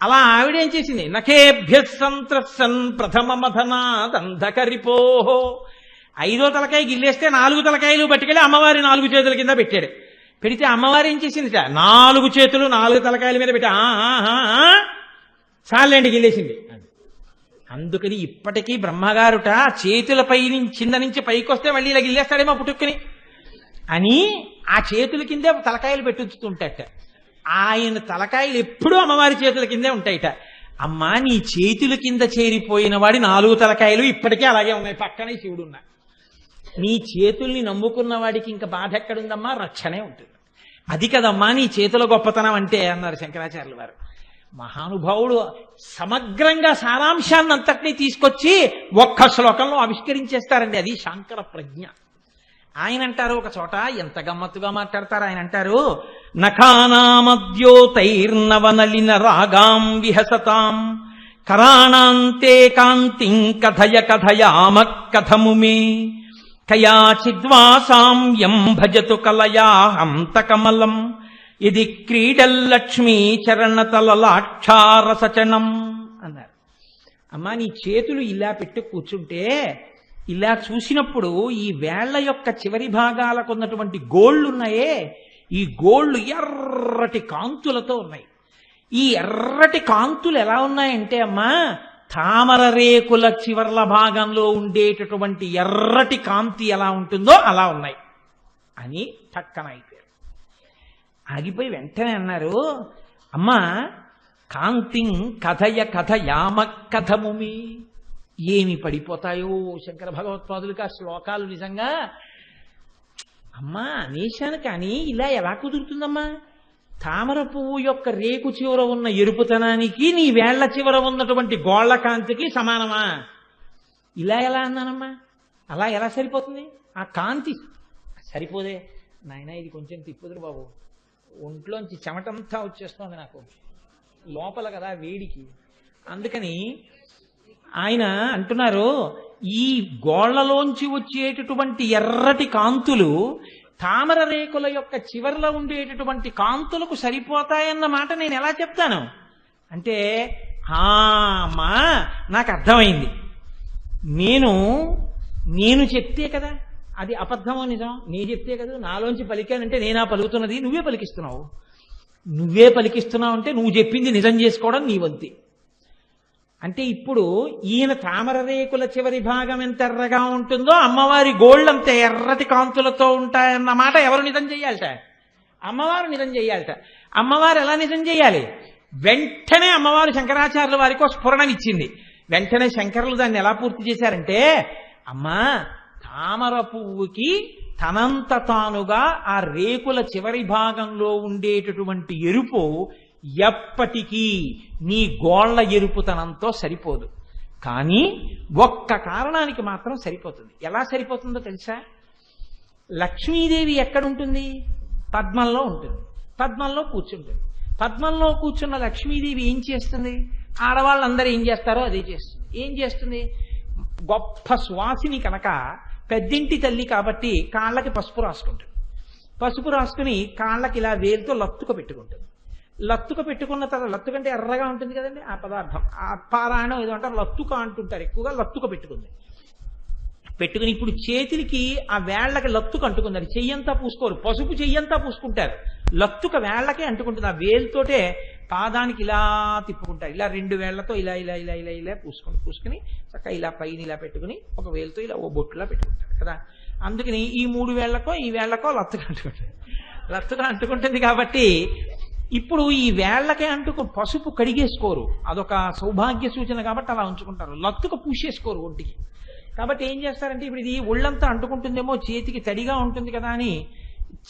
A: అలా ఆవిడేం చేసింది, నఖేభ్య సంత్రసన్ ప్రథమ మథనాదంధకరిపో. 5వ తలకాయ గిల్లేస్తే 4 తలకాయలు పట్టుకెళ్ళి అమ్మవారి 4 చేతుల కింద పెట్టాడు. పెడితే అమ్మవారు ఏం చేసింది, 4 చేతులు 4 తలకాయల మీద పెట్టి చాలండి గిల్లేసింది. అందుకని ఇప్పటికీ బ్రహ్మగారుట చేతులపై కింద నుంచి పైకి వస్తే మళ్ళీ ఇలా గిల్లేస్తాడేమో పుట్టుకుని అని ఆ చేతుల కిందే తలకాయలు పెట్టుతుంటట. ఆయన తలకాయలు ఎప్పుడూ అమ్మవారి చేతుల కిందే ఉంటాయిట. అమ్మా నీ చేతుల కింద చేరిపోయిన వాడి 4 తలకాయలు ఇప్పటికే అలాగే ఉన్నాయి, పక్కనే శివుడు ఉన్నా. నీ చేతుల్ని నమ్ముకున్న వాడికి ఇంకా బాధ ఎక్కడుందమ్మా, రక్షణే ఉంటుంది. అది కదమ్మా నీ చేతుల గొప్పతనం అంటే అన్నారు శంకరాచార్యుల వారు. మహానుభావుడు సమగ్రంగా సారాంశాన్ని అంతటినీ తీసుకొచ్చి ఒక్క శ్లోకంలో ఆవిష్కరించేస్తారండి. అది శాంకర ప్రజ్ఞ. ఆయన అంటారు ఒక చోట, ఎంత గమ్మత్తుగా మాట్లాడతారు ఆయన అంటారు, నఖానామద్యోతైర్నవనలిన రాగాం విహసతాం కరాణాంతే కాంతిం కథయ కథయామ కథము మే కయాచిద్వాసాం యం భజతు కలయా హంతకమలం ఇది క్రీడల్లక్ష్మీ చరణతలలాక్షారసచనం అన్నారు. అమ్మా నీ చేతులు ఇలా పెట్టు కూర్చుంటే ఇలా చూసినప్పుడు ఈ వేళ్ల యొక్క చివరి భాగాలకు ఉన్నటువంటి గోళ్లు ఉన్నాయే, ఈ గోళ్లు ఎర్రటి కాంతులతో ఉన్నాయి. ఈ ఎర్రటి కాంతులు ఎలా ఉన్నాయంటే అమ్మా తామర రేకుల చివర్ల భాగంలో ఉండేటటువంటి ఎర్రటి కాంతి ఎలా ఉంటుందో అలా ఉన్నాయి అని టక్కన అయిపోయారు. ఆగిపోయి వెంటనే అన్నారు, అమ్మా కాంతిం కథయ కథయామ కథముమి. ఏమి పడిపోతాయో శంకర భగవత్పాదులకి ఆ శ్లోకాలు నిజంగా. అమ్మా అనేశాను కానీ ఇలా ఎలా కుదురుతుందమ్మా? తామర పువ్వు యొక్క రేకు చివర ఉన్న ఎరుపుతనానికి నీ వేళ్ల చివర ఉన్నటువంటి గోళ్ల కాంతికి సమానమా? ఇలా ఎలా అన్నానమ్మా? అలా ఎలా సరిపోతుంది? ఆ కాంతి సరిపోదే నాయన, ఇది కొంచెం తిప్పుదురు బాబు, ఒంట్లోంచి చెమటంతా వచ్చేస్తోంది నాకు లోపల కదా వేడికి. అందుకని ఆయన అంటున్నారు, ఈ గోళ్లలోంచి వచ్చేటటువంటి ఎర్రటి కాంతులు తామర రేకుల యొక్క చివర్లో ఉండేటటువంటి కాంతులకు సరిపోతాయన్న మాట నేను ఎలా చెప్తాను అంటే, అమ్మా నాకు అర్థమైంది, నేను చెప్తే కదా అది అబద్ధమో నిజం, నీ చెప్తే కదా నాలోంచి పలికానంటే నేనా పలుకుతున్నది, నువ్వే పలికిస్తున్నావు. నువ్వే పలికిస్తున్నావు అంటే నువ్వు చెప్పింది నిజం చేసుకోవడం నీ వంతి. అంటే ఇప్పుడు ఈయన తామర రేకుల చివరి భాగం ఎంత ఎర్రగా ఉంటుందో అమ్మవారి గోళ్ళు అంత ఎర్రటి కాంతులతో ఉంటాయన్నమాట ఎవరు నిజం చెయ్యాలట? అమ్మవారు నిజం చెయ్యాలట. అమ్మవారు ఎలా నిజం చెయ్యాలి? వెంటనే అమ్మవారు శంకరాచార్యుల వారికి స్ఫురణం ఇచ్చింది. వెంటనే శంకరులు దాన్ని ఎలా పూర్తి చేశారంటే, అమ్మా తామర పువ్వుకి తనంత తానుగా ఆ రేకుల చివరి భాగంలో ఉండేటటువంటి ఎరుపు ఎప్పటికీ నీ గోళ్ల ఎరుపుతనంతో సరిపోదు. కానీ ఒక్క కారణానికి మాత్రం సరిపోతుంది. ఎలా సరిపోతుందో తెలుసా? లక్ష్మీదేవి ఎక్కడుంటుంది? పద్మంలో ఉంటుంది. పద్మంలో కూర్చుంటుంది. పద్మంలో కూర్చున్న లక్ష్మీదేవి ఏం చేస్తుంది? ఆడవాళ్ళందరూ ఏం చేస్తారో అదే చేస్తుంది. ఏం చేస్తుంది? గొప్ప సువాసిని కనుక పెద్దింటి తల్లి కాబట్టి కాళ్ళకి పసుపు రాసుకుంటుంది. పసుపు రాసుకుని కాళ్ళకి ఇలా వేలుతో లత్తుక పెట్టుకుంటుంది. లత్తుక పెట్టుకున్న తర్వాత, లత్తుకంటే ఎర్రగా ఉంటుంది కదండి ఆ పదార్థం, ఆ పారాయణం ఏదో అంటారు, లత్తుక అంటుంటారు, ఎక్కువగా లత్తుక పెట్టుకుంది. పెట్టుకుని ఇప్పుడు చేతులకి ఆ వేళ్లకి లత్తుక అంటుకుంది. అది చెయ్యంతా పూసుకోరు, పసుపు చెయ్యంతా పూసుకుంటారు, లత్తుక వేళ్లకే అంటుకుంటుంది. ఆ వేలుతోటే పాదానికి ఇలా తిప్పుకుంటారు. ఇలా రెండు వేళ్లతో ఇలా ఇలా ఇలా ఇలా ఇలా పూసుకుని చక్కగా ఇలా పైన ఇలా పెట్టుకుని ఒక వేలుతో ఇలా ఓ బొట్టులా పెట్టుకుంటారు కదా. అందుకని ఈ మూడు వేళ్లకో ఈ వేళ్లకో లత్తుక అంటుకుంటుంది. లత్తుక అంటుకుంటుంది కాబట్టి ఇప్పుడు ఈ వేళ్లకే పసుపు కడిగేసుకోరు, అదొక సౌభాగ్య సూచన కాబట్టి అలా ఉంచుకుంటారు. లత్తుక పూసేసుకోరు ఒంటికి. కాబట్టి ఏం చేస్తారంటే, ఇప్పుడు ఇది ఒళ్ళంతా అంటుకుంటుందేమో, చేతికి తడిగా ఉంటుంది కదా అని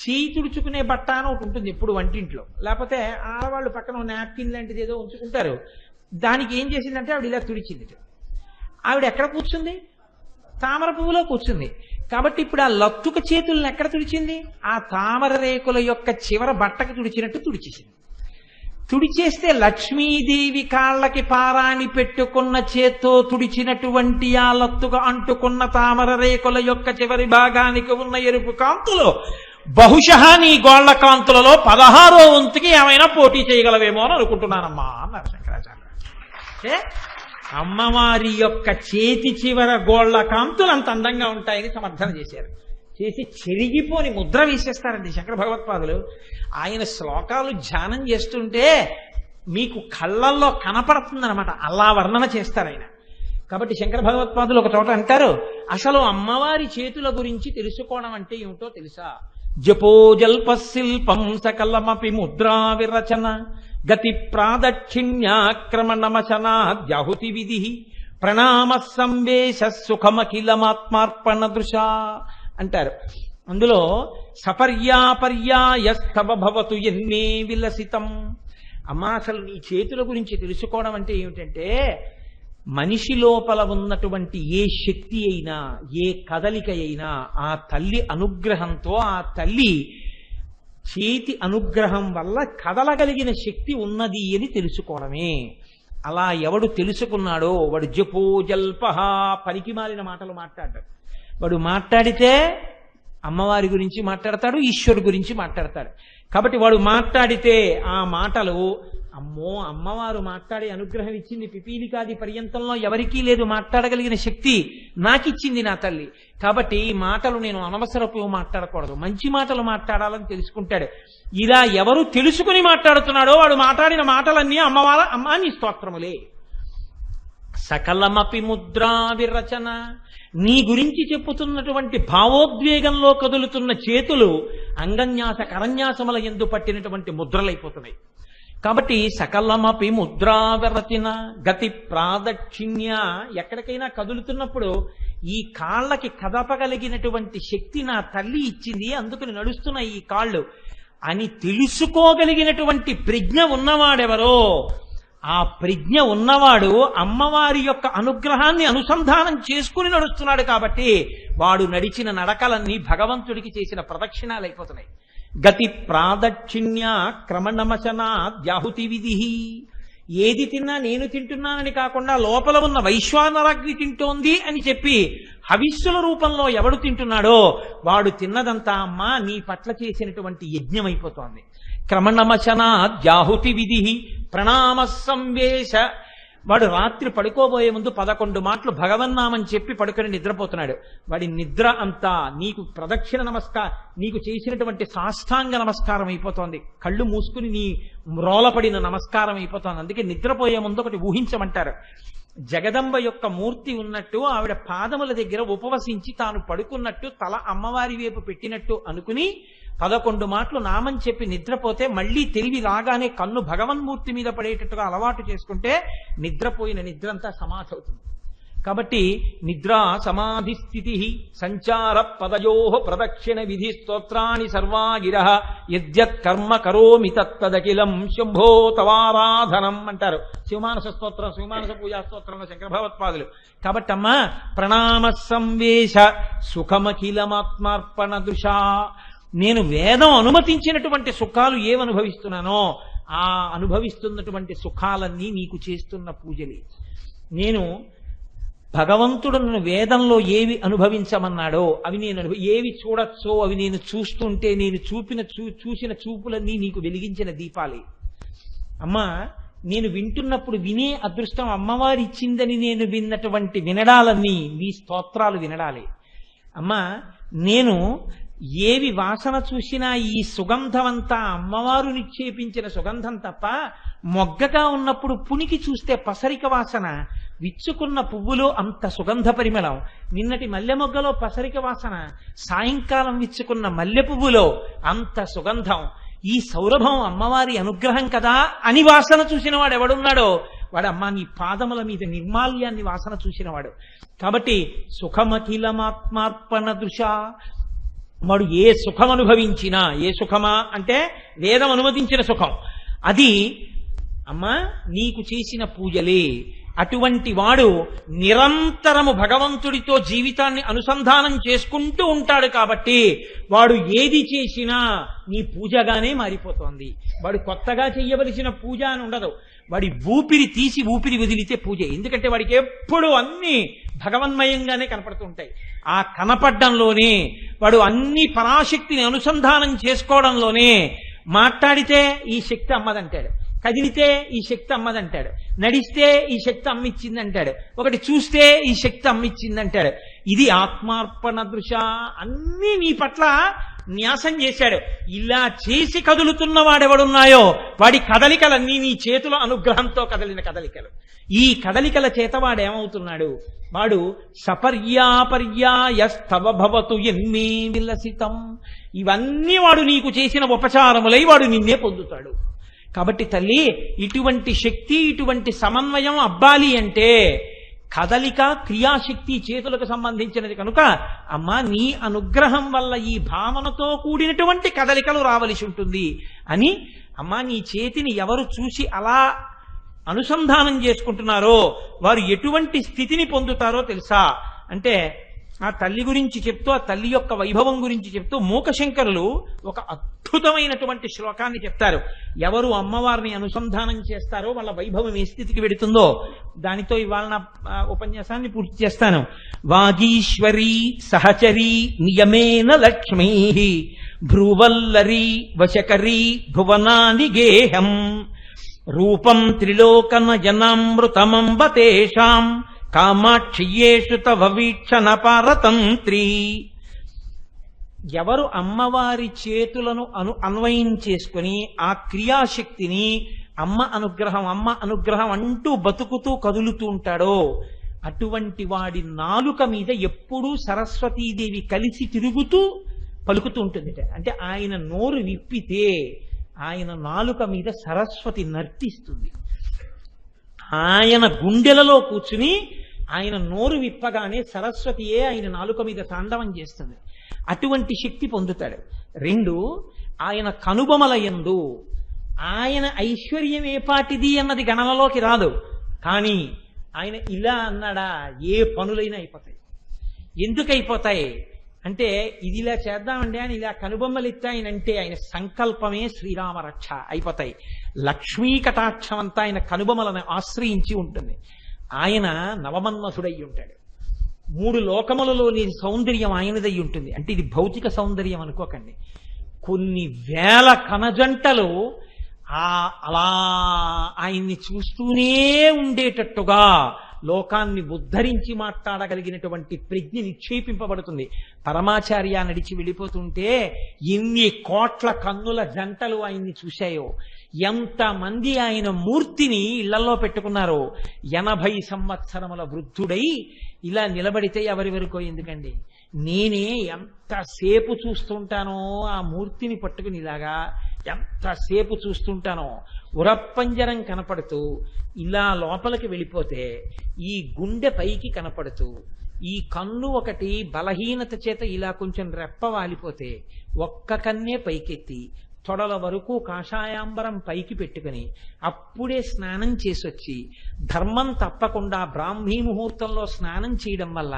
A: చేయి తుడుచుకునే బట్ట అని ఒకటి ఉంటుంది ఎప్పుడు వంటింట్లో. లేకపోతే ఆడవాళ్ళు పక్కన నాప్కిన్ లాంటిది ఏదో ఉంచుకుంటారు. దానికి ఏం చేసిందంటే ఆవిడ ఇలా తుడిచింది. ఆవిడ ఎక్కడ కూర్చుంది? తామర పువ్వులో కూర్చుంది. కాబట్టి ఇప్పుడు ఆ లత్తుక చేతులను ఎక్కడ తుడిచింది? ఆ తామర రేకుల యొక్క చివర బట్టకి తుడిచినట్టు తుడిచేసింది. తుడిచేస్తే లక్ష్మీదేవి కాళ్ళకి పారాణి పెట్టుకున్న చేత్తో తుడిచినటువంటి ఆ లత్తుగా అంటుకున్న తామర రేకుల యొక్క చివరి భాగానికి ఉన్న ఎరుపు కాంతులు బహుశా నీ గోళ్ల కాంతులలో 16వ వంతుకి ఏమైనా పోటీ చేయగలవేమో అని అనుకుంటున్నానమ్మా అన్నారు శంకరాచార్య. అమ్మవారి యొక్క చేతి చివర గోళ్ల కాంతులు అంత అందంగా ఉంటాయని సమర్థన చేశారు. చేసి చెరిగిపోని ముద్ర వేసేస్తారండి శంకర భగవత్పాదులు. ఆయన శ్లోకాలు ధ్యానం చేస్తుంటే మీకు కళ్ళల్లో కనపడుతుందనమాట, అలా వర్ణన చేస్తారు ఆయన. కాబట్టి శంకర భగవత్పాదులు ఒక చోట అంటారు, అసలు అమ్మవారి చేతుల గురించి తెలుసుకోవడం అంటే ఏమిటో తెలుసా? జపోజల్ప శిల్పం సకలమపి ముద్రా విరచన గతి ప్రాదక్షిణ్యాక్రమణమశనాద్యాహుతి విధి ప్రణామ సంవేశ సుఖమఖిలమాత్మార్పణ దృశా అంటారు. అందులో సపర్యాపర్యాయస్తవ భవతు ఎన్నే విలసితం. అమ్మా అసలు నీ చేతుల గురించి తెలుసుకోవడం అంటే ఏమిటంటే, మనిషి లోపల ఉన్నటువంటి ఏ శక్తి అయినా ఏ కదలిక అయినా ఆ తల్లి అనుగ్రహంతో, ఆ తల్లి చేతి అనుగ్రహం వల్ల కదలగలిగిన శక్తి ఉన్నది అని తెలుసుకోవడమే. అలా ఎవడు తెలుసుకున్నాడో వాడు జపోజల్పహ, పనికి మాలిన మాటలు మాట్లాడతాడు. వాడు మాట్లాడితే అమ్మవారి గురించి మాట్లాడతాడు, ఈశ్వరు గురించి మాట్లాడతాడు. కాబట్టి వాడు మాట్లాడితే ఆ మాటలు, అమ్మో అమ్మవారు మాట్లాడే అనుగ్రహం ఇచ్చింది, పిపీలికాది పర్యంతంలో ఎవరికీ లేదు మాట్లాడగలిగిన శక్తి, నాకిచ్చింది నా తల్లి. కాబట్టి ఈ మాటలు నేను అనవసరపు మాట్లాడకూడదు, మంచి మాటలు మాట్లాడాలని తెలుసుకుంటాడు. ఇలా ఎవరు తెలుసుకుని మాట్లాడుతున్నాడో వాడు మాట్లాడిన మాటలన్నీ అమ్మా నీ స్తోత్రములే. సకలమపి ముద్రా విరచన, నీ గురించి చెప్పుతున్నటువంటి భావోద్వేగంలో కదులుతున్న చేతులు అంగన్యాస కరన్యాసముల యందు పట్టినటువంటి ముద్రలైపోతున్నాయి. కాబట్టి సకలమపి ముద్రా విరచన గతి ప్రాదక్షిణ్య, ఎక్కడికైనా కదులుతున్నప్పుడు ఈ కాళ్ళకి కదపగలిగినటువంటి శక్తి నా తల్లి ఇచ్చింది, అందుకని నడుస్తున్న ఈ కాళ్ళు అని తెలుసుకోగలిగినటువంటి ప్రజ్ఞ ఉన్నవాడెవరో, ఆ ప్రజ్ఞ ఉన్నవాడు అమ్మవారి యొక్క అనుగ్రహాన్ని అనుసంధానం చేసుకుని నడుస్తున్నాడు. కాబట్టి వాడు నడిచిన నడకలన్నీ భగవంతుడికి చేసిన ప్రదక్షిణాలు అయిపోతున్నాయి. గతి ప్రాదక్షిణ్య క్రమణమశనాద్యాహుతి విధి. ఏది తిన్నా నేను తింటున్నానని కాకుండా లోపల ఉన్న వైశ్వానరాగ్ని తింటోంది అని చెప్పి హవిస్సుల రూపంలో ఎవడు తింటున్నాడో వాడు తిన్నదంతా అమ్మా నీ పట్ల చేసినటువంటి యజ్ఞం అయిపోతోంది. క్రమణమశనాద్యాహుతి విధి ప్రణామ సంవేశ. వాడు రాత్రి పడుకోబోయే ముందు 11 మాటలు భగవన్నామం చెప్పి పడుకొని నిద్రపోతున్నాడు. వాడి నిద్ర అంతా నీకు ప్రదక్షిణ నీకు చేసినటువంటి సాష్టాంగ నమస్కారం అయిపోతోంది, కళ్ళు మూసుకుని నీ మ్రోలపడిన నమస్కారం అయిపోతోంది. అందుకే నిద్రపోయే ముందు ఒకటి ఊహించమంటారు, జగదంబ యొక్క మూర్తి ఉన్నట్టు ఆవిడ పాదముల దగ్గర ఉపవసించి తాను పడుకున్నట్టు తల అమ్మవారి వైపు పెట్టినట్టు అనుకుని 11 మాటలు నామం చెప్పి నిద్రపోతే మళ్ళీ తెలివి రాగానే కన్ను భగవన్మూర్తి మీద పడేటట్టుగా అలవాటు చేసుకుంటే నిద్రపోయిన నిద్రంతా సమాధి అవుతుంది. కాబట్టి నిద్రా సమాధి స్థితి సంచార పదయో ప్రదక్షిణ విధి స్తోత్రాన్ని సర్వాగిర యద్యత్ కర్మ కరోమి తత్తదఖిలం శంభో తవారాధనం అంటారు శివమానస స్తోత్రం, శివమానస పూజా స్తోత్రంలో శంకర భగవత్పాదులు. కాబట్టి అమ్మా ప్రణామ సంవేశ సుఖమఖిలమాత్మార్పణ దృశా, నేను వేదం అనుమతించినటువంటి సుఖాలు ఏమనుభవిస్తున్నానో ఆ అనుభవిస్తున్నటువంటి సుఖాలన్నీ నీకు చేస్తున్న పూజలే. నేను భగవంతుడు నన్ను వేదంలో ఏవి అనుభవించమన్నాడో అవి నేను ఏవి చూడొచ్చో అవి నేను చూస్తుంటే నేను చూసిన చూపులన్నీ నీకు వెలిగించిన దీపాలే. అమ్మా నేను వింటున్నప్పుడు వినే అదృష్టం అమ్మవారి ఇచ్చిందని నేను విన్నటువంటి వినడాలన్నీ నీ స్తోత్రాలు వినడాలే. అమ్మా నేను ఏవి వాసన చూసినా ఈ సుగంధమంతా అమ్మవారు నిక్షేపించిన సుగంధం తప్ప మొగ్గగా ఉన్నప్పుడు పునికి చూస్తే పసరిక వాసన, విచ్చుకున్న పువ్వులో అంత సుగంధ పరిమళం, నిన్నటి మల్లె మొగ్గలో పసరిక వాసన, సాయంకాలం విచ్చుకున్న మల్లె పువ్వులో అంత సుగంధం, ఈ సౌరభం అమ్మవారి అనుగ్రహం కదా అని వాసన చూసిన వాడు ఎవడున్నాడో వాడు అమ్మ నీ పాదముల మీద నిర్మాల్యాన్ని వాసన చూసినవాడు. కాబట్టి సుఖమఖిలమాత్మార్పణ దృశ, వాడు ఏ సుఖం అనుభవించినా, ఏ సుఖమా అంటే వేదం అనుమతించిన సుఖం, అది అమ్మా నీకు చేసిన పూజలే. అటువంటి వాడు నిరంతరము భగవంతుడితో జీవితాన్ని అనుసంధానం చేసుకుంటూ ఉంటాడు. కాబట్టి వాడు ఏది చేసినా నీ పూజగానే మారిపోతోంది. వాడు కొత్తగా చెయ్యవలసిన పూజ అని ఉండదు. వాడి ఊపిరి తీసి ఊపిరి వదిలితే పూజ. ఎందుకంటే వాడికి ఎప్పుడు అన్ని భగవన్మయంగానే కనపడుతూ ఉంటాయి. ఆ కనపడ్డంలోనే వాడు అన్ని పరాశక్తిని అనుసంధానం చేసుకోవడంలోనే మాట్లాడితే ఈ శక్తి అమ్మదంటాడు, కదిలితే ఈ శక్తి అమ్మదంటాడు, నడిస్తే ఈ శక్తి అమ్మిచ్చిందంటాడు, ఒకటి చూస్తే ఈ శక్తి అమ్మిచ్చిందంటాడు. ఇది ఆత్మార్పణ దృశ. అన్నీ నీ పట్ల న్యాసం చేశాడు. ఇలా చేసి కదులుతున్న వాడెవడున్నాయో వాడి కదలికలన్నీ నీ చేతుల అనుగ్రహంతో కదిలిన కదలికలు. ఈ కదలికల చేత వాడేమవుతున్నాడు? వాడు సపర్యాపర్యాయస్తవ భవతు ఎన్మే విలసితం. ఇవన్నీ వాడు నీకు చేసిన ఉపచారములై వాడు నిన్నే పొందుతాడు. కాబట్టి తల్లి, ఇటువంటి శక్తి, ఇటువంటి సమన్వయం అబ్బాలి అంటే కదలిక, క్రియాశక్తి చేతులకు సంబంధించినది కనుక అమ్మా నీ అనుగ్రహం వల్ల ఈ భావనతో కూడినటువంటి కదలికలు రావలసి ఉంటుంది అని అమ్మా నీ చేతిని ఎవరు చూసి అలా అనుసంధానం చేసుకుంటున్నారో వారు ఎటువంటి స్థితిని పొందుతారో తెలుసా అంటే ఆ తల్లి గురించి చెప్తూ, ఆ తల్లి యొక్క వైభవం గురించి చెప్తూ మూకశంకరులు ఒక అద్భుతమైనటువంటి శ్లోకాన్ని చెప్తారు. ఎవరు అమ్మవారిని అనుసంధానం చేస్తారో వాళ్ళ వైభవం ఏ స్థితికి వెడుతుందో దానితో ఇవాళ నా ఉపన్యాసాన్ని పూర్తి చేస్తాను. వాగీశ్వరీ సహచరీ నియమేన లక్ష్మీ భ్రువల్లరీ వశకరీ భువనాని గేహం రూపం త్రిలోకనయనామృతమంబ తేషాం కామాక్షియేషు తవ వీక్షణ పారతంత్రి. ఎవరు అమ్మవారి చేతులను అన్వయం చేసుకుని ఆ క్రియాశక్తిని అమ్మ అనుగ్రహం అంటూ బతుకుతూ కదులుతూ ఉంటాడో అటువంటి వాడి నాలుక మీద ఎప్పుడూ సరస్వతీదేవి కలిసి తిరుగుతూ పలుకుతూ ఉంటుంది. అంటే ఆయన నోరు విప్పితే ఆయన నాలుక మీద సరస్వతి నర్తిస్తుంది. ఆయన గుండెలలో కూర్చుని ఆయన నోరు విప్పగానే సరస్వతియే ఆయన నాలుక మీద తాండవం చేస్తుంది. అటువంటి శక్తి పొందుతాడు. 2, ఆయన కనుబొమల యందు ఆయన ఐశ్వర్యం ఏ పాటిది అన్నది గణనలోకి రాదు. కానీ ఆయన ఇలా అన్నాడా ఏ పనులైనా అయిపోతాయి. ఎందుకు అయిపోతాయి అంటే ఇది ఇలా చేద్దామండి అని ఇలా కనుబొమ్మలు ఎత్తాయనంటే ఆయన సంకల్పమే శ్రీరామ రక్ష అయిపోతాయి. లక్ష్మీ కటాక్షం అంతా ఆయన కనుబొమ్మలను ఆశ్రయించి ఉంటుంది. ఆయన నవమన్మథుడై ఉంటాడు. 3 లోకములలోని సౌందర్యం ఆయనదై ఉంటుంది. అంటే ఇది భౌతిక సౌందర్యం అనుకోకండి. కొన్ని వేల కనజంటలు అలా ఆయన్ని చూస్తూనే ఉండేటట్టుగా లోకాన్ని ఉద్ధరించి మాట్లాడగలిగినటువంటి ప్రజ్ఞ నిక్షేపింపబడుతుంది. పరమాచార్య నడిచి వెళ్ళిపోతుంటే ఎన్ని కోట్ల కన్నుల జంటలు ఆయన్ని చూశాయో, ఎంతమంది ఆయన మూర్తిని ఇళ్లలో పెట్టుకున్నారో. 80 సంవత్సరముల వృద్ధుడై ఇలా నిలబడితే ఎవరి వరకు ఎందుకండి? నేనే ఎంతసేపు చూస్తుంటానో ఆ మూర్తిని పట్టుకుని, ఇలాగా ఎంతసేపు చూస్తుంటానో. ఉరప్పంజరం కనపడుతూ ఇలా లోపలికి వెళ్ళిపోతే ఈ గుండె పైకి కనపడుతూ, ఈ కన్ను ఒకటి బలహీనత చేత ఇలా కొంచెం రెప్ప వాలిపోతే ఒక్క కన్నే పైకెత్తి తొడల వరకు కాషాయాంబరం పైకి పెట్టుకుని అప్పుడే స్నానం చేసొచ్చి ధర్మం తప్పకుండా బ్రాహ్మీ ముహూర్తంలో స్నానం చేయడం వల్ల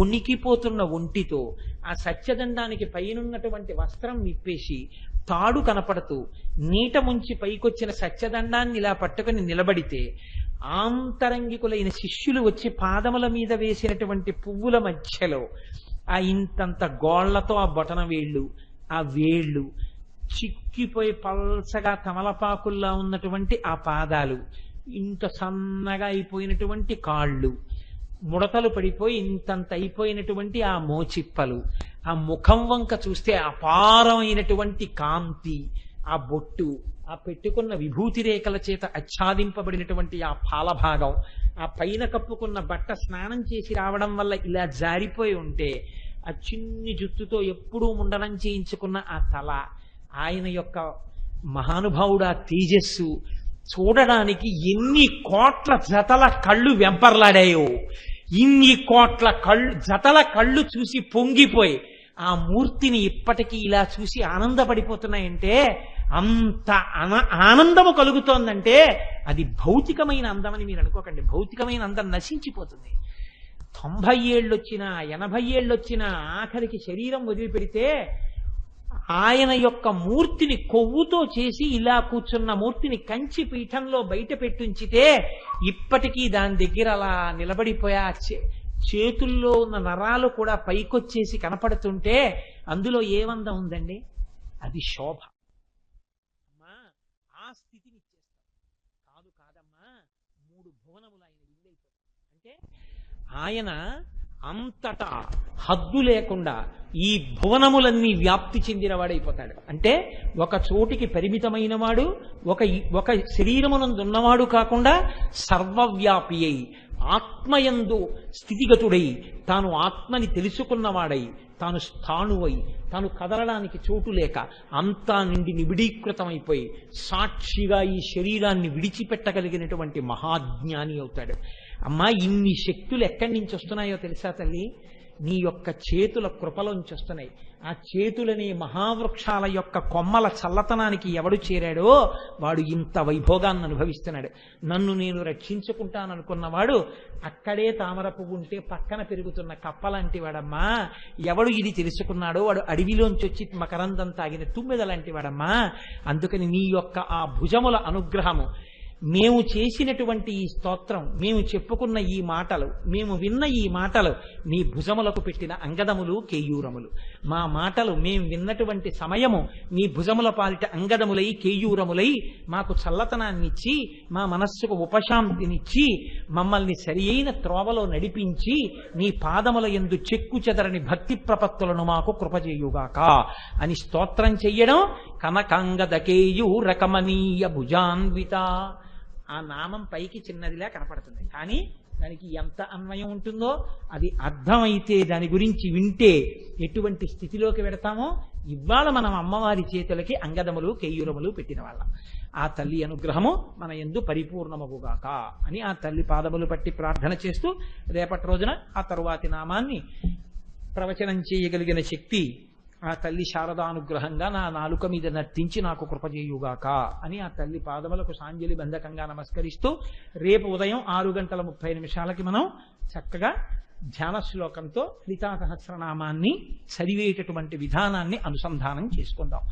A: ఉనికిపోతున్న ఒంటితో ఆ సత్యదండానికి పైనున్నటువంటి వస్త్రం విప్పేసి తాడు కనపడుతూ నీట ముంచి పైకొచ్చిన సత్యదండాన్ని ఇలా పట్టుకుని నిలబడితే ఆంతరంగికులైన శిష్యులు వచ్చి పాదముల మీద వేసినటువంటి పువ్వుల మధ్యలో ఆ ఇంతంత గోళ్లతో ఆ బొటన వేళ్ళు, ఆ వేళ్ళు చిక్కిపోయి పల్సగా తమలపాకుల్లా ఉన్నటువంటి ఆ పాదాలు, ఇంత సన్నగా అయిపోయినటువంటి కాళ్ళు, ముడతలు పడిపోయి ఇంతంత అయిపోయినటువంటి ఆ మోచిప్పలు, ఆ ముఖం వంక చూస్తే అపారమైనటువంటి కాంతి, ఆ బొట్టు, ఆ పెట్టుకున్న విభూతి రేఖల చేత ఆచ్ఛాదింపబడినటువంటి ఆ పాలభాగం, ఆ పైన కప్పుకున్న బట్ట స్నానం చేసి రావడం వల్ల ఇలా జారిపోయి ఉంటే, ఆ చిన్ని జుత్తుతో ఎప్పుడూ ముండనం చేయించుకున్న ఆ తల, ఆయన యొక్క మహానుభావుడు ఆ తేజస్సు చూడడానికి ఎన్ని కోట్ల జతల కళ్ళు వెంపర్లాడాయో. ఇన్ని కోట్ల జతల కళ్ళు చూసి పొంగిపోయి ఆ మూర్తిని ఇప్పటికీ ఇలా చూసి ఆనందపడిపోతున్నాయంటే, అంత ఆనందము కలుగుతోందంటే అది భౌతికమైన అందమని మీరు అనుకోకండి. భౌతికమైన అందం నశించిపోతుంది. 90 ఏళ్ళు వచ్చినా 80 ఏళ్ళు వచ్చినా ఆఖరికి శరీరం వదిలిపెడితే ఆయన యొక్క మూర్తిని కొవ్వుతో చేసి ఇలా కూర్చున్న మూర్తిని కంచి పీఠంలో బయట పెట్టుంచితే ఇప్పటికీ దాని దగ్గర అలా నిలబడిపోయా చేతుల్లో ఉన్న నరాలు కూడా పైకొచ్చేసి కనపడుతుంటే అందులో ఏమందం ఉందండి? అది శోభ. అమ్మా ఆ స్థితిని ఇచ్చేస్తాం. కాదమ్మా 3 భువనములు ఆయన ఇల్లైపోతాయి అంటే ఆయన అంతటా హద్దు లేకుండా ఈ భువనములన్నీ వ్యాప్తి చెందినవాడైపోతాడు. అంటే ఒక చోటికి పరిమితమైన వాడు, ఒక శరీరమునందున్నవాడు కాకుండా సర్వవ్యాపి అయి ఆత్మయందు స్థితిగతుడై తాను ఆత్మని తెలుసుకున్నవాడై తాను స్థాణువై తాను కదలడానికి చోటు లేక అంతా నిండి నిబిడీకృతమైపోయి సాక్షిగా ఈ శరీరాన్ని విడిచిపెట్టగలిగినటువంటి మహాజ్ఞాని అవుతాడు. అమ్మా ఇన్ని శక్తులు ఎక్కడి నుంచి వస్తున్నాయో తెలుసా తల్లి? నీ యొక్క చేతుల కృపలోంచి వస్తున్నాయి. ఆ చేతులని మహావృక్షాల యొక్క కొమ్మల చల్లతనానికి ఎవడు చేరాడో వాడు ఇంత వైభోగాన్ని అనుభవిస్తున్నాడు. నన్ను నేను రక్షించుకుంటాననుకున్నవాడు అక్కడే తామర పువ్వు ఉంటే పక్కన పెరుగుతున్న కప్పలాంటి వాడమ్మా. ఎవడు ఇది తెలుసుకున్నాడో వాడు అడవిలోంచి వచ్చి మకరందం తాగిన తుమ్మెద లాంటి వాడమ్మా. అందుకని నీ యొక్క ఆ భుజముల అనుగ్రహము, మేము చేసినటువంటి ఈ స్తోత్రం, మేము చెప్పుకున్న ఈ మాటలు, మేము విన్న ఈ మాటలు నీ భుజములకు పెట్టిన అంగదములు కేయూరములు. మా మాటలు మేము విన్నటువంటి సమయము నీ భుజముల పాలిట అంగదములై కేయూరములై మాకు చల్లతనాన్నిచ్చి మా మనస్సుకు ఉపశాంతినిచ్చి మమ్మల్ని సరి అయిన త్రోవలో నడిపించి నీ పాదముల యందు చెక్కు చెదరని భక్తి ప్రపత్తులను మాకు కృపచేయుగాక అని స్తోత్రం చెయ్యడం కనకాంగదకేయూరకమనీయ భుజాన్విత. ఆ నామం పైకి చిన్నదిలా కనపడుతుంది, కానీ దానికి ఎంత అన్వయం ఉంటుందో అది అర్థమైతే, దాని గురించి వింటే ఎటువంటి స్థితిలోకి వెడతామో. ఇవాళ మనం అమ్మవారి చేతులకి అంగదములు కేయూరములు పెట్టిన వాళ్ళం. ఆ తల్లి అనుగ్రహము మన యందు పరిపూర్ణమగుగాక అని ఆ తల్లి పాదములు పట్టి ప్రార్థన చేస్తూ రేపటి రోజున ఆ తరువాతి నామాన్ని ప్రవచనం చేయగలిగిన శక్తి ఆ తల్లి శారదానుగ్రహంగా నా నాలుక మీద నర్తించి నాకు కృపచేయుగాక అని ఆ తల్లి పాదములకు సాంజలి బంధకంగా నమస్కరిస్తూ రేపు ఉదయం 6:30 మనం చక్కగా ధ్యాన శ్లోకంతో లలితా సహస్రనామాన్ని చదివేటటువంటి విధానాన్ని అనుసంధానం చేసుకుందాం.